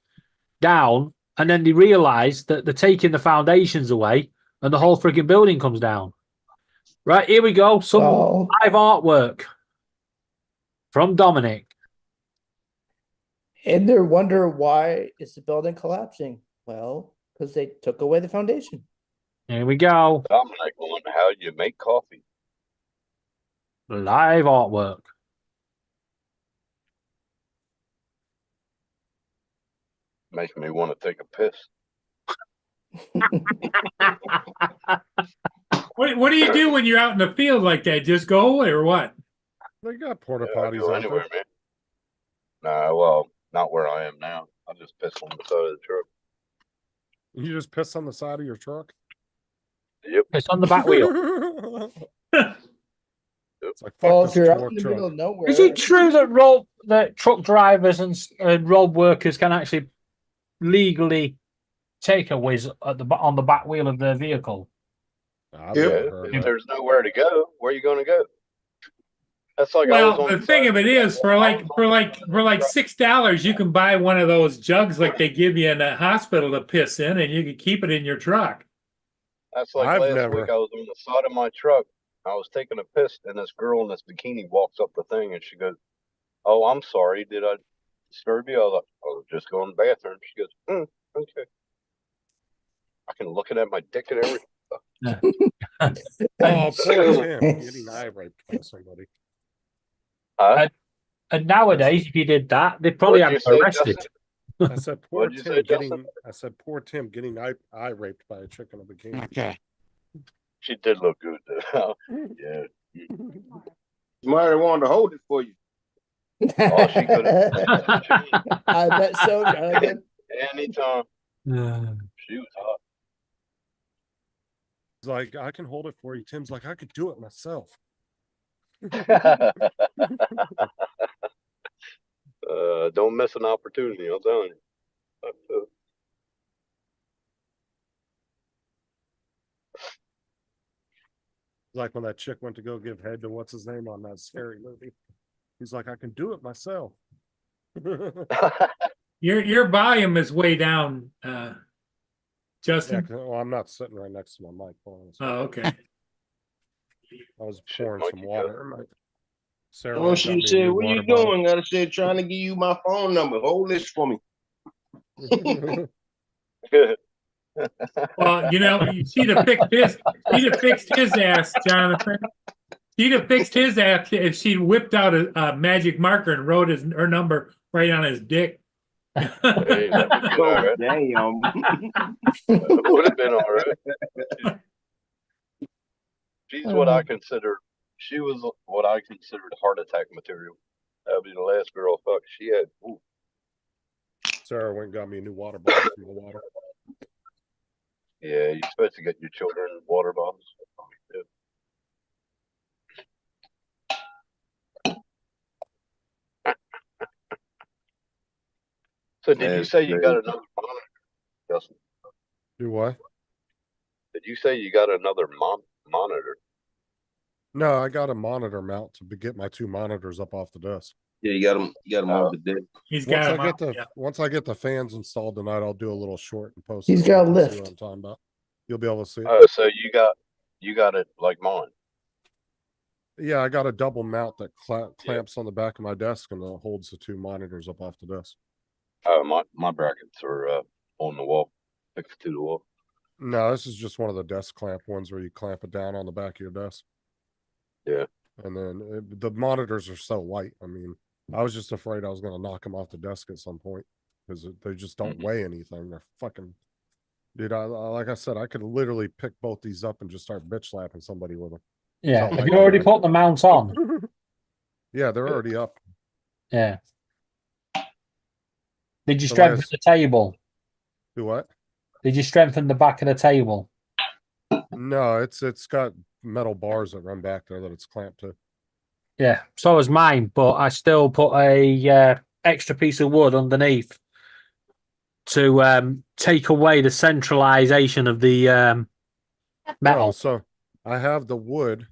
down, and then they realise that they're taking the foundations away, and the whole freaking building comes down. Right, here we go. Some live artwork from Dominic. And they wonder why is the building collapsing? Well, because they took away the foundation. Here we go. I'm like, wonder how you make coffee. Live artwork. Making me want to take a piss. What do you do when you're out in the field like that? Just go or what? They got porta Yeah, I'd potties go out anywhere, there. man. Nah, well, not where I am now. I just piss on the side of the truck. You just piss on the side of your truck? Yep. It's on the back wheel. It's like, fuck Well, this if you're out truck in the truck. middle of nowhere, Is it true that truck drivers and road workers can actually legally take a whiz on the back wheel of their vehicle? I've Yeah, never heard if that. there's nowhere to go, where are you going to go? That's like I was Well, on the thing side of it the is, for road. like $6, you can buy one of those jugs like they give you in the hospital to piss in, and you can keep it in your truck. That's like I've last never- week. I was on the side of my truck. I was taking a piss, and this girl in this bikini walks up the thing, and she goes, "Oh, I'm sorry. Did I disturb you?" I was like, "I was just going to the bathroom." She goes, "Okay." I can look at my dick and everything. Oh, poor Tim getting eye raped by somebody. And nowadays, if you did that, they'd probably have What'd you you say, arrested. Justin? I said poor What'd you Tim say, getting. Justin? I said poor Tim getting eye raped by a chick in a bikini. Okay. She did look good, though. Yeah. Mary wanted to hold it for you. Oh, she could have. I bet so, Jonathan. Anytime. She was hot. He's like, I can hold it for you. Tim's like, I could do it myself. Don't miss an opportunity, I'm telling you. Like when that chick went to go give head to what's his name on that scary movie. He's like, I can do it myself. Your volume is way down, Yeah, Justin. well, I'm not sitting right next to my mic. Hold on a second. Oh, okay. I was pouring some water. Sarah Oh, went and she got me a said, new "What water you bottle. doing?" I said, "Trying to give you my phone number. Hold this for me." Well, she'd have fixed his ass, Jonathan. She'd have fixed his ass if she'd whipped out a magic marker and wrote her number right on his dick. Hey, that'd be good, all right. Damn. That would have been all right. She was what I considered heart attack material. That'd be the last girl fuck she had. Ooh. Sarah went and got me a new water bottle from the water. Yeah, you're supposed to get your children water bottles. So did you say you got another monitor, Justin? Do what? Did you say you got another monitor? No, I got a monitor mount to get my two monitors up off the desk. Yeah, you got him off the deck. Once I get the fans installed tonight, I'll do a little short and post. He's it so got you a can see lift. what I'm talking about. You'll be able to see it. Oh, so you got it like mine. Yeah, I got a double mount that clamps on the back of my desk and holds the two monitors up off the desk. Oh, my brackets are on the wall, fixed to the wall. No, this is just one of the desk clamp ones where you clamp it down on the back of your desk. Yeah. And then the monitors are so light. I mean, I was just afraid I was going to knock them off the desk at some point because they just don't weigh anything. They're fucking, dude. Like I said, I could literally pick both these up and just start bitch slapping somebody with them. Yeah. Have you already put the mounts on? Yeah, they're already up. Yeah. Did you So like strengthen the table? Do what? Did you strengthen the back of the table? No, it's got metal bars that run back there that it's clamped to. Yeah, so was mine, but I still put a extra piece of wood underneath to take away the centralization of the metal. No, so I have the wood,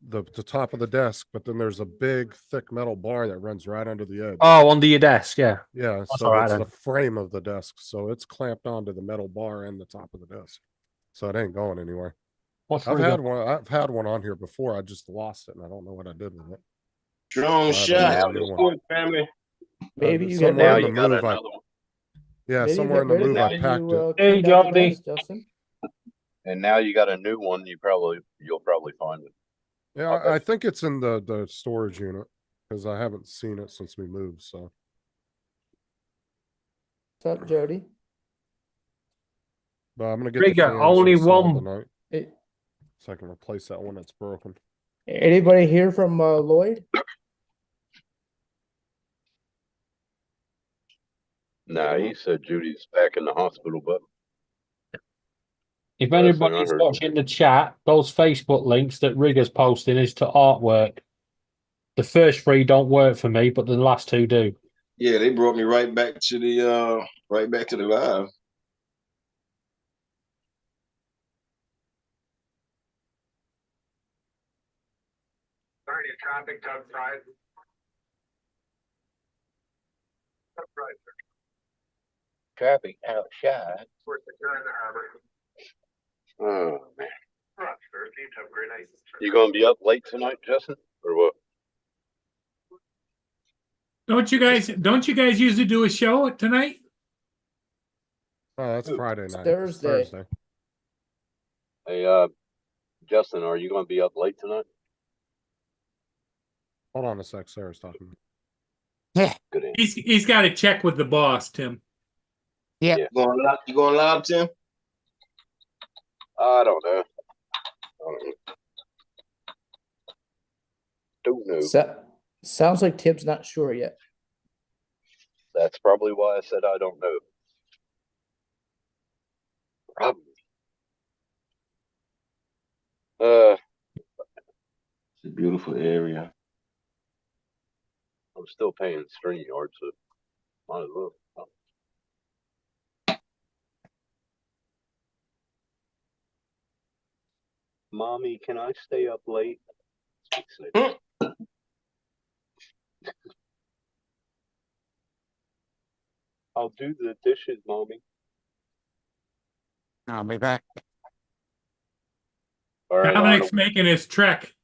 the top of the desk, but then there's a big, thick metal bar that runs right under the edge. Oh, under your desk, yeah. Yeah, That's so all right it's then. the frame of the desk, so it's clamped onto the metal bar and the top of the desk, so it ain't going anywhere. I've had one on here before. I just lost it, and I don't know what I did with it. Strong So I shot. have to get a new one. Family. Maybe you somewhere get in the move. Yeah, Maybe you somewhere in get the rid of move, that I when packed you, it. clean out the desk, Justin. And now you got a new one. You'll probably find it. Yeah, I think it's in the storage unit because I haven't seen it since we moved. So What's up, Jody? but I'm gonna get Rigger, the fans only installed one- tonight, It- so I can replace that one that's broken. Anybody hear from Lloyd? Nah, he said Judy's back in the hospital, but If That's what I anybody's heard. watching the chat, those Facebook links that Rigger's posting is to artwork. The first three don't work for me, but the last two do. Yeah, they brought me right back to the live. Sorry, traffic outside. traffic outside. We're securing the harbor. Oh man, Roger, seem to have a great night. you gonna be up late tonight, Justin, or what? Don't you guys usually do a show tonight? Oh, that's Friday night. It's Thursday. Hey, Justin, are you gonna be up late tonight? Hold on a sec, Sarah's talking. Yeah. Good answer. He's got to check with the boss, Tim. Yeah. You going live, Tim? I don't know. Don't know. Sounds like Tim's not sure yet. That's probably why I said I don't know. Probably. It's a beautiful area. I'm still paying StreamYard, so might as well. Mommy, can I stay up late? I'll do the dishes, Mommy. I'll be back. All right, Dominic's Arnold. making his trek.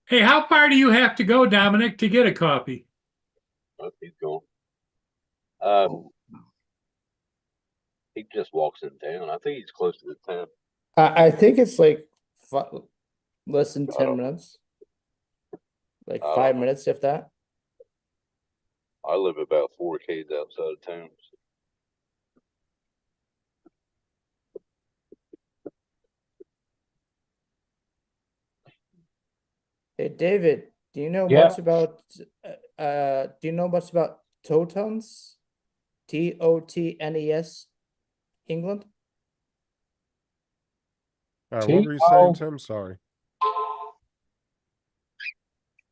Hey, how far do you have to go, Dominic, to get a coffee? Oh, he's gone. He just walks in town. I think he's close to the town. I think it's like less than 10 minutes. Like 5 minutes, if that. I live about 4 k's outside of town. Hey, David, do you know Yeah. much about Totons? Totnes, England? What were you saying, Tim? Sorry.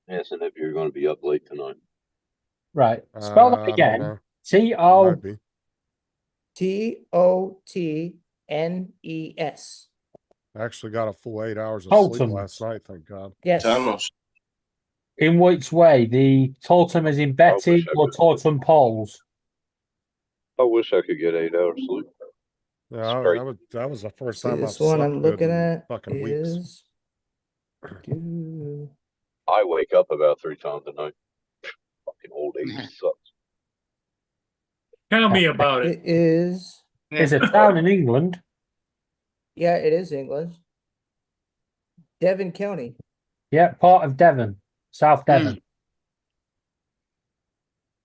Asking if you're going to be up late tonight. Right. Spell that I don't again. know. T-O. Might be. Totnes. I actually got a full 8 hours of sleep Totems. last night, thank God. Yes. In which way? The totem is in betting I or could. totem poles? I wish I could get 8 hours sleep. Yeah, Great. that was the first See, time I've this one slept I'm good looking in at fucking weeks. is. I wake up about 3 times a night. Fucking old age sucks. Tell me about it. It is. It's a town in England. Yeah, it is England. Devon County. Yeah, part of Devon. South Devon.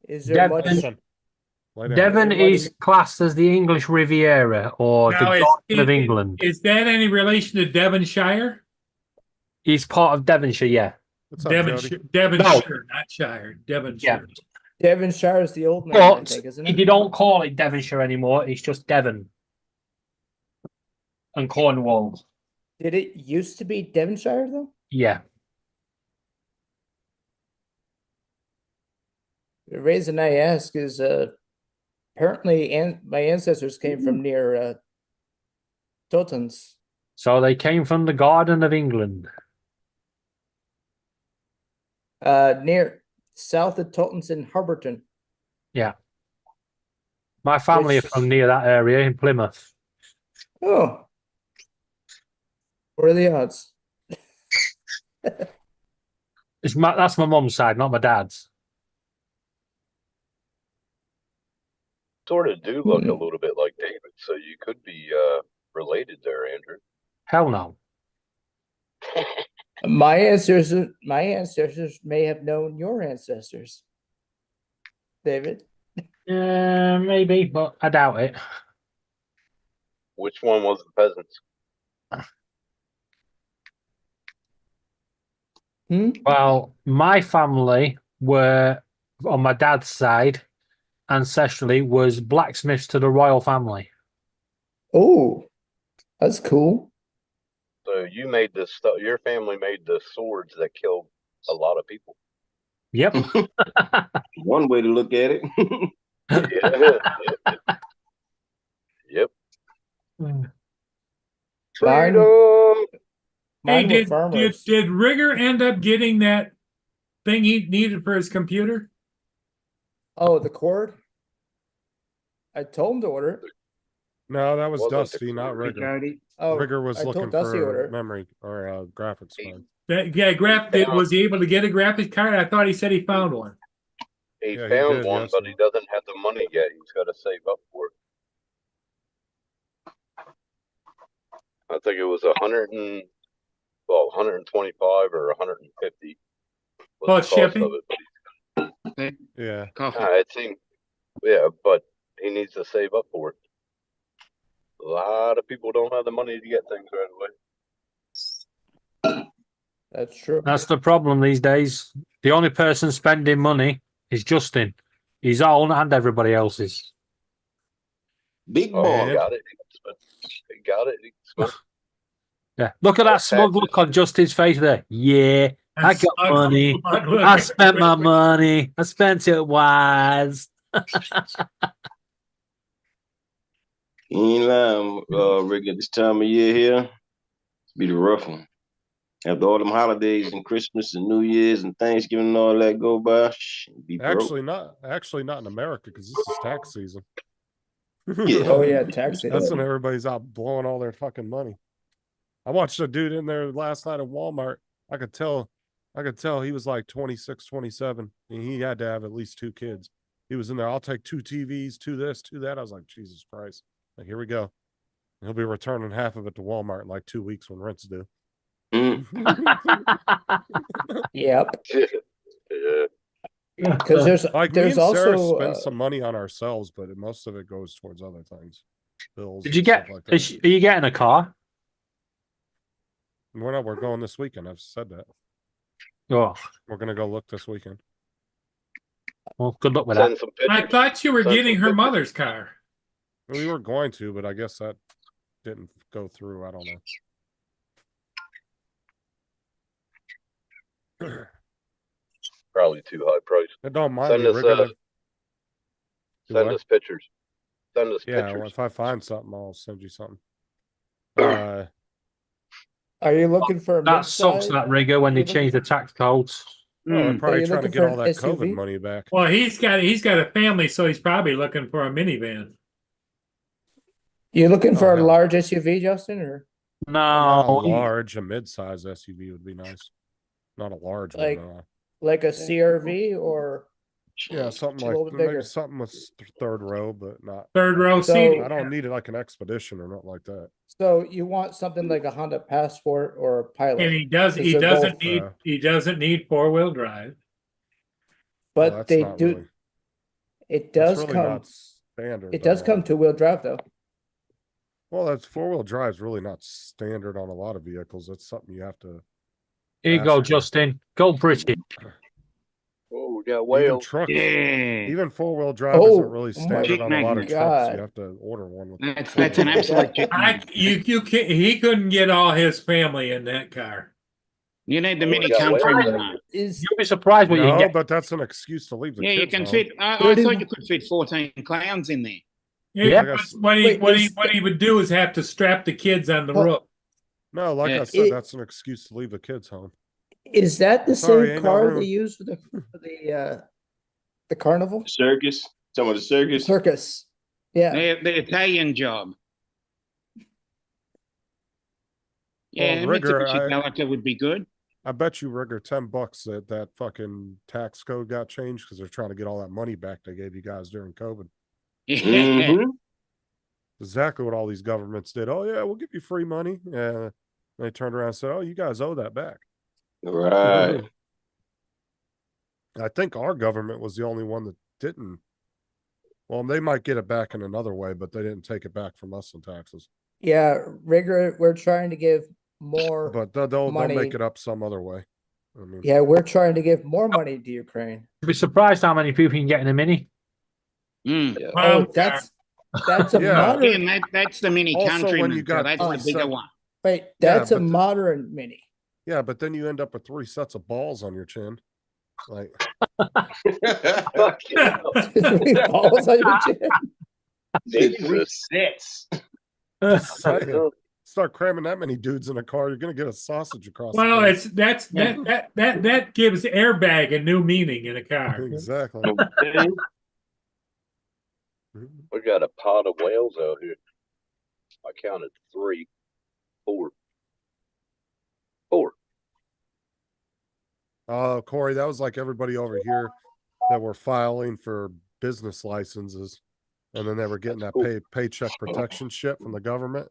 Is there much? Devon, Lay down. Devon Is there is classed as the English Riviera or Now, the Garden of England. Is that any relation to Devonshire? It's part of Devonshire, yeah. What's up, Jody? Devonshire, not Shire. Devonshire. Devonshire is the old name, I But think, isn't they it? don't call it Devonshire anymore. It's just Devon and Cornwall. Did it used to be Devonshire though? Yeah. The reason I ask is apparently my ancestors came from near Totons. So they came from the Garden of England. Near south of Totons in Harberton. Yeah. My family are from near that area in Plymouth. Oh. What are the odds? That's my mum's side, not my dad's. Sort of do look a little bit like David, so you could be related there, Andrew. Hell no. My ancestors may have known your ancestors. David. Maybe, but I doubt it. Which one was the peasants? Well, my family were, on my dad's side, ancestrally, was blacksmiths to the royal family. Oh, that's cool. So you made this stuff. Your family made the swords that killed a lot of people. Yep. One way to look at it. Yep. Freedom. Hey, Mine were farmers. did Rigger end up getting that thing he needed for his computer? Oh, the cord? I told him to order it. No, that was Wasn't Dusty, not Rigger. Jody. Oh, Rigger was I told looking Dusty for order. memory or graphics card. Was he able to get a graphics card? I thought he said he found one. He Yeah, he found did, one, yes. but he doesn't have the money yet. He's got to save up for it. I think it was 125 or 150. was Oh, the it's cost shipping? of it. Yeah. Coffee. It seemed, yeah, but he needs to save up for it. A lot of people don't have the money to get things right away. That's true. That's the problem these days. The only person spending money is Justin. His own and everybody else's. Big Oh, boy. he got it. He got it. He spent it. Yeah. Look at that smug look on Justin's face there. Yeah, I got money. I spent my money. I spent it wise. You ain't lying, Rick, at this time of year here, it's be the rough one. After all them holidays and Christmas and New Year's and Thanksgiving and all that go by, be broke. Actually not in America because this is tax season. Yeah. Oh yeah, tax That's season. when everybody's out blowing all their fucking money. I watched a dude in there last night at Walmart. I could tell he was like 26, 27, and he had to have at least 2 kids. He was in there, I'll take 2 TVs, 2 this, 2 that. I was like, Jesus Christ. Like, here we go. He'll be returning half of it to Walmart in like 2 weeks when rent's due. Yep. Yeah. Because there's Like me there's and Sarah also spend some money on ourselves, but most of it goes towards other things. Bills. Did you and get? stuff like that. Are you getting a car? We're going this weekend. I've said that. Oh, We're gonna go look this weekend. well, good luck with Send that. some I pictures. thought you were Send getting some her pictures. mother's car. We were going to, but I guess that didn't go through. I don't know. Probably too high price. It don't mind Send me. us, Rick, send us pictures. Send us yeah, pictures. if I find something, I'll send you something. Are you looking for a That sucks, mid-size? that rigger, when they You're looking- change the tax codes. Well, they're Are probably you trying to looking get for all an that COVID SUV? money back. Well, he's got a family, so he's probably looking for a minivan. You looking for Oh, a hell. large SUV, Justin, or Not No, large, a mid-size SUV would be nice. Not a large Like- one. like a CRV, or Yeah, something a like little bit maybe bigger? something with third row, but not Third row So- seating. I don't need it like an Expedition or nothing like that. So you want something like a Honda Passport or a Pilot? And he 'Cause they're both, doesn't need 4-wheel drive. but that's they not do. really- It That's does really come. not standard. It does though. come 2-wheel drive though. Well, that's 4-wheel drive is really not standard on a lot of vehicles. That's something you have to. here you go, ask for. Justin. Go British. Oh, we got Even whales. trucks, Yeah. even 4-wheel drive Oh, isn't really oh my standard on a lot of trucks. God. You have to order one. With That's an absolute chicken. He couldn't get all his family in that car. You need the Oh, mini we got countryman, whales. though. Is You'll be surprised what you can No, get. but that's an excuse to leave the Yeah, you kids can home. fit. I Thirty- thought you could fit 14 clowns in there. Yeah. What Wait, he would do is have to strap the kids on the Well- roof. No, like Yeah. I said, It- that's an excuse to leave the kids home. is that the Sorry, same ain't no car room. they use for the carnival Circus. Some of the circus. circus? Yeah. The Italian job. Yeah, Well, Rigger, Mitsubishi Galacta would be good. I bet you, Rigger, $10 that fucking tax code got changed because they're trying to get all that money back they gave you guys during COVID. Yeah. Mhm. Exactly what all these governments did. Oh yeah, we'll give you free money. Yeah, they turned around and said, "Oh, you guys owe that back." Right. I think our government was the only one that didn't. Well, they might get it back in another way, but they didn't take it back from us in taxes. Yeah, rigor. We're trying to give more. But they'll money. make it up some other way. I mean, Yeah, we're trying to give more money to Ukraine. You'll be surprised how many people you can get in a mini. Mm. Yeah. Oh, that's a Yeah. modern. Again, that's the mini Also, when countryman. you So got that's three the bigger sets- one. Wait, that's a but the- modern mini. yeah, but then you end up with 3 sets of balls on your chin. Like, Fuck yeah. Balls on your chin. Jesus. Sets. start cramming that many dudes in a car, you're gonna get a sausage across. the Well, face. that gives airbag a new meaning in a car. Exactly. We got a pod of whales out here. I counted 3, 4. Corey, that was like everybody over here that were filing for business licenses, and then they were getting That's that cool. paycheck protection shit from the government.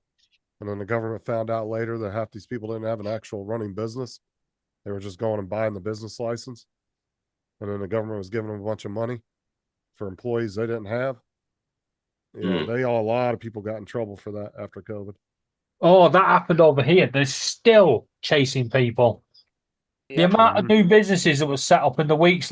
And then the government found out later that half these people didn't have an actual running business. They were just going and buying the business license. And then the government was giving them a bunch of money for employees they didn't have. Yeah, a lot of people got in trouble for that after COVID. Oh, that happened over here. They're still chasing people. The amount of new businesses that were set up in the weeks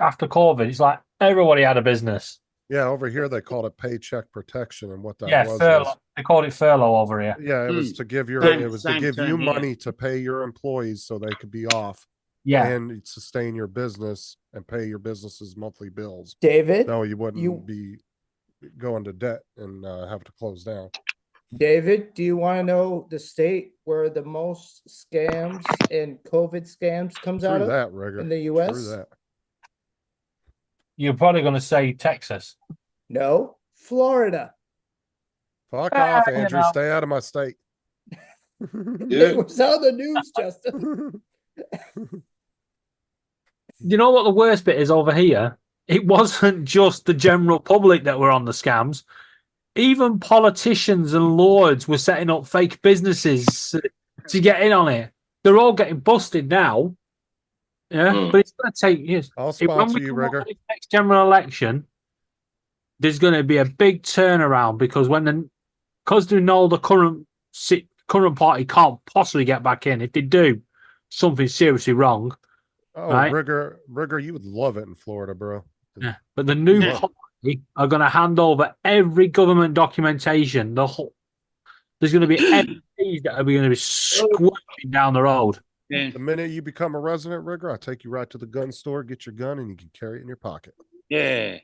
after COVID, it's like everybody had a business. Yeah, over here they called it paycheck protection, and what that Yeah, was. furlough. They called it furlough over here. Yeah, it was to give your Same- it was to same give term you here. money to pay your employees so they could be off Yeah. and sustain your business and pay your business's monthly bills. David, No, you wouldn't you- be going to debt and have to close down. David, do you want to know the state where the most scams and COVID scams comes out True of that, Rigger. in the True US? that. You're probably going to say Texas. No, Florida. Fuck off, you Andrew. know. Stay out of my state. It was on the news, Justin. You know what the worst bit is over here? It wasn't just the general public that were on the scams. Even politicians and lords were setting up fake businesses to get in on it. They're all getting busted now. Yeah, but it's going to take years. I'll When sponsor we you, come up Rigger. with this next general election, there's going to be a big turnaround because they know the current party can't possibly get back in. If they do, something's seriously wrong. Oh, Right. Rigger, you would love it in Florida, bro. Yeah. But the new Yeah. party are going to hand over every government documentation. There's going to be MPs that are going to be squirting down the road. The minute you become a resident, Rigger, I'll take you right to the gun store, get your gun, and you can carry it in your pocket. Yeah.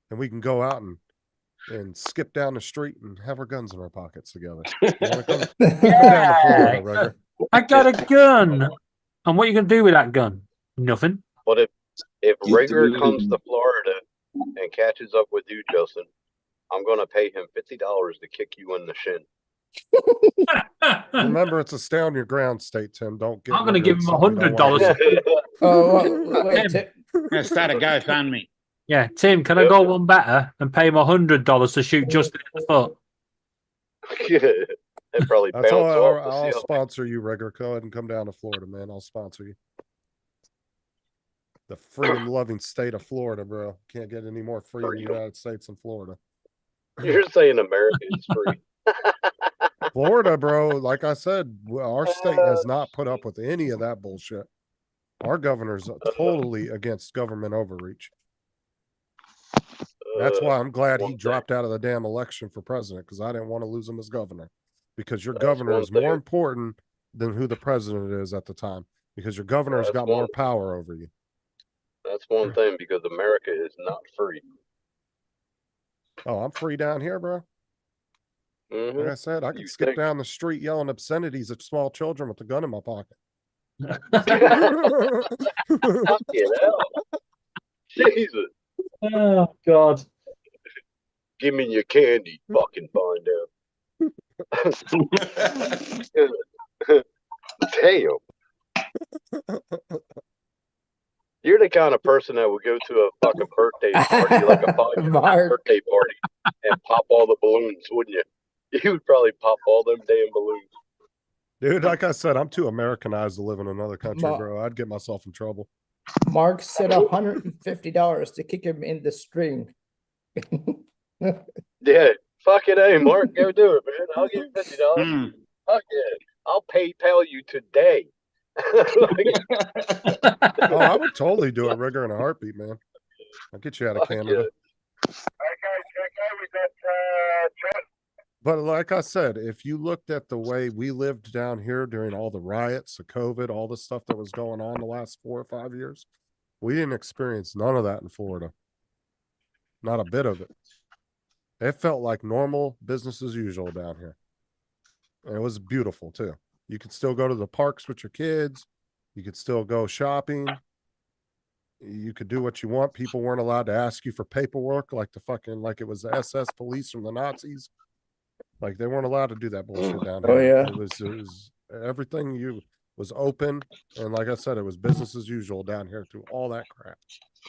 And we can go out and skip down the street and have our guns in our pockets together. You wanna come down to Florida, Rigger? I got a gun. And what are you going to do with that gun? Nothing. But if Get Rigger the comes movie. to Florida and catches up with you, Justin, I'm gonna pay him $50 to kick you in the shin. Remember, it's a stay on your ground state, Tim. Don't get. I'm going to Rigger give him something you don't wanna $100. do. Oh, wait, Tim. Gonna start a GoFundMe. Yeah, Tim, can I go one better and pay him $100 to shoot Justin in the foot? They probably That's bounce all. off the I'll ceiling. sponsor you, Rigger. Go ahead and come down to Florida, man. I'll sponsor you. The freedom-loving state of Florida, bro. Can't get any more free in the United States than Florida. You're saying America is free. Florida, bro. Like I said, our state has not put up with any of that bullshit. Our governor's totally against government overreach. That's why I'm glad he dropped out of the damn election for president, because I didn't want to lose him as governor. Because your governor one is more thing. important than who the president is at the time. Because your governor's That's got more one- power over you. That's one thing, because America is not free. Oh, I'm free down here, bro. Mhm. Like I said, I can You skip think- down the street yelling obscenities at small children with a gun in my pocket. Fucking hell. Jesus. Oh, God. Give me your candy, fucking find out. Damn. You're the kind of person that would go to a fucking birthday party, like a 5-year-old Mark. birthday party, and pop all the balloons, wouldn't you? You would probably pop all them damn balloons. Dude, like I said, I'm too Americanized to live in another country, Ma- bro. I'd get myself in trouble. Mark said $150 to kick him in the string. Yeah, fuck it, hey, Mark, go do it, man. I'll give you $50. Mm. Fuck yeah, I'll PayPal you today. Oh, I would totally do it, Rigger, in a heartbeat, man. I'll get you out of Fuck Canada. But like I said, if you looked at the way we lived down here during all the riots, the COVID, all the stuff that was going on the last 4 or 5 years, we didn't experience none of that in Florida. Not a bit of it. It felt like normal business as usual down here. And it was beautiful too. You could still go to the parks with your kids. You could still go shopping. You could do what you want. People weren't allowed to ask you for paperwork like it was the SS police from the Nazis. Like they weren't allowed to do that bullshit down here. Oh, yeah. It was everything was open, and like I said, it was business as usual down here through all that crap.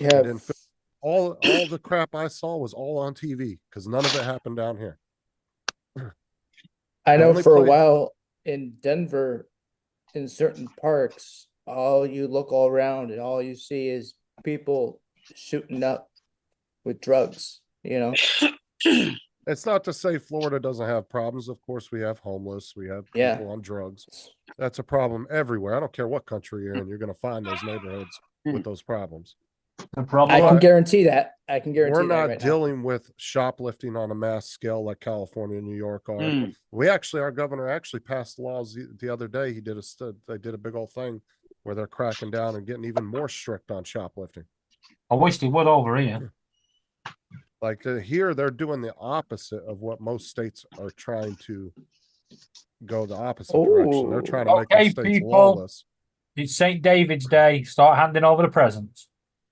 Yeah. It didn't fit. All the crap I saw was all on TV because none of it happened down here. I know only for a place- while in Denver, in certain parks, you look all around and all you see is people shooting up with drugs, you know? It's not to say Florida doesn't have problems. Of course, we have homeless. We have people Yeah. on drugs. That's a problem everywhere. I don't care what country you're in. You're going to find those neighborhoods with those problems. The problem. I can But guarantee that. I can guarantee we're that not right now. dealing with shoplifting on a mass scale like California and New York are. Mm. We actually, our governor actually passed laws the other day. They did a big old thing where they're cracking down and getting even more strict on shoplifting. I wish they would over here. Like here, they're doing the opposite of what most states are trying to go the opposite direction. They're trying to make Okay, the states people. lawless. It's St. David's Day. Start handing over the presents.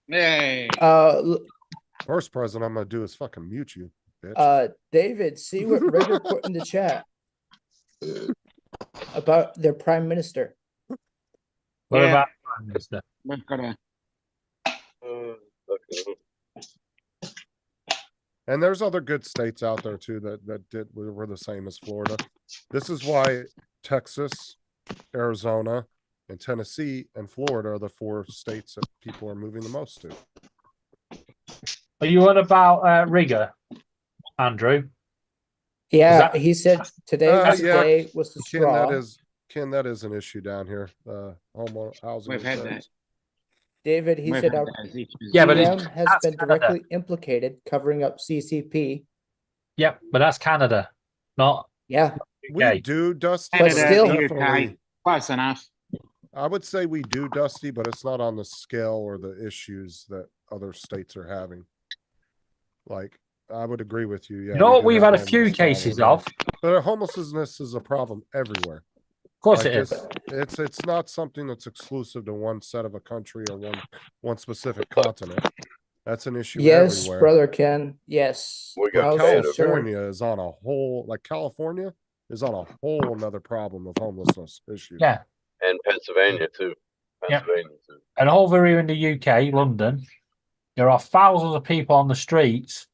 Yay. First present I'm gonna do is fucking mute you, bitch. David, see what Rigger put in the chat about their prime minister. What Yeah. about Prime Minister? We've got a And there's other good states out there too that were the same as Florida. This is why Texas, Arizona, and Tennessee and Florida are the 4 states that people are moving the most to. Are you on about Rigger, Andrew? Yeah, that- he said today's yeah. day was the Ken, straw. that is an issue down here. Home housing. We've had insurance. David, he we've said had our those issues. Yeah, but PM it's- has that's been Canada. directly implicated covering up CCP. Yep, but that's Canada, not Yeah, We Okay. do, Dusty. But Canada, still- UK, close enough. I would say we do, Dusty, but it's not on the scale or the issues that other states are having. Like, I would agree with you. Yeah, You know we what do we've have had a few homeless problem cases there. of? But homelessness is a problem everywhere. Of course Like, it is. It's not something that's exclusive to one set of a country or one specific continent. That's an issue yes, everywhere. brother Ken. Yes. We got House Canada. California is on a whole, like California is on a whole another problem of homelessness issue. Yeah. And Pennsylvania too. Yep. Pennsylvania too. And over here in the UK, London, there are thousands of people on the streets,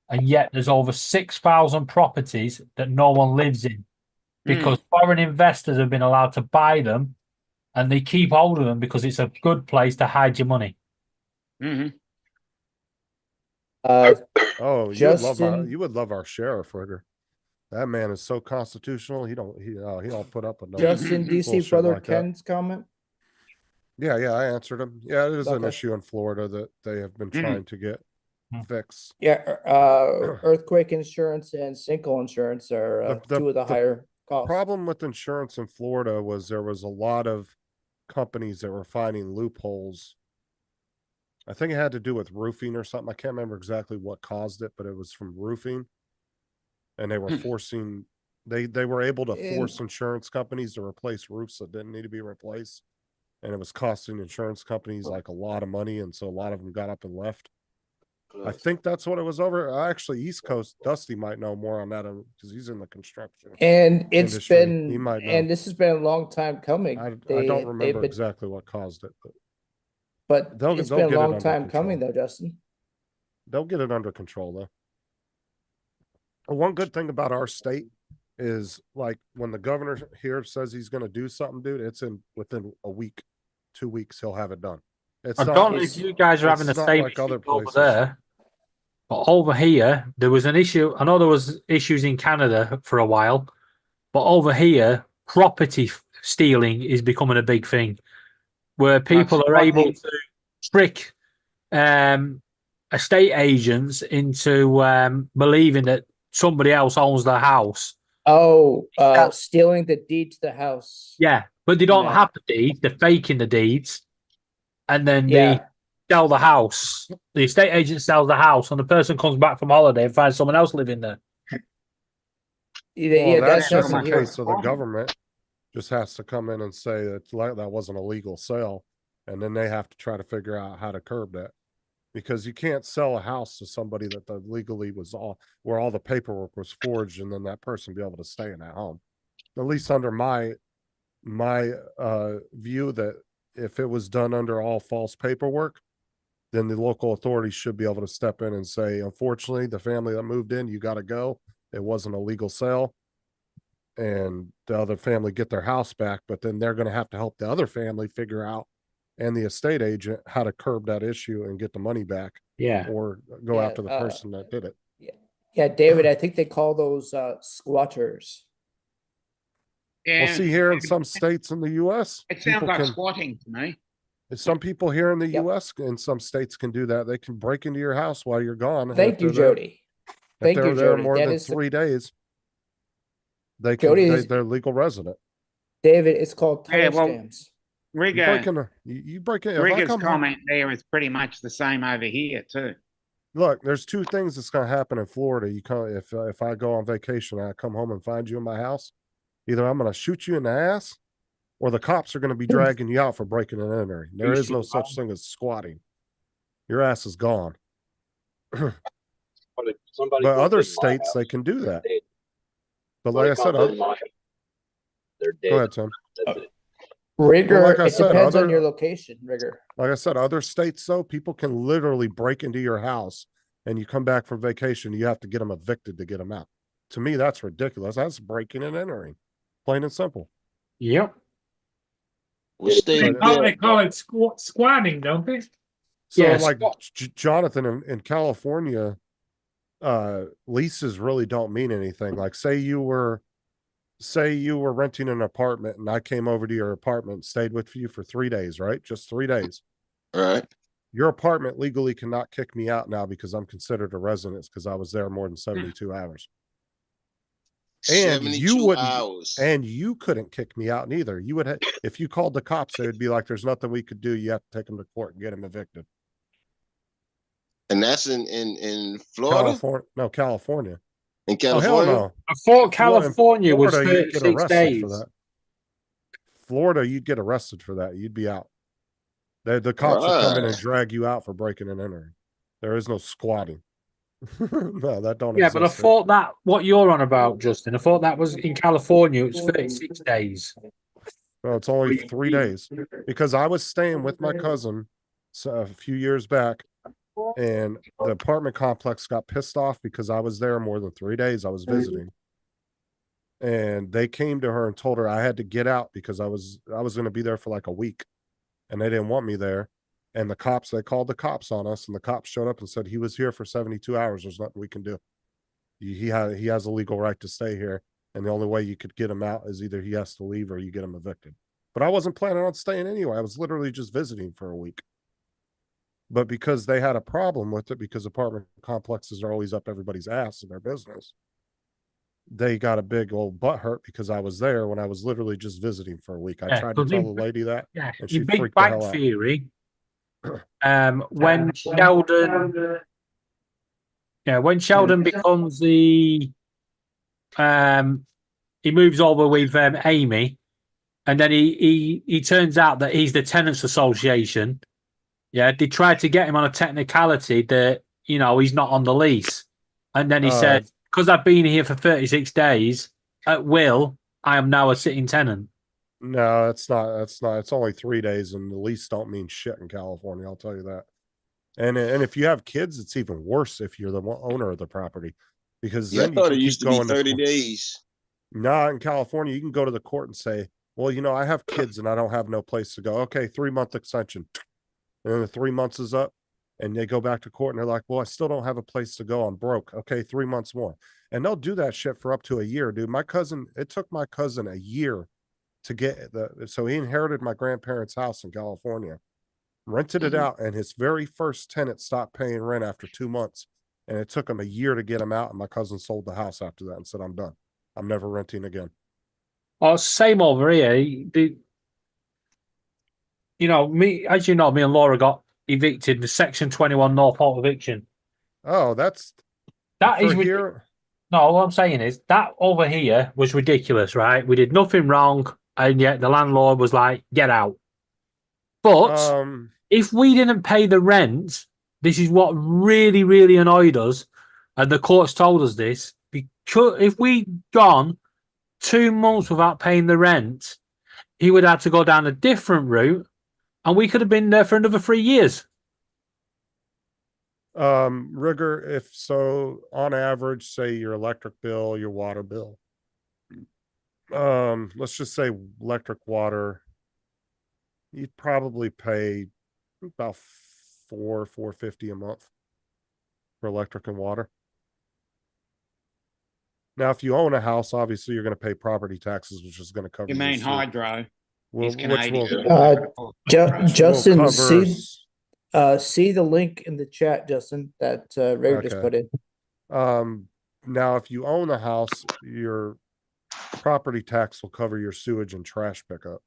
and yet there's over 6,000 properties that no one lives in because foreign investors have been allowed to buy them, and they keep hold of them because it's a good place to hide your money. Mm-hmm. Oh, Justin- you would love our sheriff, Rigger. That man is so constitutional. He don't put up with no Justin, do you see bullshit brother like that. Ken's comment? Yeah, I answered him. Yeah, it is an Okay. issue in Florida that they have been trying to get fixed. Yeah, earthquake insurance and sinkhole insurance are two of the higher costs. Problem with insurance in Florida was there was a lot of companies that were finding loopholes. I think it had to do with roofing or something. I can't remember exactly what caused it, but it was from roofing. And they were forcing they were able to force insurance companies to replace roofs that didn't need to be replaced. And it was costing insurance companies like a lot of money, and so a lot of them got up and left. I think that's what it was over. Actually, East Coast, Dusty might know more on that because he's in the construction. And it's industry. He been, might know. and this has been a long time coming. I They- don't they've remember been- exactly what caused it, but But they'll it's get been a it long under time coming control. though, Justin. They'll get it under control though. One good thing about our state is like when the governor here says he's going to do something, dude, it's within a week, 2 weeks, he'll have it done. It's I not- don't know it's- if you guys are having the it's not same like other issue over places. there, but over here there was an issue. I know there was issues in Canada for a while, but over here, property stealing is becoming a big thing, where people are able to trick estate agents into believing that somebody else owns the house. Oh, stealing the deed to the house. Yeah, but they don't Yeah. have the deed. They're faking the deeds, and then they Yeah. sell the house. The estate agent sells the house, and the person comes back from holiday and finds someone else living there. Yeah, that's that's just a happened here. case of the government just has to come in and say that wasn't a legal sale, and then they have to try to figure out how to curb that. Because you can't sell a house to somebody that legally was where all the paperwork was forged, and then that person be able to stay in that home. At least under my view, that if it was done under all false paperwork, then the local authorities should be able to step in and say, unfortunately, the family that moved in, you got to go. It wasn't a legal sale, and the other family get their house back. But then they're going to have to help the other family figure out, and the estate agent, how to curb that issue and get the money back. Yeah. Or go Yeah, after the person that did it. Yeah, David, I think they call those squatters. Well, see, here in some states in the U.S., It sounds people like can- squatting to me. some people here in the U.S. in some states can do that. They can break into your house while you're gone. Thank If you, they're there- Jody. If Thank they're you, there Jody. more That than is the- 3 days, they can. Jody is- They're legal resident. David, it's called Yeah, well, timestamps. You break in. If I Rigger's come home, comment there is pretty much the same over here too. look, there's two things that's going to happen in Florida. You come if I go on vacation and I come home and find you in my house, either I'm going to shoot you in the ass, or the cops are going to be dragging you out for breaking and entering. There is no such thing as squatting. Your ass is gone. Somebody But other comes in my states house, they can do they're that. dead. But like I said, Somebody comes in my house, they're dead. go ahead, Tim. That's it. Rigor, like I it said, depends on other- your location, Rigor. Like I said, other states though, people can literally break into your house, and you come back from vacation, you have to get them evicted to get them out. To me, that's ridiculous. That's breaking and entering, plain and simple. Yep. What state? They call it squatting, don't they? So Yes. like Jonathan in California, leases really don't mean anything. Like say you were renting an apartment and I came over to your apartment and stayed with you for 3 days, right? Just 3 days. Right. Your apartment legally cannot kick me out now because I'm considered a resident because I was there more than 72 hours. And 72 you wouldn't, hours. and you couldn't kick me out neither. You would, if you called the cops, they would be like, "There's nothing we could do. You have to take them to court and get them evicted." And that's in Florida? California, no, California. In Oh, hell California? no. I thought California was Florida, you'd get 36 arrested days. for that. Florida, you'd get arrested for that. You'd be out. The cops would come in and Right. drag you out for breaking and entering. There is no squatting. No, that don't Yeah, exist. but I thought that what you're on about, Justin, I thought that was in California, it was 36 days. No, it's only 3 days because I was staying with my cousin a few years back, and the apartment complex got pissed off because I was there more than 3 days. I was visiting, and they came to her and told her I had to get out because I was going to be there for like a week, and they didn't want me there. And they called the cops on us, and the cops showed up and said he was here for 72 hours. There's nothing we can do. He has a legal right to stay here, and the only way you could get him out is either he has to leave or you get him evicted. But I wasn't planning on staying anyway. I was literally just visiting for a week. But because they had a problem with it, because apartment complexes are always up everybody's ass in their business, they got a big old butt hurt because I was there when I was literally just visiting for a week. I Yeah, tried to 'cause tell in- the lady that, Yeah, and she in Big freaked the hell Bang out. Theory, when Sheldon becomes the he moves over with Amy, and then he turns out that he's the tenants association. Yeah, they tried to get him on a technicality that he's not on the lease, and then he said, "Because I've been here for 36 days at will, I am now a sitting tenant." No, that's not. It's only 3 days, and the lease don't mean shit in California. I'll tell you that. And if you have kids, it's even worse if you're the owner of the property, because Yeah, I then you thought can it used keep to be going 30 court. days. Nah, in California, you can go to the court and say, "Well, I have kids and I don't have no place to go." Okay, 3-month extension, and then the 3 months is up, and they go back to court and they're like, "Well, I still don't have a place to go. I'm broke." Okay, 3 months more, and they'll do that shit for up to a year, dude. It took my cousin a year to get so he inherited my grandparents' house in California, rented it out, and his very first tenant stopped paying rent after 2 months, and it took him a year to get him out, and my cousin sold the house after that and said, "I'm done. I'm never renting again." Oh, same over here. Me and Laura got evicted the Section 21 Norfolk eviction. Oh, that for is here. No, what I'm saying is that over here was ridiculous, right? We did nothing wrong, and yet the landlord was like, "Get out." But if we didn't pay the rent, this is what really, really annoyed us, and the courts told us this, because if we'd gone 2 months without paying the rent, he would have to go down a different route, and we could have been there for another 3 years. Rigor, if so, on average, say your electric bill, your water bill, let's just say electric, water, you'd probably pay about $450 a month for electric and water. Now, if you own a house, obviously you're going to pay property taxes, which is going to cover You mean sewer. hydro? Well, He's which Canadian. will Justin, cover see the link in the chat, Justin, that Ray just Okay. put in. Now, if you own a house, your property tax will cover your sewage and trash pickup.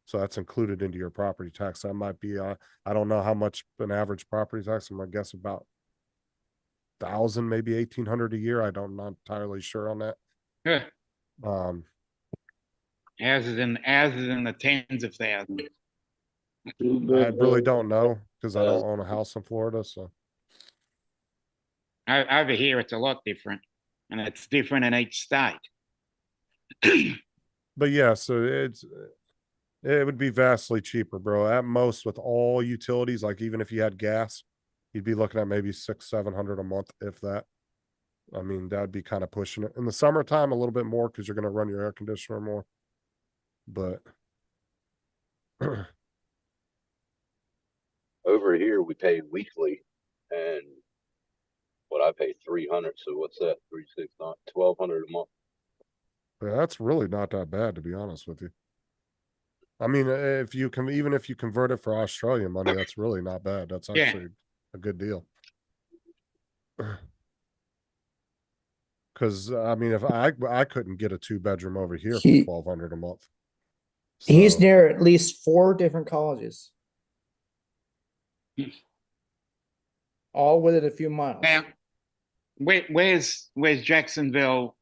So that's included into your property tax. That might be, I don't know how much an average property tax. I'm gonna guess about 1,000, maybe 1,800 a year. I'm not entirely sure on that. Huh. Um, houses in the tens of thousands. I really don't know because I don't own a house in Florida. So Over here, it's a lot different, and it's different in each state. but yeah, so it would be vastly cheaper, bro. At most, with all utilities, like even if you had gas, you'd be looking at maybe $600-700 a month, if that. I mean, that'd be kind of pushing it. In the summertime, a little bit more because you're going to run your air conditioner more. But Over here, we pay weekly, and what I pay 300. So what's that? 369, 1,200 a month. yeah, that's really not that bad, to be honest with you. I mean, if you can, even if you convert it for Australian money, that's really not bad. That's Yeah. actually a good deal. Because I mean, if I couldn't get a 2-bedroom over here for He- $1,200 a month. He's So- near at least 4 different colleges. All within a few miles. Now, where's Jacksonville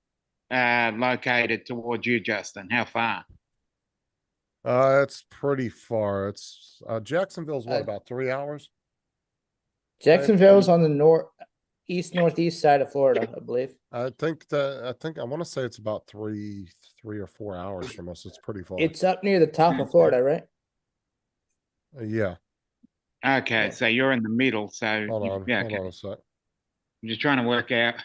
located towards you, Justin? How far? It's pretty far. It's Jacksonville's what, about 3 hours? Jacksonville's on the northeast side of Florida, I believe. I want to say it's about 3 or 4 hours from us. It's pretty far. It's up near the top of Florida, right? Yeah. Okay, so you're in the middle. So Hold you- on. yeah, Hold okay. on a sec. I'm just trying to work out.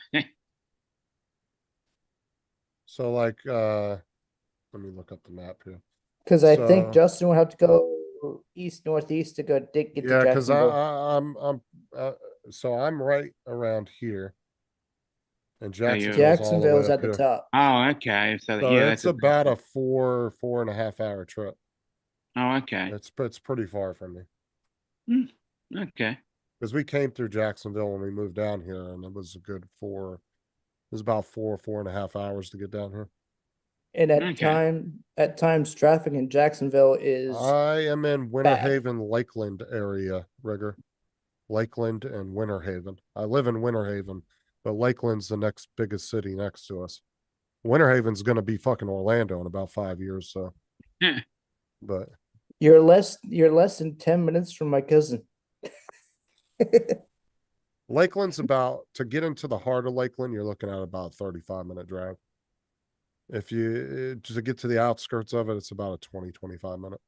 So like, let me look up the map here. Because I think So- Justin will have to go east northeast to go get to Yeah, because Jacksonville. so I'm right around here, and you're- Jacksonville's, Jacksonville's all at the way the up top. Oh, okay. So, here. So yeah, it's that's about a 4.5 hour trip. Oh, okay. It's pretty far from me Okay. because we came through Jacksonville when we moved down here, and it was about 4.5 hours to get down here. And Okay. at times traffic in Jacksonville is I am in Winter bad. Haven, Lakeland area, Rigger. Lakeland and Winter Haven. I live in Winter Haven, but Lakeland's the next biggest city next to us. Winter Haven's gonna be fucking Orlando in about 5 years, so. Yeah. But you're less than 10 minutes from my cousin. Lakeland's about, to get into the heart of Lakeland, you're looking at about a 35-minute drive. If you to get to the outskirts of it, it's about a 20-25 minute.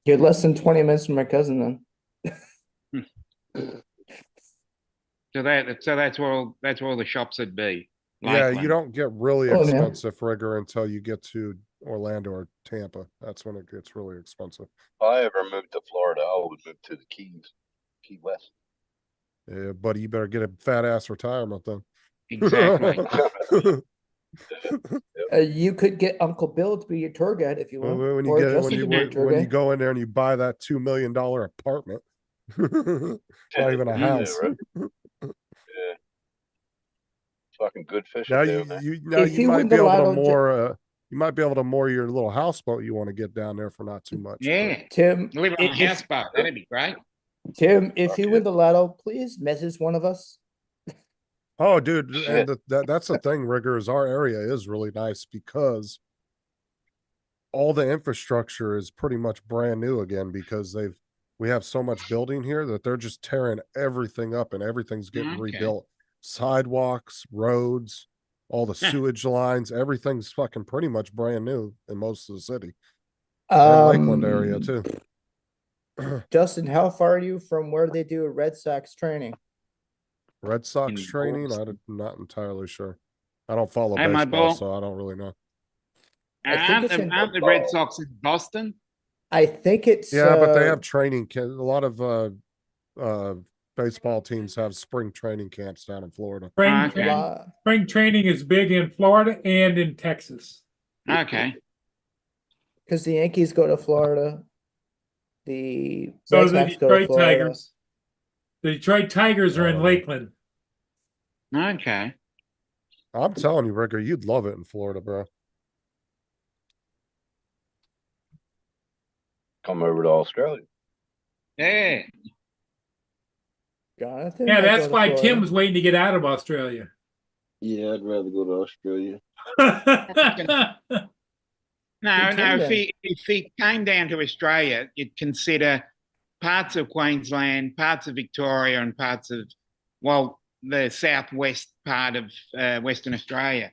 You're less than 20 minutes from my cousin then. So that's where all the shops would be. Yeah, Lakeland. you don't get really Oh, yeah. expensive, Rigger, until you get to Orlando or Tampa. That's when it gets really expensive. If I ever moved to Florida, I would move to the Keys, Key West. Yeah, buddy, you better get a fat ass retirement then. Exactly. You could get Uncle Bill to be your tour guide if you want. when or you get Justin to be your tour when you guide. go in there and you buy that $2 million apartment, not even a Yeah, house. right. Yeah. Fucking good fish. Now too, you man. If you you might win be the able to lotto, moor you might be able to moor your little houseboat you want to get down there for not too much. but- Yeah. Tim, Live on a if- houseboat. That'd be great. Tim, if Fuck you yeah. win the lotto, please message one of us. Oh, dude, Shit. and that's the thing, Rigger, is our area is really nice because all the infrastructure is pretty much brand new again because we have so much building here that they're just tearing everything up and everything's getting Okay. rebuilt. Sidewalks, roads, all the Huh. sewage lines, everything's fucking pretty much brand new in most of the city. And Lakeland area too. Justin, how far are you from where they do a Red Sox training? Red Sox In training, Boston. I'm not entirely sure. I don't follow Hey, my baseball, ball. so I don't really know. I think it's in- Aren't the Red Sox in Boston? I think it's Yeah, but they have training a lot of baseball teams have spring training camps down in Florida. Spring training is big in Florida and in Texas. Okay. because the Yankees go to Florida. The So Red do the Sox go to Detroit Florida. Tigers. The Detroit Tigers are in Lakeland. Okay. I'm telling you, Ricker, you'd love it in Florida, bro. come over to Australia. Yeah. Jonathan. Yeah, might that's go to why Florida. Tim was waiting to get out of Australia. Yeah, I'd rather go to Australia. No, Tim no. then. If he came down to Australia, you'd consider parts of Queensland, parts of Victoria, and parts of, well, the southwest part of Western Australia.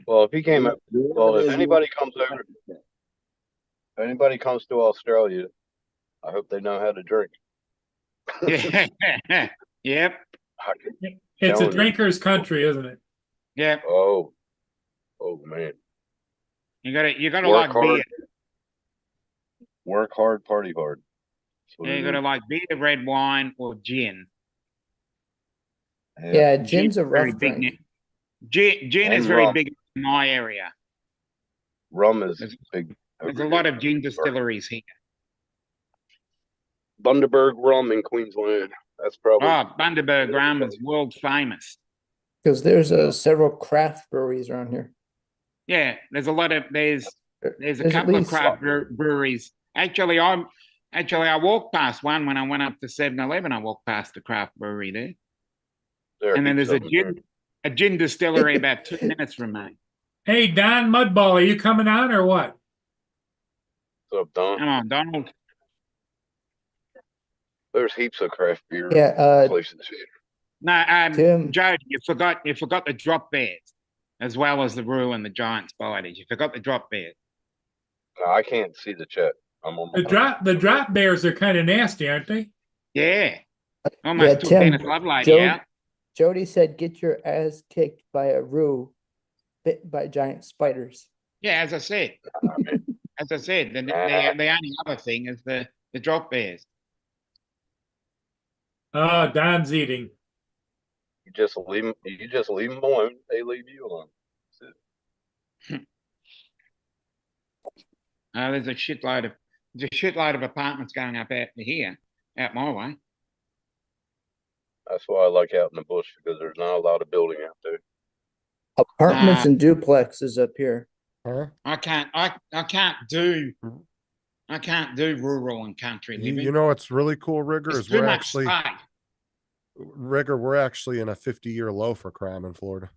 Well, if he came up, well, if There's anybody more- comes over, if anybody comes to Australia, I hope they know how to drink. Yep. It's a Telling you. drinker's country, isn't it? Yep. Oh man. You gotta Work like beer. hard. Work hard, party hard. That's what Yeah, it you gotta is. like beer, red wine, or gin. Yeah, gin's a very rough big. drink. Gin is And very rum. big in my area. Rum is There's- big. There's a over lot here. of gin distilleries here. Bundaberg rum in Queensland. That's probably Oh, Bundaberg rum is world famous. Because there's several craft breweries around here. Yeah, there's a lot of there's a There's at couple of least- craft breweries. Actually, I walked past one when I went up to 7-Eleven. I walked past the craft brewery there, there. and then heaps there's of them there. a gin distillery about 2 minutes from me. Hey, Don Mudball, are you coming on or what? What's up, Don? Come on, Donald. There's heaps of craft beer Yeah, places here. No, Tim. Joe, you forgot the drop bears, as well as the Roo and the giant spiders. You forgot the drop bears. No, I can't see the chat. I'm on my The drop bears are kind of nasty, aren't they? Yeah, almost took Tim, Dennis Lovelady out. Jody said, "Get your ass kicked by a roo, bit by giant spiders." Yeah, as I said, the only other thing is the drop bears. Oh, Don's eating. You just leave them alone. They leave you alone. That's it. There's a shitload of apartments going up out here, out my way. That's why I like out in the bush, because there's not a lot of building out there. Apartments and duplexes up here. Huh? I can't do rural and country living. You know what's really cool, Rigger, It's is too we're much actually space. Rigger, we're actually in a 50-year low for crime in Florida.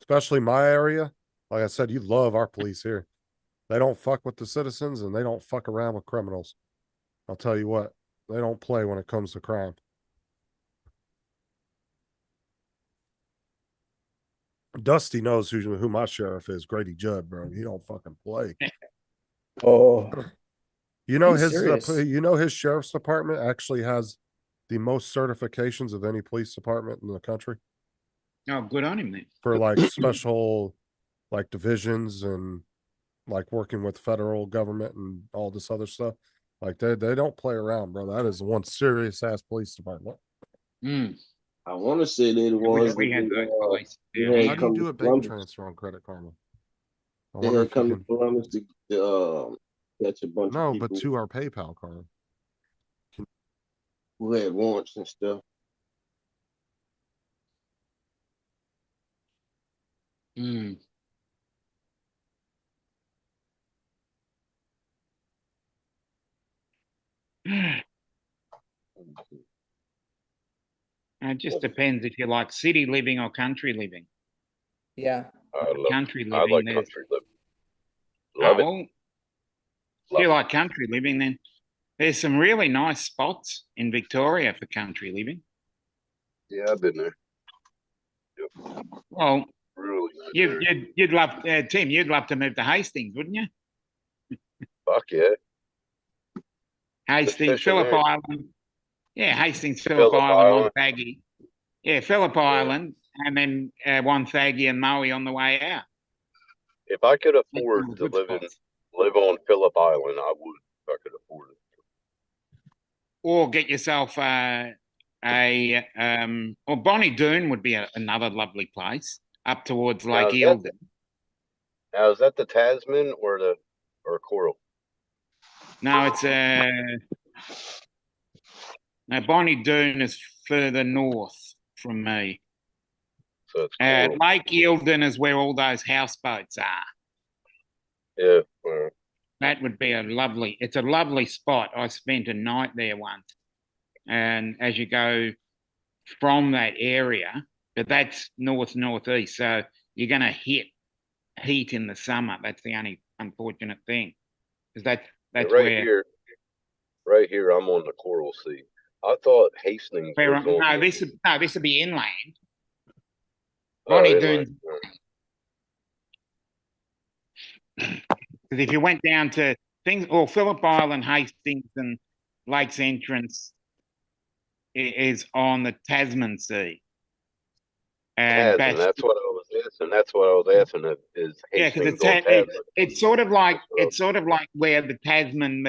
Especially my area. Like I said, you love our police here. They don't fuck with the citizens and they don't fuck around with criminals. I'll tell you what, they don't play when it comes to crime. Dusty knows who my sheriff is, Grady Judd, bro. He don't fucking play. Oh, You know He's his serious. his sheriff's department actually has the most certifications of any police department in the country Oh, good on him then. for like special like divisions and like working with federal government and all this other stuff. Like they don't play around, bro. That is one serious ass police department. Mm. I want to say they're the I wish ones we had that those police. they Yeah. had How do you come do to a bank Columbus. transfer on Credit Karma? I They wonder had if you come to can. Columbus to catch a bunch No, of but people to our PayPal card. who had warrants and stuff. Mm. It just depends if you like city living or country living. yeah. Country I living, like there's country living. Love it. well, if Love you it. like country living, then there's some really nice spots in Victoria for country living. Yeah, I've been there. Yep. Well, Really nice area. you'd love Tim. You'd love to move to Hastings, wouldn't you? Fuck yeah. Hastings, fishing Phillip there. Island. Yeah, Hastings, Phillip Phillip Island, Island. Wonthaggi. Yeah, Phillip Island, and then Wonthaggi and Maui on the way out. If I could That's afford one of to the good live spots. on Phillip Island, I would if I could afford it. Or get yourself or Bonnie Doon would be another lovely place up towards Now, Lake is that Eildon. Now is that the Tasman or Coral? No, it's no, Bonnie Doon is further north from me. So it's coral. Lake Eildon is where all those houseboats are. Yeah. That would be it's a lovely spot. I spent a night there once. And as you go from that area, but that's northeast, so you're going to hit heat in the summer. That's the only unfortunate thing, because that's right here. I'm on the Coral Sea. I thought Hastings was on. This would be inland. Inland. Dunes. Because if you went down to things, or Phillip Island, Hastings, and Lakes Entrance is on the Tasman Sea. And that's what I was asking. That's what I was asking. Is Hastings because on Tasman? It's sort of like where the Tasman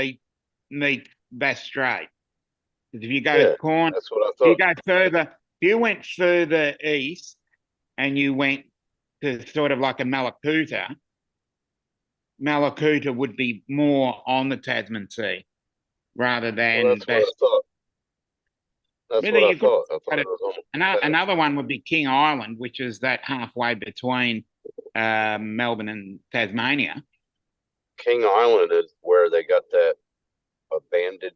meet Bass Strait. If you go corner, that's what I thought. If you go further, if you went further east and you went to sort of like a Malakuta would be more on the Tasman Sea rather than that's what I thought. That's what I thought. I thought it was on another one would be King Island, which is that halfway between Melbourne and Tasmania. King Island is where they got that abandoned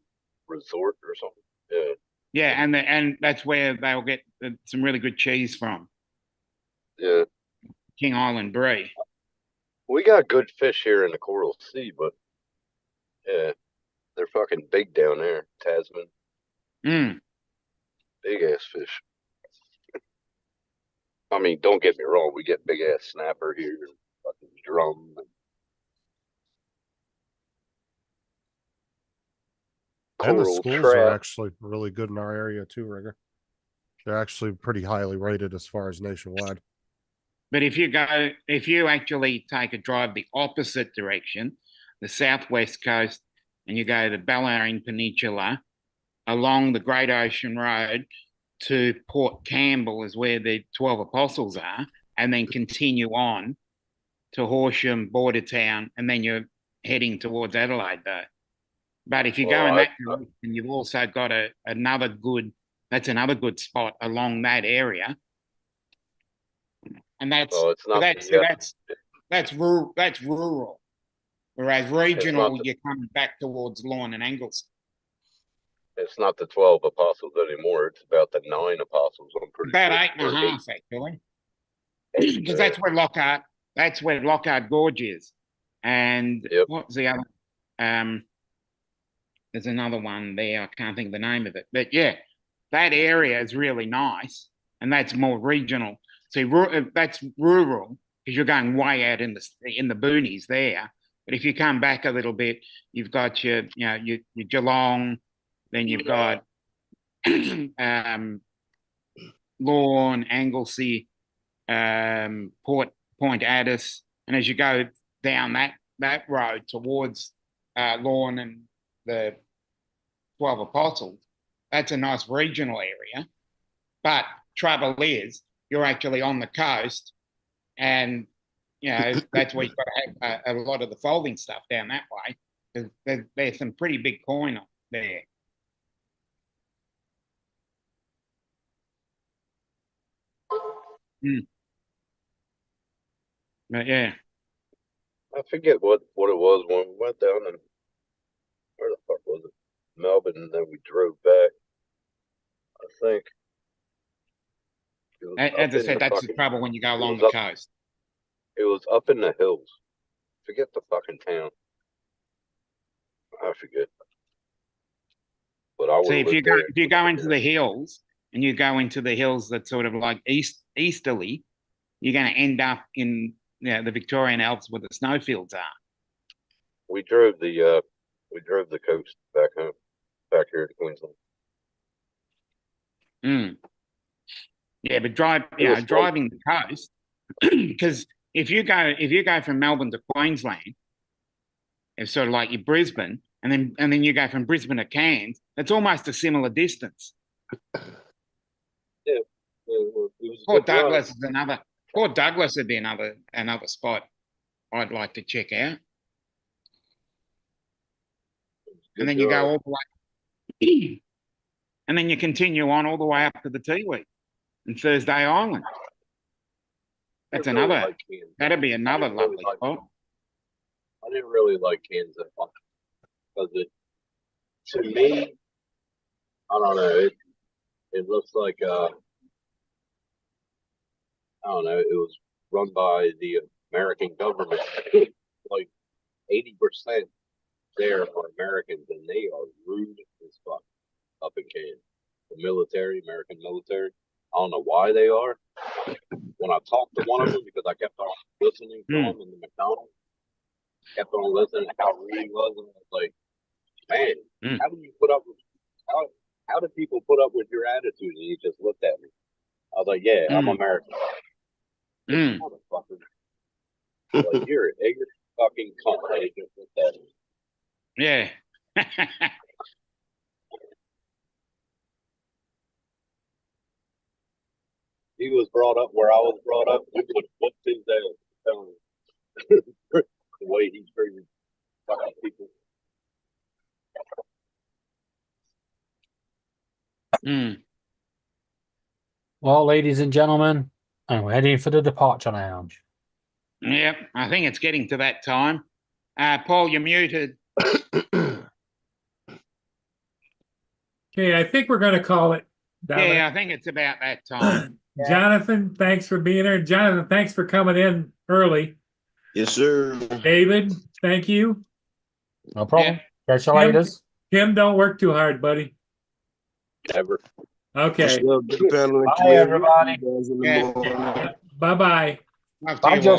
resort or something. Yeah. Yeah, and that's where they'll get some really good cheese from. Yeah. King Island Brie. We got good fish here in the Coral Sea, but yeah, they're fucking big down there, Tasman. Big ass fish. I mean, don't get me wrong, we get big ass snapper here and fucking drum. And the schools are actually really good in our area too, Rigger. They're actually pretty highly rated as far as nationwide. But if you actually take a drive the opposite direction, the southwest coast, and you go to the Bellarine Peninsula along the Great Ocean Road to Port Campbell is where the 12 Apostles are, and then continue on to Horsham, Bordertown, and then you're heading towards Adelaide though. But if you go in that direction, you've also got another good spot along that area. And that's rural. Whereas regional, you're coming back towards Lorne and Anglesey. It's not the 12 apostles anymore. It's about the 9 apostles. I'm pretty about sure. 8.5 actually, because that's where Lockhart Gorge is. And what's the other? There's another one there. I can't think of the name of it, but yeah, that area is really nice, and that's more regional. See, that's rural because you're going way out in the boonies there. But if you come back a little bit, you've got your Geelong, then you've got Lorne, Anglesey, Point Addis, and as you go down that road towards Lorne and the 12 Apostles, that's a nice regional area. But trouble is, you're actually on the coast, and that's where you've got to have a lot of the folding stuff down that way, because there's some pretty big coin there. But yeah, I forget what it was when we went down, and where the fuck was it? Melbourne, and then we drove back. I think. As I said, that's the trouble when you go along the coast. It was up in the hills. Forget the fucking town. I forget. But I see if you go into the hills, and you go into the hills that sort of like easterly, you're going to end up in the Victorian Alps where the snowfields are. We drove the coast back home, back here to Queensland. Yeah, but driving the coast, because if you go from Melbourne to Queensland, it's sort of like your Brisbane, and then you go from Brisbane to Cairns, that's almost a similar distance. Yeah. Port Douglas is another. Port Douglas would be another spot I'd like to check out. And then you go all the way, and then you continue on all the way up to the Tiwi and Thursday Island. That's didn't really another. like Kansas. That'd be I another didn't really lovely like- spot. I didn't really like Kansas because to me, I don't know. It looks like I don't know. It was run by the American government. Like 80% there are Americans, and they are rude as fuck up in Kansas. The military, American military. I don't know why they are. When I talked to one of them, because I kept on listening to him in the McDonald's, kept on listening to how rude he was, and I was like, man, how do you put up with how do people put up with your attitude? And he just looked at me. I was like, yeah, I'm American. Motherfucker. Like, you're an ignorant fucking cunt that he just looked at me. Yeah. He was brought up where I was brought up. We would whoop his ass. The way he treated fucking people. Well, ladies and gentlemen, I'm heading for the departure lounge. Yep, I think it's getting to that time. Paul, you're muted. Okay, I think we're gonna call it. Yeah, I think it's about that time. Jonathan, thanks for being here. Jonathan, thanks for coming in early. Yes, sir. David, thank you. No problem. Catch you later. Tim, don't work too hard, buddy. Never. Okay. Bye, everybody. Bye-bye. Love to Bye, you Joe. all.